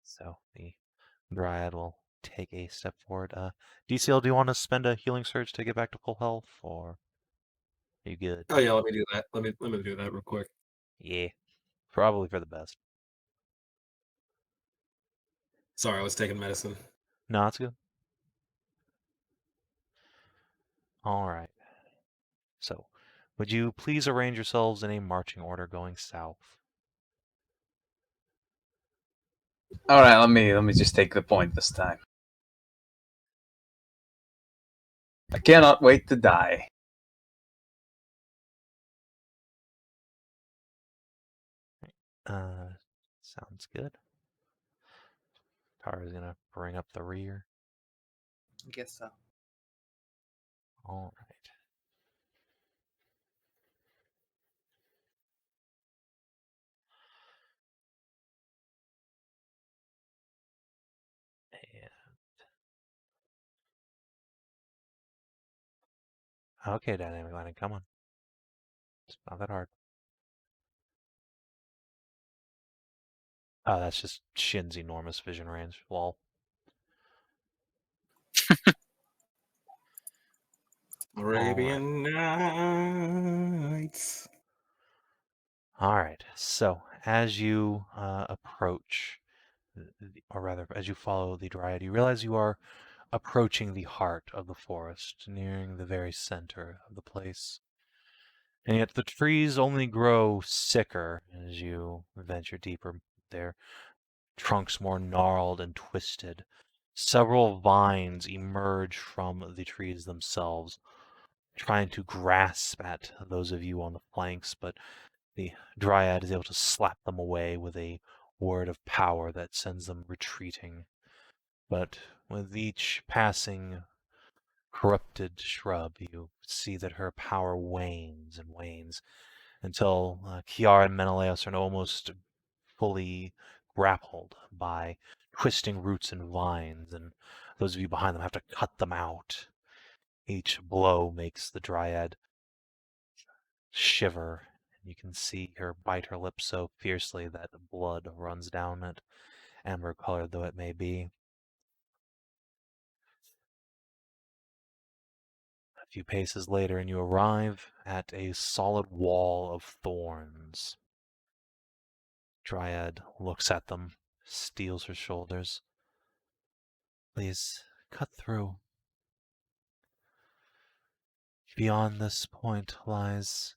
So the Dryad will take a step forward. DCL, do you want to spend a healing surge to get back to full health, or are you good? Oh yeah, let me do that. Let me do that real quick. Yeah, probably for the best. Sorry, I was taking medicine. No, that's good. All right. So, would you please arrange yourselves in a marching order going south? All right, let me just take the point this time. I cannot wait to die. Sounds good. Tahru's gonna bring up the rear. I guess so. All right. Okay, Dynamic Landing, come on. It's not that hard. Oh, that's just Shin's enormous vision range. Lol. Arabian Nights. All right. So, as you approach or rather, as you follow the dryad, you realize you are approaching the heart of the forest, nearing the very center of the place. And yet the trees only grow sicker as you venture deeper, their trunks more gnarled and twisted. Several vines emerge from the trees themselves, trying to grasp at those of you on the flanks, but the dryad is able to slap them away with a word of power that sends them retreating. But with each passing corrupted shrub, you see that her power wanes and wanes until Kiara and Menëlaos are almost fully grappled by twisting roots and vines, and those of you behind them have to cut them out. Each blow makes the dryad shiver, and you can see her bite her lips so fiercely that blood runs down it, amber-colored though it may be. A few paces later, and you arrive at a solid wall of thorns. Dryad looks at them, steels her shoulders. Please, cut through. Beyond this point lies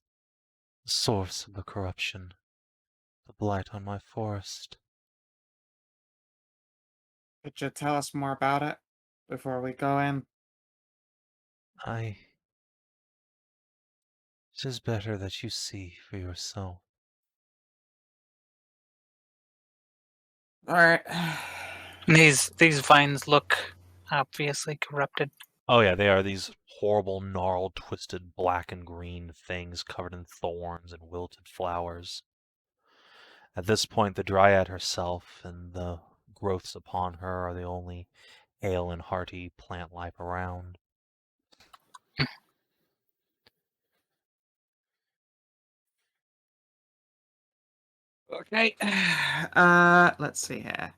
the source of the corruption, the blight on my forest. Could you tell us more about it before we go in? It is better that you see for yourself. All right. These vines look obviously corrupted. Oh yeah, they are these horrible, gnarled, twisted black and green things covered in thorns and wilted flowers. At this point, the dryad herself and the growths upon her are the only hale and hearty plant life around. Okay. Let's see here.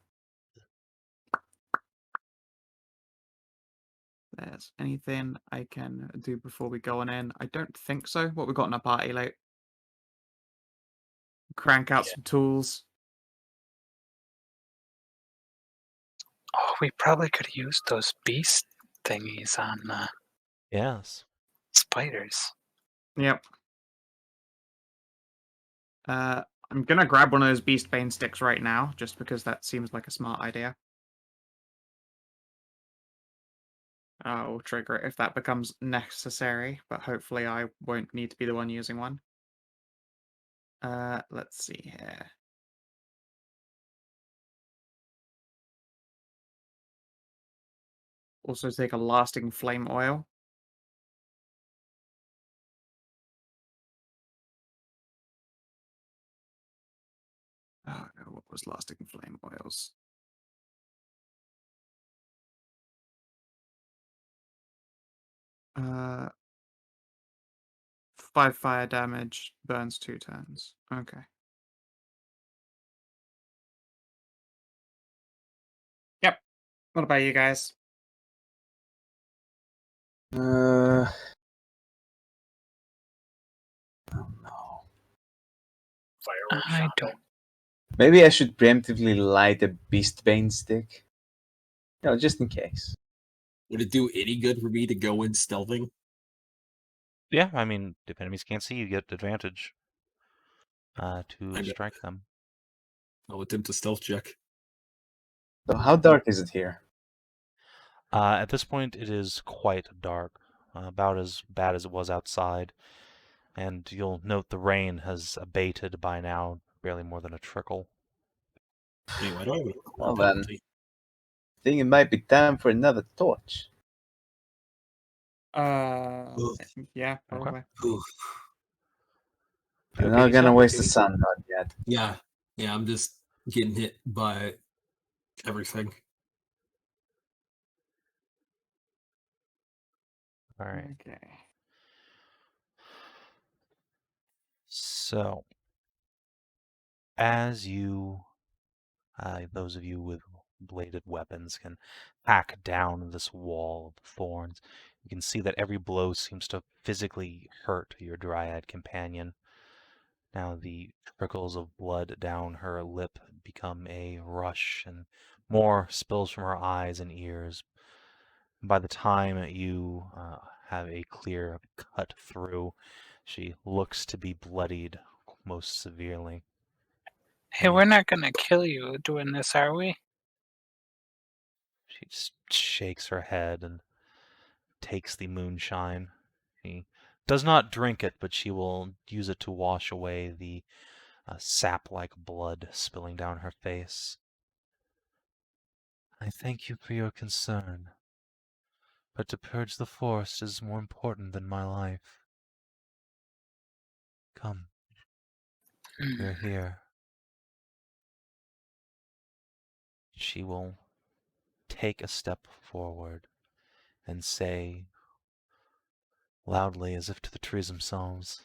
There's anything I can do before we go on in? I don't think so. What we got in our party, like crank out some tools. Oh, we probably could have used those beast thingies on Yes. spiders. Yep. I'm gonna grab one of those beast bane sticks right now, just because that seems like a smart idea. I'll trigger it if that becomes necessary, but hopefully I won't need to be the one using one. Let's see here. Also take a lasting flame oil. Oh no, what was lasting flame oils? Uh, 5 fire damage, burns 2 turns. Okay. Yep. What about you guys? Oh no. I don't. Maybe I should preemptively light a Beastbane stick. Just in case. Would it do any good for me to go in stealthing? Yeah, I mean, if enemies can't see you, get advantage to Okay. strike them. I'll attempt a stealth check. So how dark is it here? At this point, it is quite dark, about as bad as it was outside. And you'll note the rain has abated by now, barely more than a trickle. Anyway, I don't have a Well then, penalty. I think it might be time for another torch. Ugh. Yeah, probably. Ugh. You I'm okay, not gonna Nisa? waste the sun god yet. Yeah, I'm just getting hit by everything. All right. Okay. So, as you, those of you with bladed weapons, can hack down this wall of thorns, you can see that every blow seems to physically hurt your dryad companion. Now the trickles of blood down her lip become a rush, and more spills from her eyes and ears. By the time you have a clear cut through, she looks to be bloodied most severely. Hey, we're not gonna kill you doing this, are we? She just shakes her head and takes the moonshine. She does not drink it, but she will use it to wash away the sap-like blood spilling down her face. I thank you for your concern, but to purge the forest is more important than my life. Come, we're here. She will take a step forward and say, loudly as if to the trees themselves,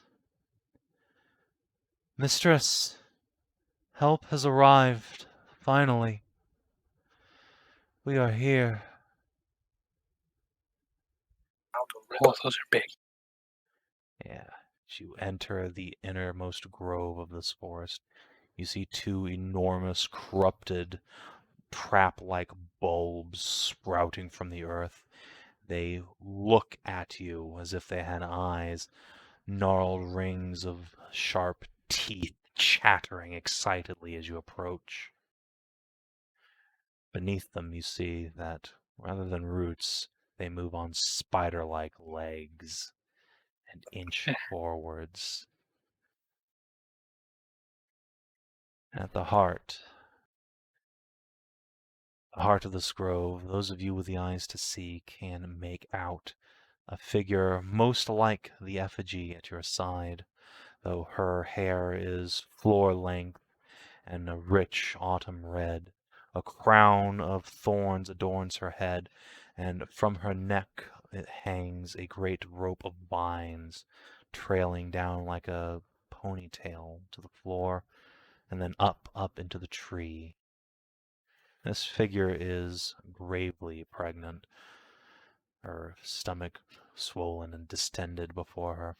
Mistress, help has arrived, finally. We are here. Oh, those are big. Yeah, as you enter the innermost grove of this forest, you see two enormous, corrupted, trap-like bulbs sprouting from the earth. They look at you as if they had eyes, gnarled rings of sharp teeth chattering excitedly as you approach. Beneath them you see that, rather than roots, they move on spider-like legs and inch forwards. At the heart of this grove, those of you with the eyes to see can make out a figure most like the effigy at your side, though her hair is floor-length and a rich autumn red. A crown of thorns adorns her head, and from her neck it hangs a great rope of vines, trailing down like a ponytail to the floor, and then up into the tree. This figure is gravely pregnant, her stomach swollen and distended before her.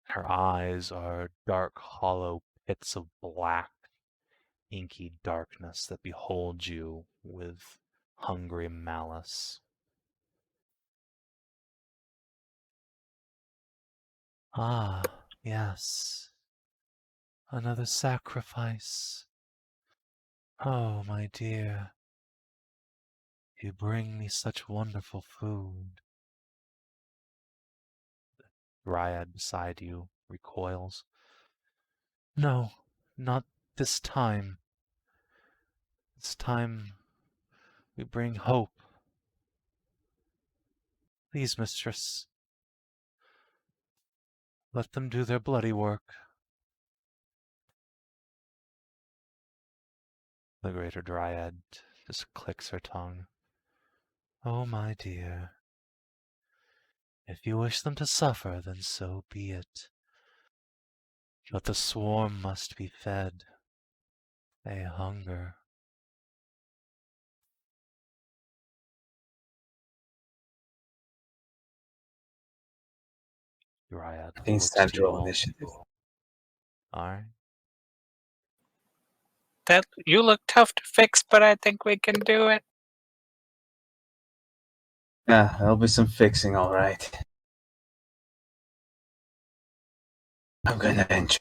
Her eyes are dark, hollow pits of black, inky darkness that behold you with hungry malice. Ah, yes. Another sacrifice. Oh, my dear. You bring me such wonderful food. The dryad beside you recoils. No, not this time. This time we bring hope. Please, mistress, let them do their bloody work. The greater dryad just clicks her tongue. Oh, my dear. If you wish them to suffer, then so be it. But the swarm must be fed. They hunger. Dryad I think it's looks time to to you roll all. initiative. Alright. That you look tough to fix, but I think we can do it. Yeah, there'll be some fixing, alright. I'm gonna enjoy